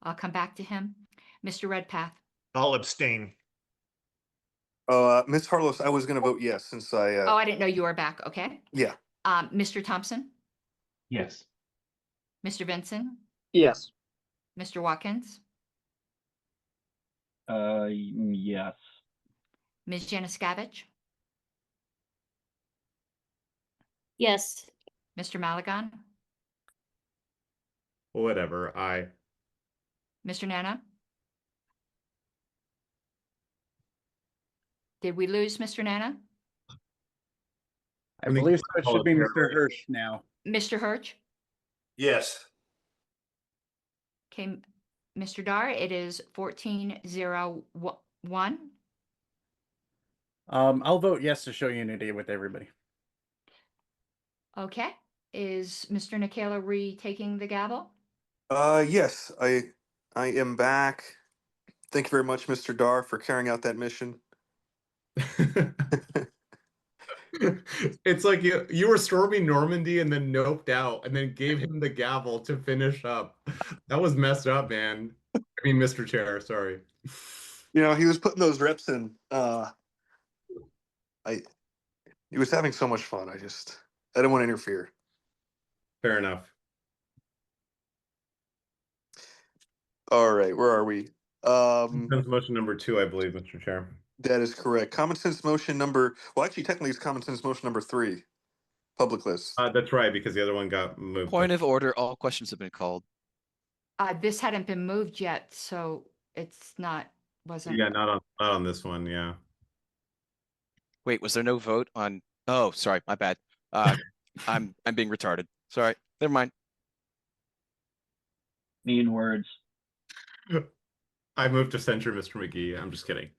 I'll come back to him. Mr. Redpath. I'll abstain. Oh, Ms. Harlos, I was going to vote yes since Oh, I didn't know you were back. Okay. yeah. Mr. Thompson. Yes. Mr. Benson. Yes. Mr. Watkins. Yes. Ms. Januszkiewicz. Yes. Mr. Maligan. Whatever. Aye. Mr. Nana. Did we lose Mr. Nana? I believe so. It should be Mr. Hirsch now. Mr. Hirsch? Yes. Okay, Mr. Dar, it is 14-0-1. I'll vote yes to show unity with everybody. Okay, is Mr. Nikela retaking the gavel? Yes, I am back. Thank you very much, Mr. Dar, for carrying out that mission. It's like you were storming Normandy and then noped out and then gave him the gavel to finish up. That was messed up, man. I mean, Mr. Chair, sorry. You know, he was putting those reps in. He was having so much fun. I didn't want to interfere. Fair enough. All right, where are we? That's motion number 2, I believe, Mr. Chair. That is correct. Common sense motion number, well, actually, technically it's common sense motion number 3, public list. That's right, because the other one got moved. Point of order, all questions have been called. This hadn't been moved yet, so it's wasn't. Yeah, not on this one, yeah. Wait, was there no vote on? Oh, sorry, my bad. I'm being retarded. Sorry, never mind. Mean words. I moved to censure Mr. McGee. I'm just kidding.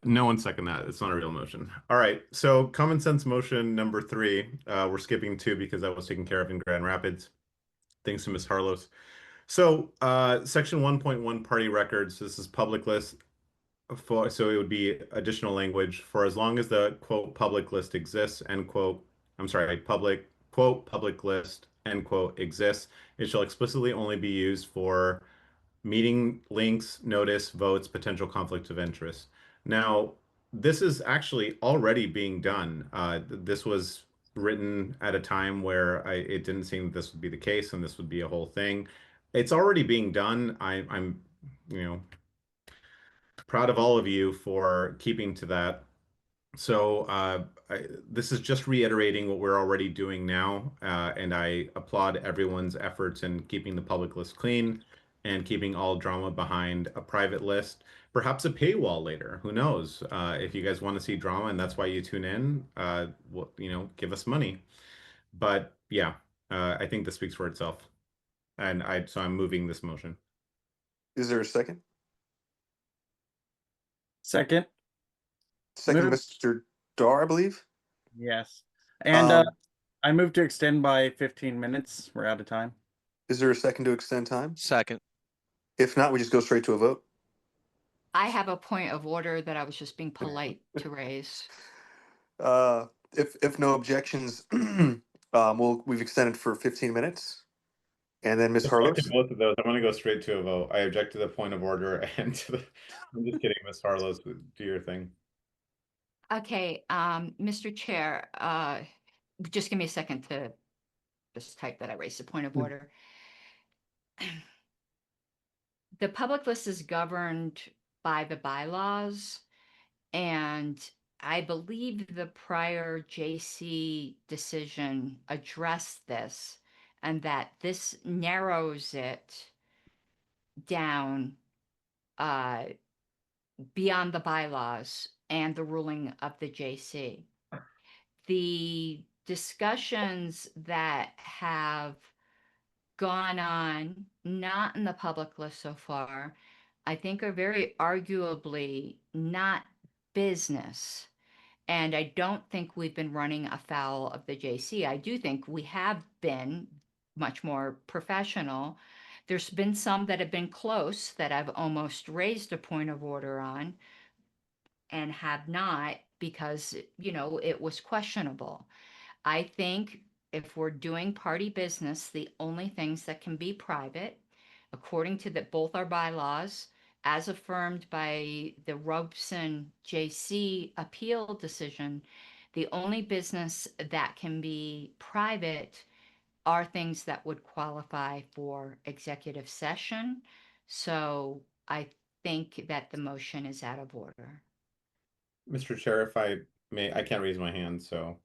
No one second that. It's not a real motion. All right. So common sense motion number 3. We're skipping 2 because that was taken care of in Grand Rapids. Thanks to Ms. Harlos. So section 1.1 party records. This is public list. So it would be additional language for as long as the quote public list exists, end quote. I'm sorry, public quote public list, end quote exists. It shall explicitly only be used for meeting links, notice, votes, potential conflicts of interest. Now, this is actually already being done. This was written at a time where it didn't seem this would be the case and this would be a whole thing. It's already being done. I'm proud of all of you for keeping to that. So this is just reiterating what we're already doing now, and I applaud everyone's efforts in keeping the public list clean and keeping all drama behind a private list, perhaps a paywall later. Who knows? If you guys want to see drama and that's why you tune in, give us money. But yeah, I think this speaks for itself, and so I'm moving this motion. Is there a second? Second. Second, Mr. Dar, I believe. Yes. And I move to extend by 15 minutes. We're out of time. Is there a second to extend time? Second. If not, we just go straight to a vote. I have a point of order that I was just being polite to raise. If no objections, we've extended for 15 minutes. And then Ms. Harlos. Both of those. I want to go straight to a vote. I object to the point of order and to the. I'm just kidding, Ms. Harlos. Do your thing. Okay, Mr. Chair, just give me a second to just type that I raised a point of order. The public list is governed by the bylaws, and I believe the prior JC decision addressed this, and that this narrows it down beyond the bylaws and the ruling of the JC. The discussions that have gone on, not in the public list so far, I think are very arguably not business. And I don't think we've been running afoul of the JC. I do think we have been much more professional. There's been some that have been close that I've almost raised a point of order on. and have not because, you know, it was questionable. I think if we're doing party business, the only things that can be private, according to both our bylaws, as affirmed by the Robson JC appeal decision, the only business that can be private are things that would qualify for executive session. So I think that the motion is out of order. Mr. Chair, if I may, I can't raise my hand, so.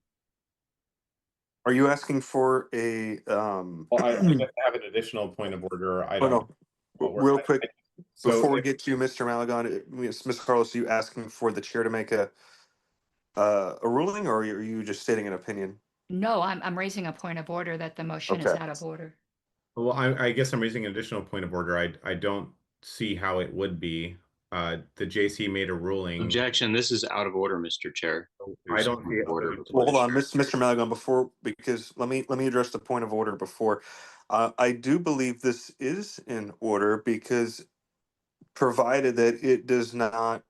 Are you asking for a, Well, I guess I have an additional point of order. I oh, don't. no, real quick, So before we get to you, Mr. Malagon, Ms. Carlos, are you asking for the chair to make a ruling, or are you just stating an opinion? No, I'm raising a point of order that the motion is Okay. out of order. Well, I guess I'm raising an additional point of order. I don't see how it would be. The JC made a ruling. Objection, this is out of order, Mr. Chair. I don't see order. Well, hold on, Mr. Malagon, before, because let me address the point of order before. I do believe this is in order because provided that it does not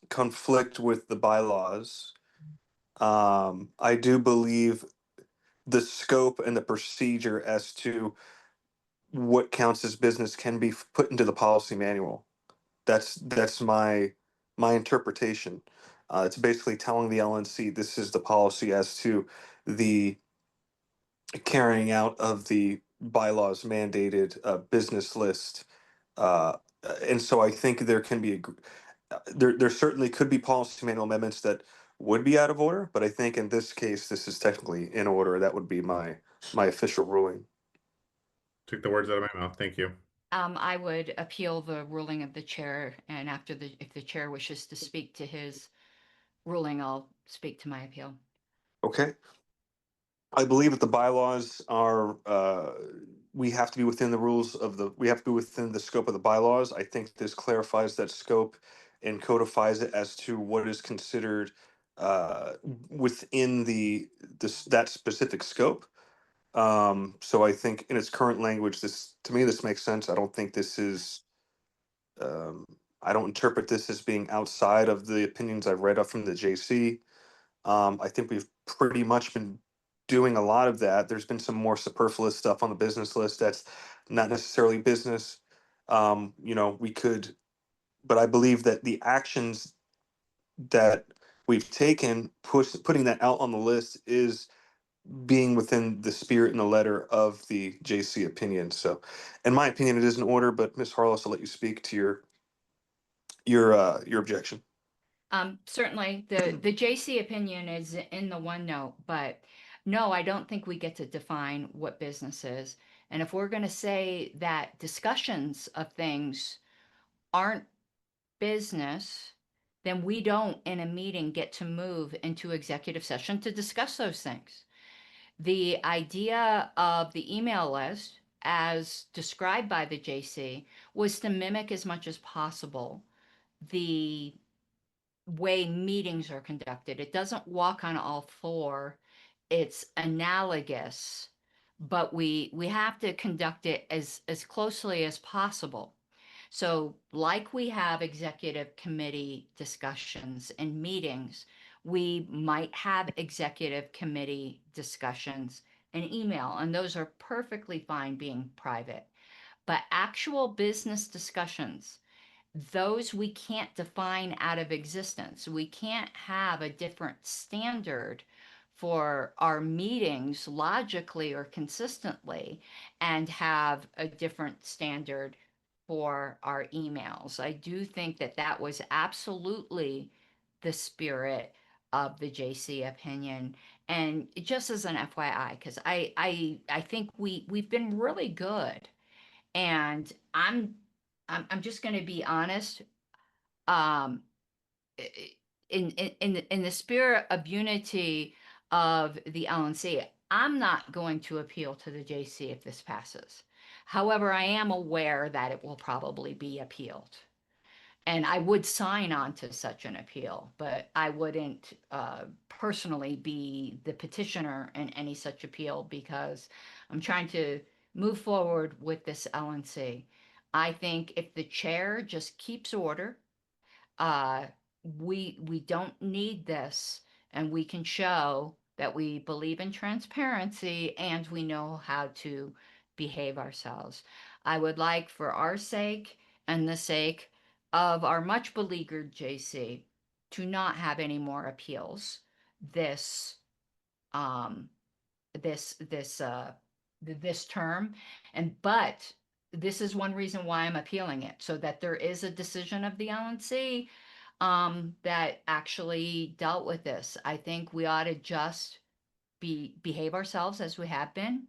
conflict with the bylaws, I do believe the scope and the procedure as to what counts as business can be put into the policy manual. That's my interpretation. It's basically telling the LNC this is the policy as to the carrying out of the bylaws mandated business list. And so I think there can be there certainly could be policy manual amendments that would be out of order, but I think in this case this is technically in order. That would be my official ruling. Took the words out of my mouth. Thank you. I would appeal the ruling of the chair, and if the chair wishes to speak to his ruling, I'll speak to my appeal. Okay. I believe that the bylaws are, we have to be within the rules of we have to be within the scope of the bylaws. I think this clarifies that scope and codifies it as to what is considered within that specific scope. So I think in its current language, to me, this makes sense. I don't think this is, I don't interpret this as being outside of the opinions I've read up from the JC. I think we've pretty much been doing a lot of that. There's been some more superfluous stuff on the business list that's not necessarily business. You know, we could, but I believe that the actions that we've taken, putting that out on the list, is being within the spirit and the letter of the JC opinion. So, in my opinion, it is in order. But Ms. Harless, I'll let you speak to your objection. Certainly, the JC opinion is in the OneNote, but no, I don't think we get to define what business is. And if we're going to say that discussions of things aren't business, then we don't in a meeting get to move into executive session to discuss those things. The idea of the email list, as described by the JC, was to mimic as much as possible the way meetings are conducted. It doesn't walk on all four. It's analogous, but we have to conduct it as closely as possible. So like we have executive committee discussions and meetings, we might have executive committee discussions and email, and those are perfectly fine being private. But actual business discussions, those we can't define out of existence. We can't have a different standard for our meetings logically or consistently and have a different standard for our emails. I do think that that was absolutely the spirit of the JC opinion. And just as an FYI, because I think we've been really good, and I'm just going to be honest. Um, in the spirit of unity of the LNC, I'm not going to appeal to the JC if this passes. However, I am aware that it will probably be appealed. And I would sign on to such an appeal, but I wouldn't personally be the petitioner in any such appeal because I'm trying to move forward with this LNC. I think if the chair just keeps order, we don't need this, and we can show that we believe in transparency and we know how to behave ourselves. I would like, for our sake and the sake of our much beleaguered JC, to not have any more appeals this um this term. But this is one reason why I'm appealing it, so that there is a decision of the LNC that actually dealt with this. I think we ought to just behave ourselves as we have been,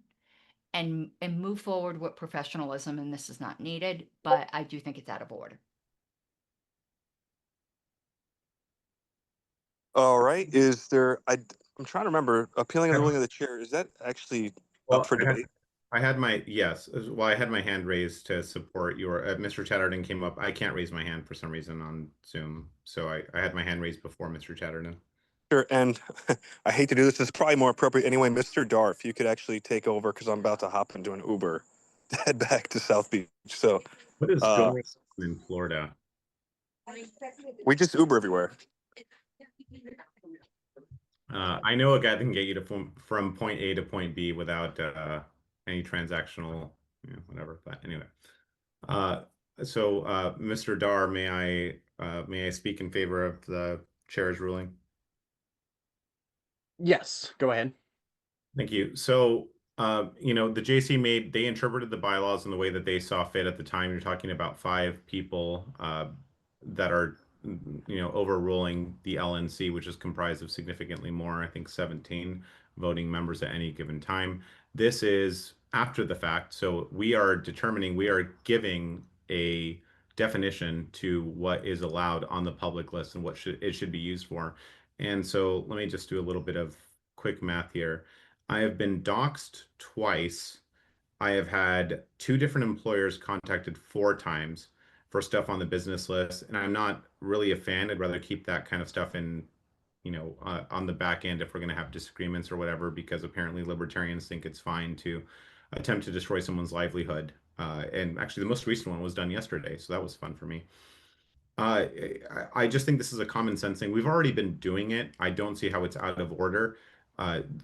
and move forward with professionalism. And this is not needed, but I do think it's out of order. All right. Is there? I'm trying to remember. Appealing of the ruling of the chair. Is that actually up for debate? I had my well, I had my hand raised to support your Mr. Chatterton came up. I can't raise my hand for some reason on Zoom, so I had my hand raised before Mr. Chatterton. Sure. And I hate to do this. It's probably more appropriate anyway. Mr. Dar, if you could actually take over, because I'm about to hop into an Uber to head back to South Beach. So what is going on in Florida? We just Uber everywhere. I know a guy that can get you to from point A to point B without any transactional, whatever. But anyway, Mr. Dar, may I speak in favor of the chair's ruling? Yes, go ahead. Thank you. So, the JC they interpreted the bylaws in the way that they saw fit at the time. You're talking about 5 people that are, overruling the LNC, which is comprised of significantly more, I think 17 voting members at any given time. This is after the fact. So we are giving a definition to what is allowed on the public list and what it should be used for. And so let me just do a little bit of quick math here. I have been doxxed twice. I have had 2 different employers contacted 4 times for stuff on the business list, and I'm not really a fan. I'd rather keep that kind of stuff in, on the back end if we're going to have disagreements or whatever, because apparently libertarians think it's fine to attempt to destroy someone's livelihood. And actually, the most recent one was done yesterday, so that was fun for me. I just think this is a common sense thing. We've already been doing it. I don't see how it's out of order.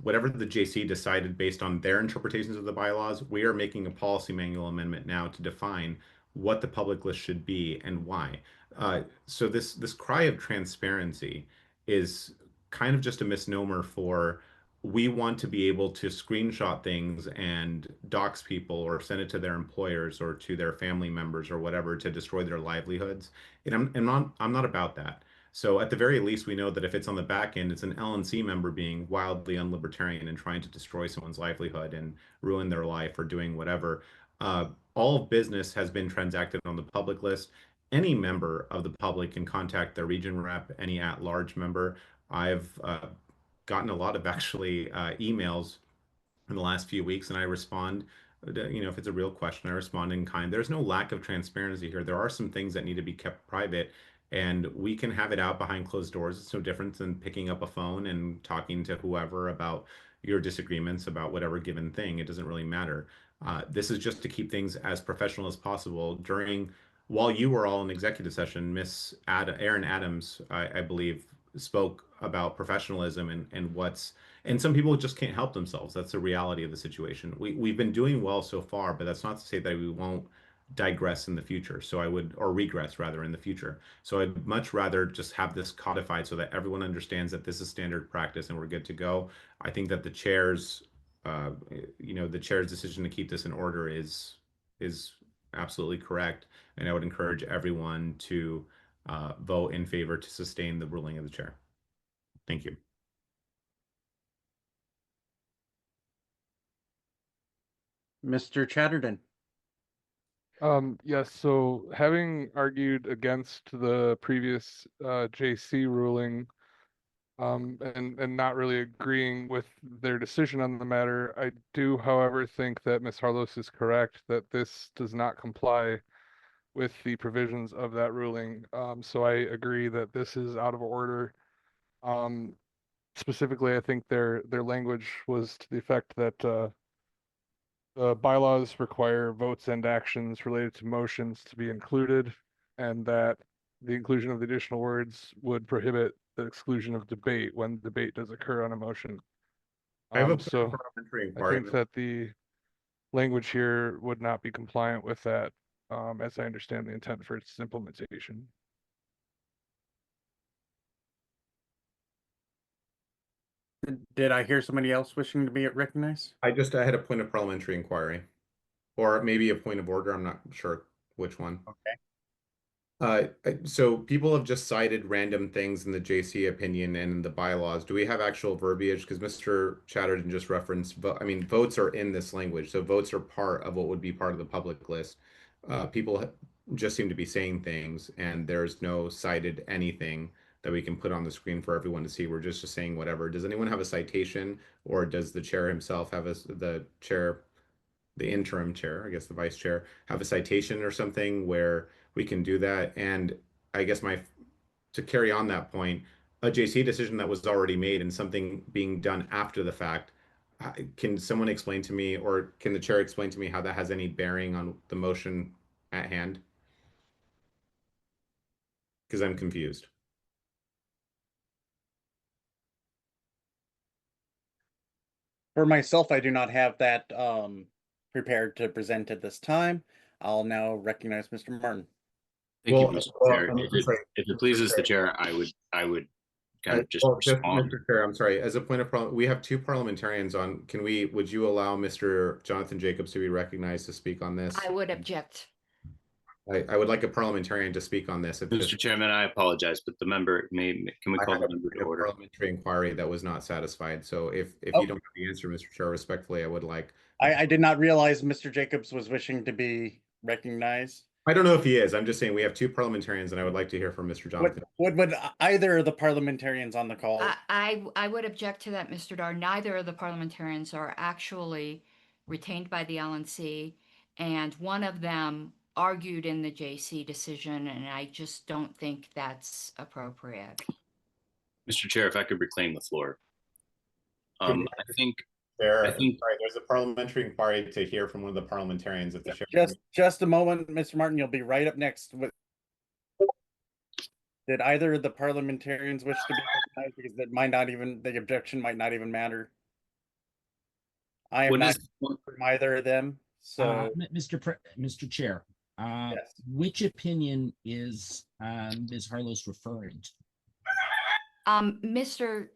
Whatever the JC decided based on their interpretations of the bylaws, we are making a policy manual amendment now to define what the public list should be and why. So this cry of transparency is kind of just a misnomer for we want to be able to screenshot things and dox people or send it to their employers or to their family members or whatever to destroy their livelihoods. And I'm not about that. So at the very least, we know that if it's on the back end, it's an LNC member being wildly unlibertarian and trying to destroy someone's livelihood and ruin their life or doing whatever. All business has been transacted on the public list. Any member of the public can contact their region rep, any at-large member. I've gotten a lot of actually emails in the last few weeks, and I respond. If it's a real question, I respond in kind. There's no lack of transparency here. There are some things that need to be kept private, and we can have it out behind closed doors. It's no different than picking up a phone and talking to whoever about your disagreements about whatever given thing. It doesn't really matter. This is just to keep things as professional as possible. While you were all in executive session, Miss Erin Adams, I believe, spoke about professionalism and some people just can't help themselves. That's the reality of the situation. We've been doing well so far, but that's not to say that we won't digress in the future. Or regress rather in the future. So I'd much rather just have this codified so that everyone understands that this is standard practice and we're good to go. I think that the chair's decision to keep this in order is absolutely correct. And I would encourage everyone to vote in favor to sustain the ruling of the chair. Thank you. Mr. Chatterton. Yes, so having argued against the previous JC ruling and not really agreeing with their decision on the matter, I do, however, think that Ms. Harlos is correct that this does not comply with the provisions of that ruling. So I agree that this is out of order. Specifically, I think their language was to the effect that the bylaws require votes and actions related to motions to be included, and that the inclusion of the additional words would prohibit the exclusion of debate when debate does occur on a motion. I have a So parliamentary I inquiry. think that the language here would not be compliant with that, as I understand the intent for its implementation. Did I hear somebody else wishing to be recognized? I had a point of parliamentary inquiry, or maybe a point of order. I'm not sure which one. Okay. So people have just cited random things in the JC opinion and in the bylaws. Do we have actual verbiage? Because Mr. Chatterton just referenced, votes are in this language. So votes are part of what would be part of the public list. People just seem to be saying things, and there's no cited anything that we can put on the screen for everyone to see. We're just saying whatever. Does anyone have a citation, or does the chair himself have the interim chair, I guess the vice chair, have a citation or something where we can do that? And I guess to carry on that point, a JC decision that was already made and something being done after the fact, can someone explain to me, or can the chair explain to me how that has any bearing on the motion at hand? Because I'm confused. For myself, I do not have that prepared to present at this time. I'll now recognize Mr. Martin. Thank you, Mr. Chair. If it pleases the chair, I would kind of just respond. Mr. Chair, I'm sorry. As a point of we have two parliamentarians on. Would you allow Mr. Jonathan Jacobs to be recognized to speak on this? I would object. I would like a parliamentarian to speak on this. Mr. Chairman, I apologize, but the member can we call the member to order? Parliamentary inquiry that was not satisfied. So if you don't have the answer, Mr. Chair, respectfully, I would like. I did not realize Mr. Jacobs was wishing to be recognized. I don't know if he is. I'm just saying we have two parliamentarians, and I would like to hear from Mr. Jonathan. Would either of the parliamentarians on the call? I would object to that, Mr. Dar. Neither of the parliamentarians are actually retained by the LNC, and one of them argued in the JC decision, and I just don't think that's appropriate. Mr. Chair, if I could reclaim the floor. I think sorry, there's a parliamentary inquiry to hear from one of the parliamentarians at the chair. Just a moment, Mr. Martin, you'll be right up next. Did either of the parliamentarians wish to be recognized? Because that might not even, the objection might not even matter. I am not from either of them. So, Mr. Chair, yes. Which opinion is Ms. Harlos referring to? Mr.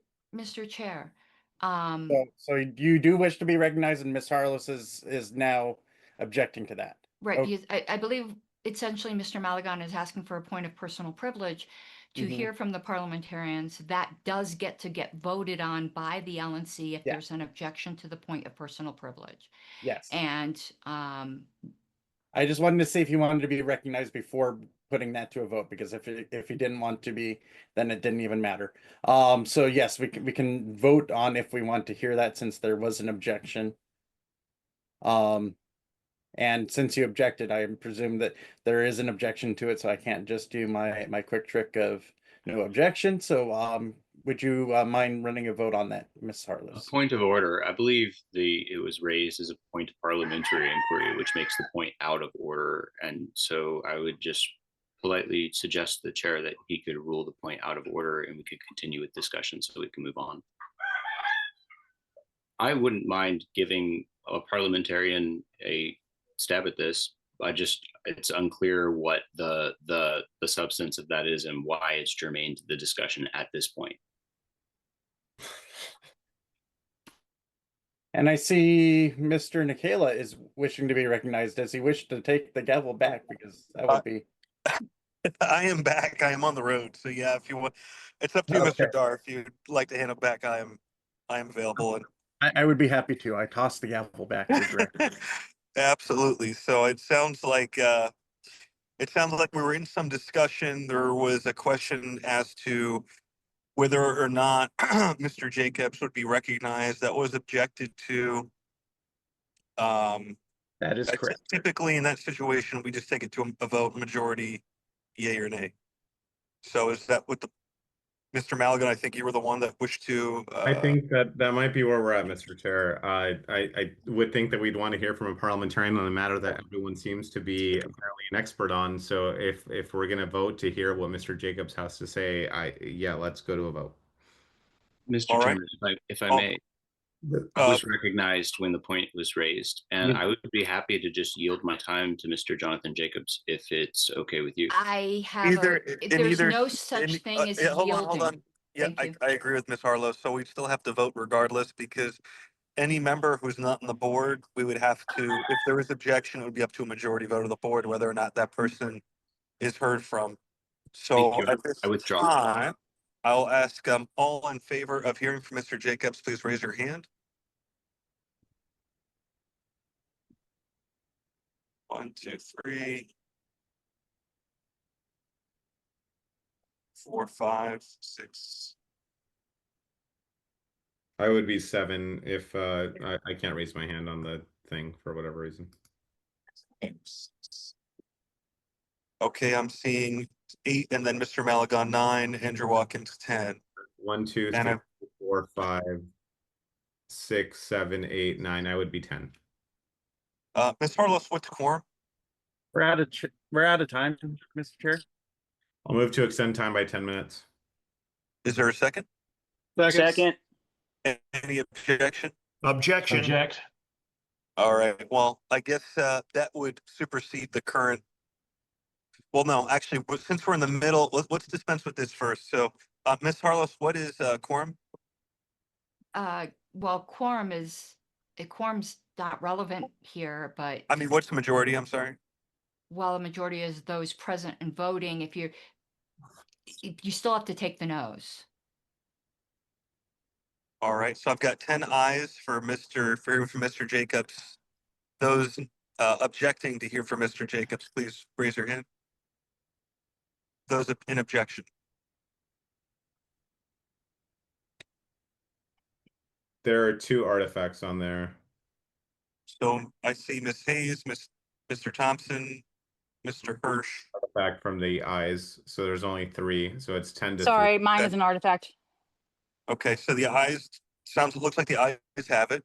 Chair. So you do wish to be recognized, and Ms. Harlos is now objecting to that. Right. Okay. I believe essentially Mr. Malagon is asking for a point of personal privilege to hear from the parliamentarians. That does get voted on by the LNC if there's an objection to the point of personal privilege. Yes. And I just wanted to see if he wanted to be recognized before putting that to a vote, because if he didn't want to be, then it didn't even matter. So yes, we can vote on if we want to hear that, since there was an objection. And since you objected, I presume that there is an objection to it, so I can't just do my quick trick of no objection. So would you mind running a vote on that, Ms. Harlos? A point of order. I believe it was raised as a point of parliamentary inquiry, which makes the point out of order. And so I would just politely suggest to the chair that he could rule the point out of order, and we could continue with discussion so we can move on. I wouldn't mind giving a parliamentarian a stab at this. It's unclear what the substance of that is and why it's germane to the discussion at this point. And I see Mr. Nikela is wishing to be recognized. Does he wish to take the gavel back? Because that would be. I am back. I am on the road. So yeah, if you want, it's up to you, Mr. Dar. If you'd like to hand it back, I am available. And I would be happy to. I tossed the gavel back. Absolutely. So it sounds like we were in some discussion. There was a question as to whether or not Mr. Jacobs would be recognized. That was objected to. That is correct. Typically in that situation, we just take it to a vote, majority, yay or nay. So is that what Mr. Maligan, I think you were the one that wished to. I think that might be where we're at, Mr. Chair. I would think that we'd want to hear from a parliamentarian on a matter that everyone seems to be apparently an expert on. So if we're going to vote to hear what Mr. Jacobs has to say, yeah, let's go to a vote. Mr. All right. Chairman, if I may, I was recognized when the point was raised, and I would be happy to just yield my time to Mr. Jonathan Jacobs if it's okay with you. I have there's no such thing as hold yielding. on. Yeah, Thank you. I agree with Ms. Harlow. So we still have to vote regardless, because any member who's not on the board, we would have to, if there is objection, it would be up to a majority vote of the board whether or not that person is heard from. So Thank you. at this I withdraw. time, I'll ask all in favor of hearing from Mr. Jacobs, please raise your hand. 1, 2, 3, 4, 5, 6. I would be 7 if I can't raise my hand on the thing for whatever reason. Okay, I'm seeing 8, and then Mr. Maligan 9, Andrew Watkins 10. 1, 2, 3, 4, 5, 6, 7, 8, 9. I would be 10. Ms. Harlow, what's quorum? We're out of time, Mr. Chair. I'll move to extend time by 10 minutes. Is there a second? Second. Any objection? Objection. Object. All right. Well, I guess that would supersede the current. Well, no, actually, since we're in the middle, let's dispense with this first. So, Ms. Harlow, what is quorum? Well, quorum's not relevant here, but I mean, what's the majority? I'm sorry. well, a majority is those present and voting. If you still have to take the noes. All right. So I've got 10 ayes for hearing from Mr. Jacobs. Those objecting to hear from Mr. Jacobs, please raise your hand. Those in objection. There are 2 artifacts on there. So I see Ms. Hayes, Mr. Thompson, Mr. Hirsch. Artifact from the ayes. So there's only 3. So it's 10 to Sorry, 3. mine is an artifact. Okay, so the ayes looks like the ayes have it.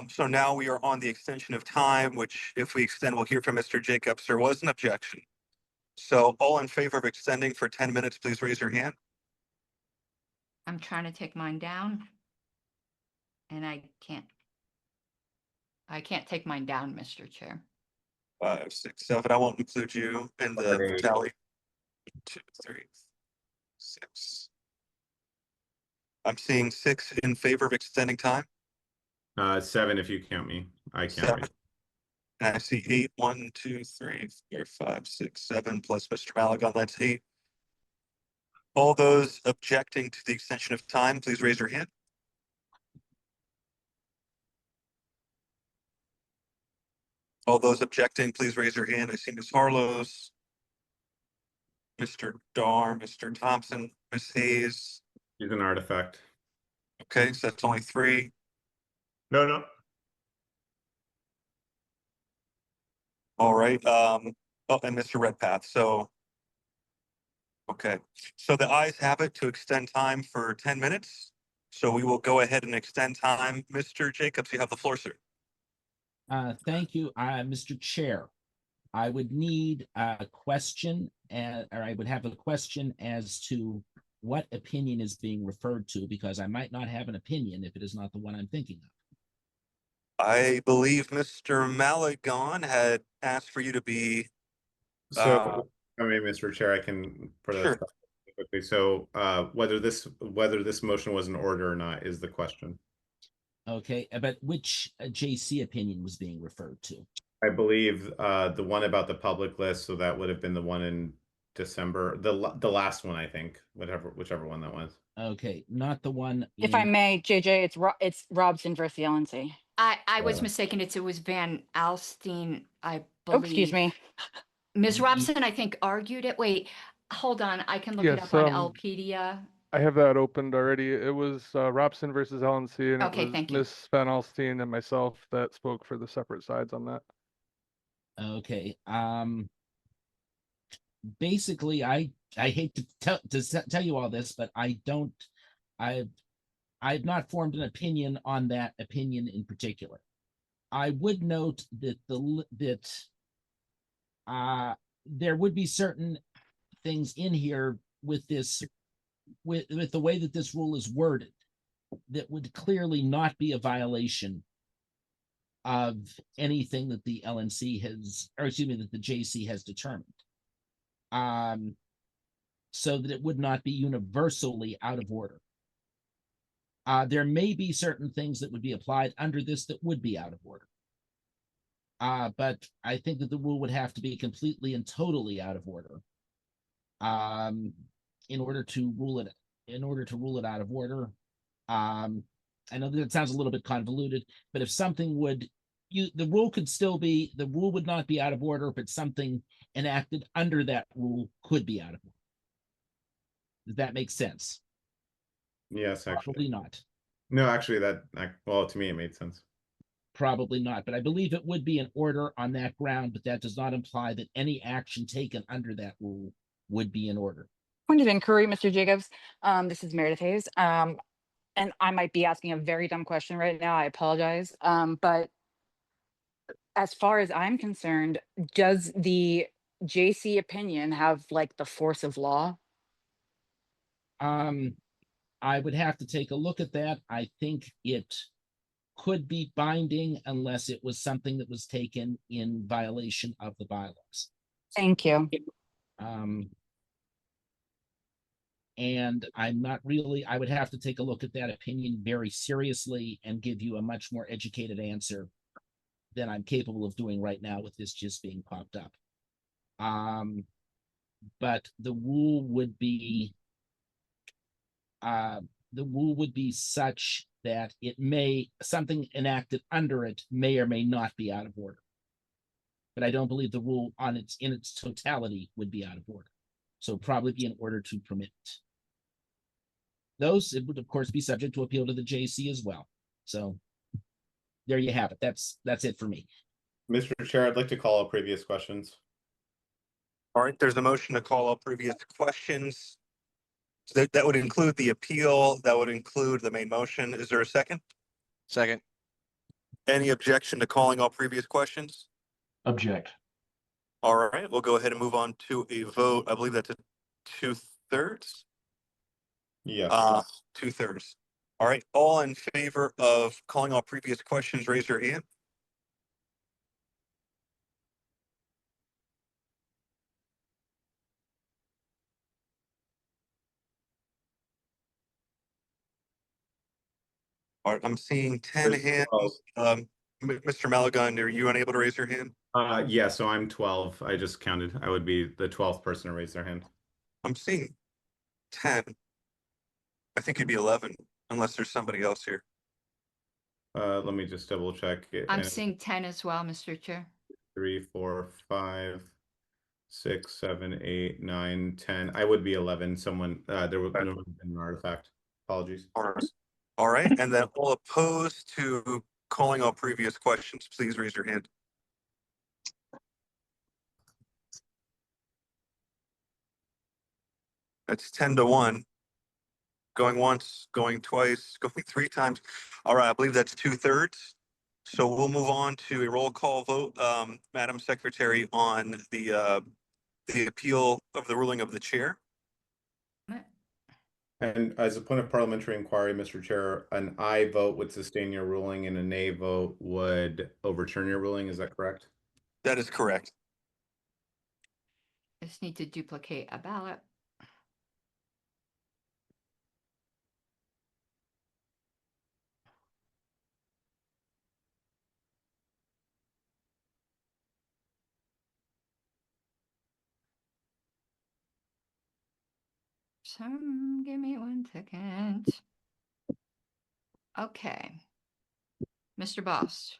So now we are on the extension of time, which if we extend, we'll hear from Mr. Jacobs. There was an objection. So all in favor of extending for 10 minutes, please raise your hand. I'm trying to take mine down, and I can't take mine down, Mr. Chair. 5, 6, 7. I won't include you in the tally. 2, 3, 6. I'm seeing 6 in favor of extending time. 7 if you count me. I can't. 7. And I see 8. 1, 2, 3, 4, 5, 6, 7 plus Mr. Maligan. That's 8. All those objecting to the extension of time, please raise your hand. All those objecting, please raise your hand. I see Ms. Harlow's, Mr. Dar, Mr. Thompson, Ms. Hayes. He's an artifact. Okay, so that's only 3. No. All right. Oh, and Mr. Redpath. So, okay. So the ayes have it to extend time for 10 minutes. So we will go ahead and extend time. Mr. Jacobs, you have the floor, sir. Thank you, Mr. Chair. I would need a question, or I would have a question as to what opinion is being referred to, because I might not have an opinion if it is not the one I'm thinking of. I believe Mr. Maligan had asked for you to be. So, I mean, Mr. Chair, I can put Sure. quickly. So, whether this motion was in order or not is the question. Okay, but which JC opinion was being referred to? I believe the one about the public list. So that would have been the one in December, the last one, I think, whichever one that was. Okay, not the one. If I may, JJ, it's Robson versus the LNC. I was mistaken. It was Van Alstyne, I believe. Oh, excuse me. Ms. Robson, I think, argued it. Wait, hold on. I can look it up on Lpedia. I have that opened already. It was Robson versus LNC, and Okay, it was thank you. Ms. Van Alstyne and myself that spoke for the separate sides on that. Okay. basically, I hate to tell you all this, but I've not formed an opinion on that opinion in particular. I would note that there would be certain things in here with this, with the way that this rule is worded, that would clearly not be a violation of anything that the LNC has, or excuse me, that the JC has determined. So that it would not be universally out of order. There may be certain things that would be applied under this that would be out of order. But I think that the rule would have to be completely and totally out of order. In order to rule it out of order. I know that it sounds a little bit convoluted, but if something would, the rule would not be out of order, but something enacted under that rule could be out of order. Does that make sense? Yes, actually. Probably not. No, actually, well, to me, it made sense. Probably not, but I believe it would be in order on that ground, but that does not imply that any action taken under that rule would be in order. Point of inquiry, Mr. Jacobs. This is Meredith Hayes. And I might be asking a very dumb question right now. I apologize. But as far as I'm concerned, does the JC opinion have like the force of law? I would have to take a look at that. I think it could be binding unless it was something that was taken in violation of the bylaws. Thank you. And I'm not really, I would have to take a look at that opinion very seriously and give you a much more educated answer than I'm capable of doing right now with this just being popped up. But the rule would be such that something enacted under it may or may not be out of order. But I don't believe the rule in its totality would be out of order. So probably be in order to permit it. It would of course be subject to appeal to the JC as well. So there you have it. That's it for me. Mr. Chair, I'd like to call up previous questions. All right, there's a motion to call up previous questions. So that would include the appeal. That would include the main motion. Is there a second? Second. Any objection to calling all previous questions? Object. All right, we'll go ahead and move on to a vote. I believe that's a 2/3. Yes. 2/3. All right, all in favor of calling all previous questions, raise your hand. All right, I'm seeing 10 hands. Mr. Malagon, are you unable to raise your hand? Yeah, so I'm 12. I just counted. I would be the 12th person to raise their hand. I'm seeing 10. I think it'd be 11, unless there's somebody else here. Let me just double check. I'm seeing 10 as well, Mr. Chair. 3, 4, 5, 6, 7, 8, 9, 10. I would be 11. Someone there would have been an artifact. Apologies. All right, and then all opposed to calling all previous questions, please raise your hand. That's 10-1. Going once, going twice, going 3 times. All right, I believe that's 2/3. So we'll move on to a roll call vote, Madam Secretary, on the appeal of the ruling of the chair. And as a point of parliamentary inquiry, Mr. Chair, an aye vote would sustain your ruling and a nay vote would overturn your ruling. Is that correct? That is correct. Just need to duplicate a ballot. Give me 1 second. Okay. Mr. Boss.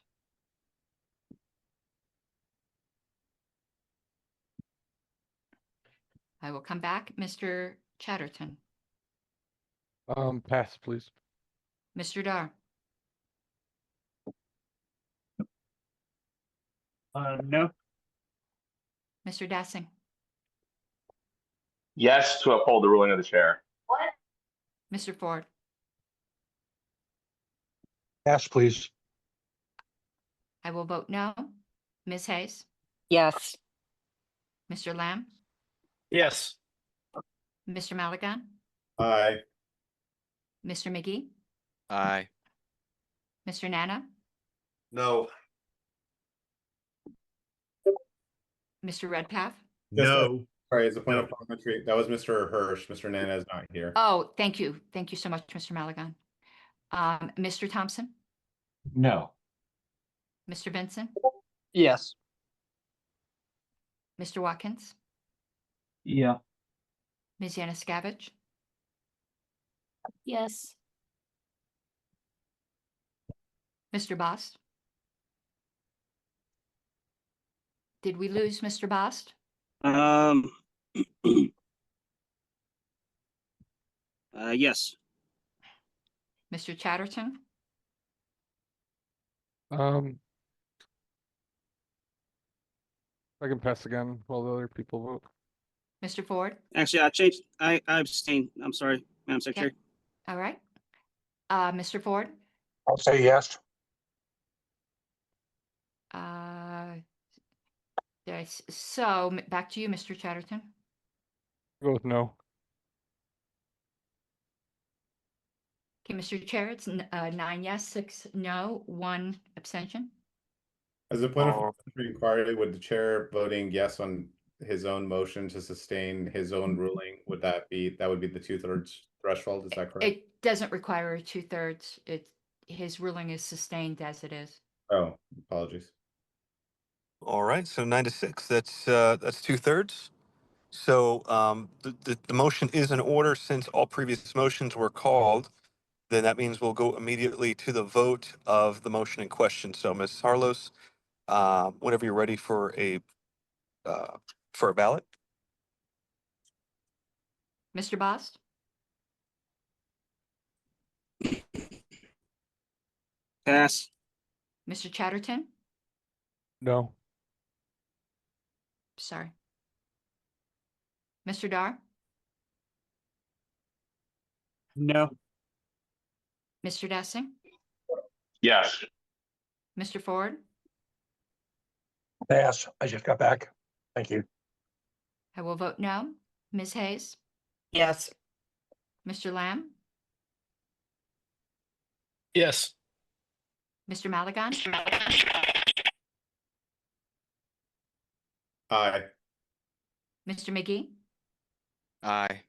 I will come back. Mr. Chatterton. Pass, please. Mr. Dar. No. Mr. Dassing. Yes, to uphold the ruling of the chair. Mr. Ford, Yes, please. I will vote no. Ms. Hayes, Yes. Mr. Lamb, Yes. Mr. Maligan, Aye. Mr. McGee, Aye. Mr. Nana, No. Mr. Redpath. No. Sorry, as a point No. of parliamentary, that was Mr. Hirsch. Mr. Nana is not here. Oh, thank you. Thank you so much, Mr. Maligan. Mr. Thompson, No. Mr. Vincent, Yes. Mr. Watkins, Yeah. Ms. Yanuskavich, Yes. Mr. Bost. Did we lose Mr. Bost? Yes. Mr. Chatterton, I can pass again while the other people vote. Mr. Ford? Actually, I abstain. I'm sorry, Madam Secretary. All right. Mr. Ford? I'll say yes. So back to you, Mr. Chatterton. Go with no. Okay, Mr. Chair, it's 9 yes, 6 no, 1 abstention. As a point of parliamentary inquiry, would the chair voting yes on his own motion to sustain his own ruling, would that would be the 2/3 threshold? Is that correct? It doesn't require a 2/3. His ruling is sustained as it is. Oh, apologies. All right, so 9 to 6. That's 2/3. So the motion is in order since all previous motions were called. Then that means we'll go immediately to the vote of the motion in question. So, Ms. Harlos, whenever you're ready for a ballot. Mr. Bost? Pass. Mr. Chatterton? No. Sorry. Mr. Dar? No. Mr. Dessing? Yes. Mr. Ford? Pass. I just got back. Thank you. I will vote no. Ms. Hayes? Yes. Mr. Lamb? Yes. Mr. Maligan? Aye. Mr. McGee? Aye.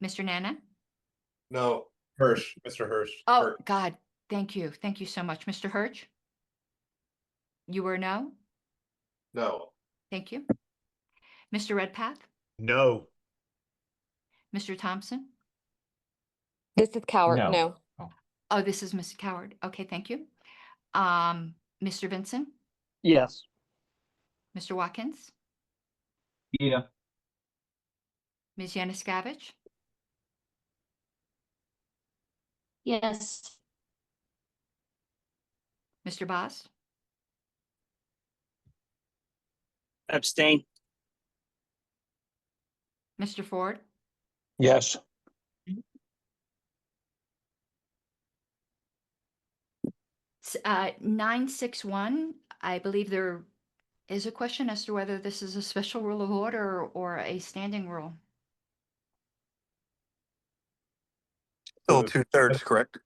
Mr. Nana? No. Hirsch, Mr. Hirsch. Oh, Hirsch. God. Thank you. Thank you so much. Mr. Hirsch? You were no? No. Thank you. Mr. Redpath? No. Mr. Thompson? This is Coward. No. No. Oh, this is Mr. Coward. Okay, thank you. Mr. Vincent? Yes. Mr. Watkins? Yeah. Ms. Yanuskavich? Yes. Mr. Bost? Abstain. Mr. Ford? Yes. It's 961. I believe there is a question as to whether this is a special rule of order or a standing rule. Still 2/3, correct?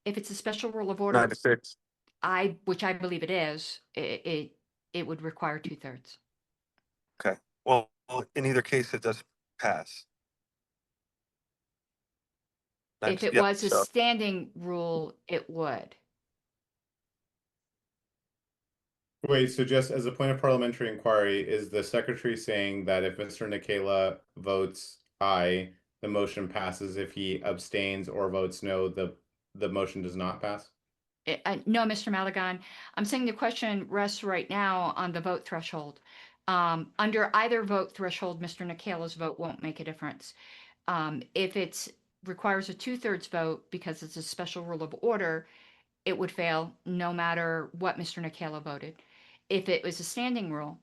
If it's a special rule of 9 order, to 6. which I believe it is, it would require 2/3. Okay. Well, in either case, it does pass. If it was a standing rule, it would. Wait, so just as a point of parliamentary inquiry, is the secretary saying that if Mr. Nikela votes aye, the motion passes? If he abstains or votes no, the motion does not pass? No, Mr. Maligan, I'm saying the question rests right now on the vote threshold. Under either vote threshold, Mr. Nikela's vote won't make a difference. If it requires a 2/3 vote because it's a special rule of order, it would fail no matter what Mr. Nikela voted. If it was a standing rule,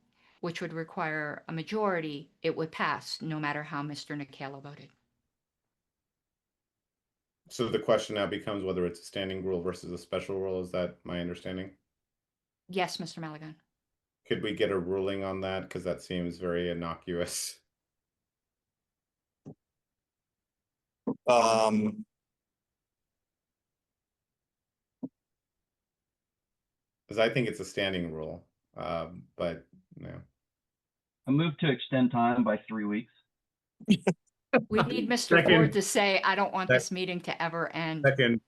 which would require a majority, it would pass no matter how Mr. Nikela voted. So the question now becomes whether it's a standing rule versus a special rule. Is that my understanding? Yes, Mr. Maligan. Could we get a ruling on that? Because that seems very innocuous. Because I think it's a standing rule, but no. I move to extend time by 3 weeks. We need Mr. Second. Ford to say, I don't want this meeting to ever end. Second.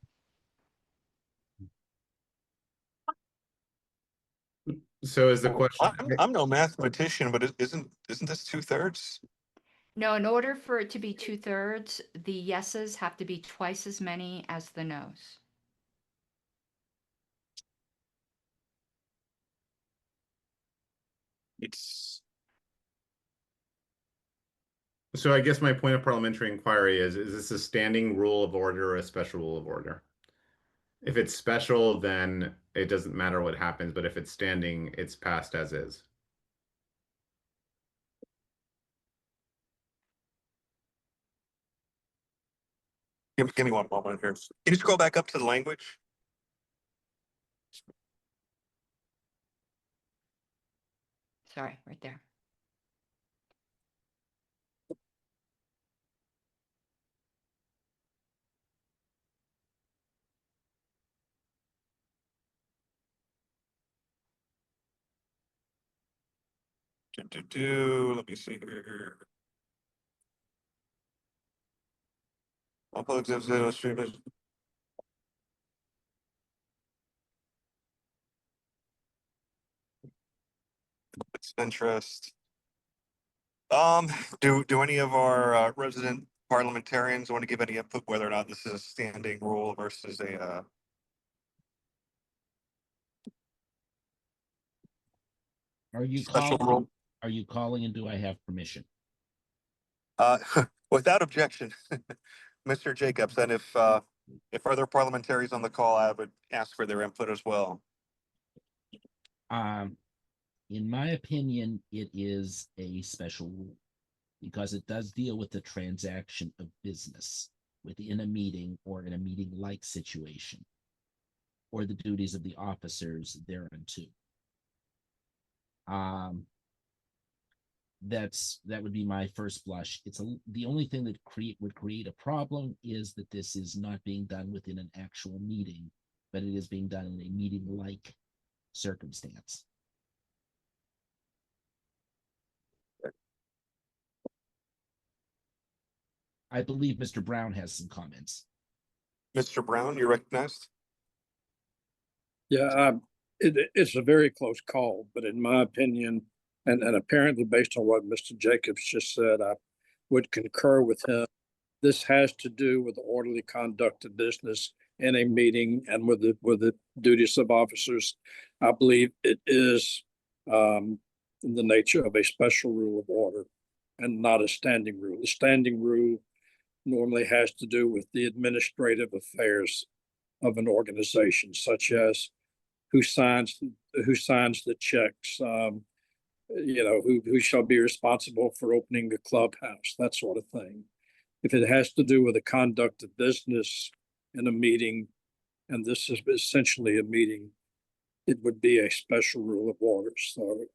So is the question? I'm no mathematician, but isn't this 2/3? No, in order for it to be 2/3, the yeses have to be twice as many as the nos. So I guess my point of parliamentary inquiry is this a standing rule of order or a special rule of order? If it's special, then it doesn't matter what happens, but if it's standing, it's passed as is. Give me one moment here. Can you scroll back up to the language? Sorry, right there. Let me see here. All public streamers. It's interest. Do any of our resident parliamentarians want to give any input whether or not this is a standing rule versus a Are you special calling? rule? Are you calling and do I have permission? Without objection, Mr. Jacobs, and if other parliamentarians on the call, I would ask for their input as well. In my opinion, it is a special rule because it does deal with the transaction of business within a meeting or in a meeting-like situation, or the duties of the officers thereunto. That would be my first blush. The only thing that would create a problem is that this is not being done within an actual meeting, but it is being done in a meeting-like circumstance. I believe Mr. Brown has some comments. Mr. Brown, you're recognized. Yeah, it's a very close call, but in my opinion, and apparently based on what Mr. Jacobs just said, I would concur with him. This has to do with the orderly conduct of business in a meeting and with the duties of officers. I believe it is in the nature of a special rule of order and not a standing rule. The standing rule normally has to do with the administrative affairs of an organization, such as who signs the checks, who shall be responsible for opening the clubhouse, that sort of thing. If it has to do with the conduct of business in a meeting, and this is essentially a meeting, it would be a special rule of order. So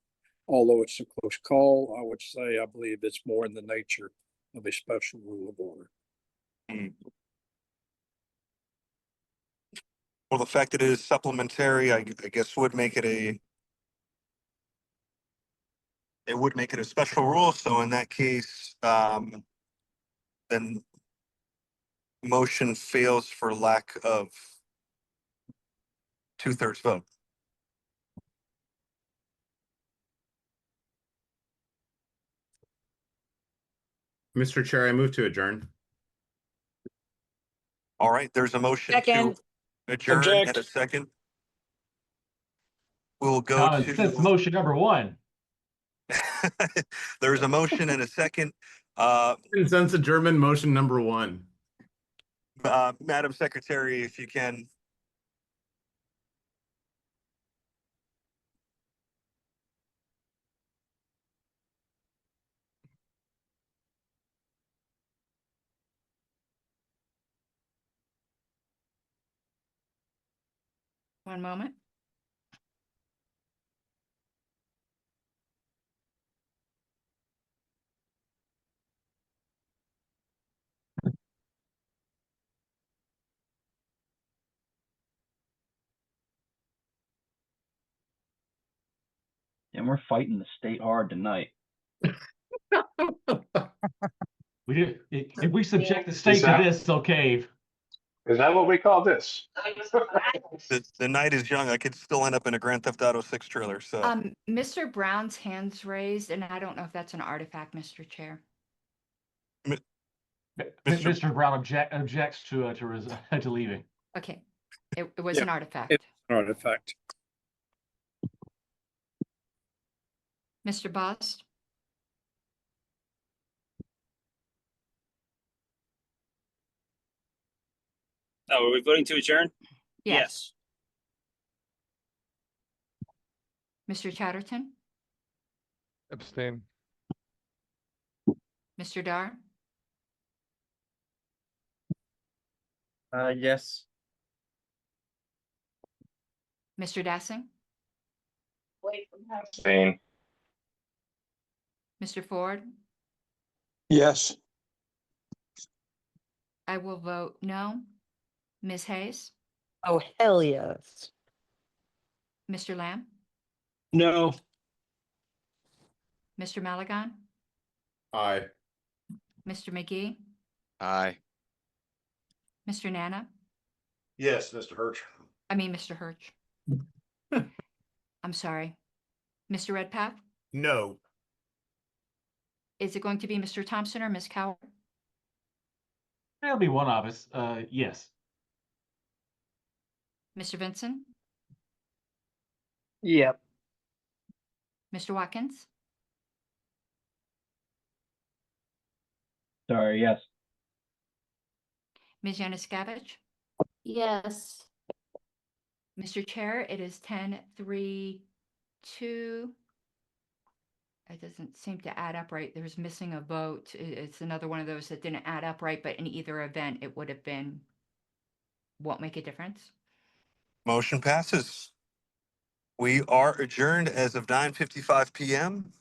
although it's a close call, I would say I believe it's more in the nature of a special rule of order. Well, the fact that it is supplementary, I guess would make it a special rule. So in that case, then motion fails for lack of 2/3 vote. Mr. Chair, I move to adjourn. All right, there's a motion Second. to adjourn Object. and a second. We'll go to That's motion number one. there's a motion and a second. Consensus adjournment motion number one. Madam Secretary, if you can. One moment. And we're fighting the state hard tonight. We do, if we subject the state to that- this, they'll cave. Is that what we call this? The night is young. I could still end up in a Grand Theft Auto 6 trailer. So Mr. Brown's hand's raised, and I don't know if that's an artifact, Mr. Chair. Mr. Brown objects to leaving. Okay, it was Yeah, an artifact. It's an artifact. Mr. Bost, Oh, are we voting to adjourn? yes. Mr. Chatterton, Abstain. Mr. Dar, Yes. Mr. Dassing, Abstain. Mr. Ford. Yes. I will vote no. Ms. Hayes, Oh, hell yes. Mr. Lamb, No. Mr. Maligan, Aye. Mr. McGee, Aye. Mr. Nana, Yes, Mr. Hirsch. Mr. Hirsch. I'm sorry. Mr. Redpath, No. is it going to be Mr. Thompson or Ms. Coward? There'll be one of us. Yes. Mr. Vincent, Yep. Mr. Watkins, Sorry, yes. Ms. Yanuskavich, Yes. Mr. Chair, it is 10-3-2. It doesn't seem to add up right. There's missing a vote. It's another one of those that didn't add up right, but in either event, it would have been, won't make a difference. motion passes. We are adjourned as of 9:55 p.m.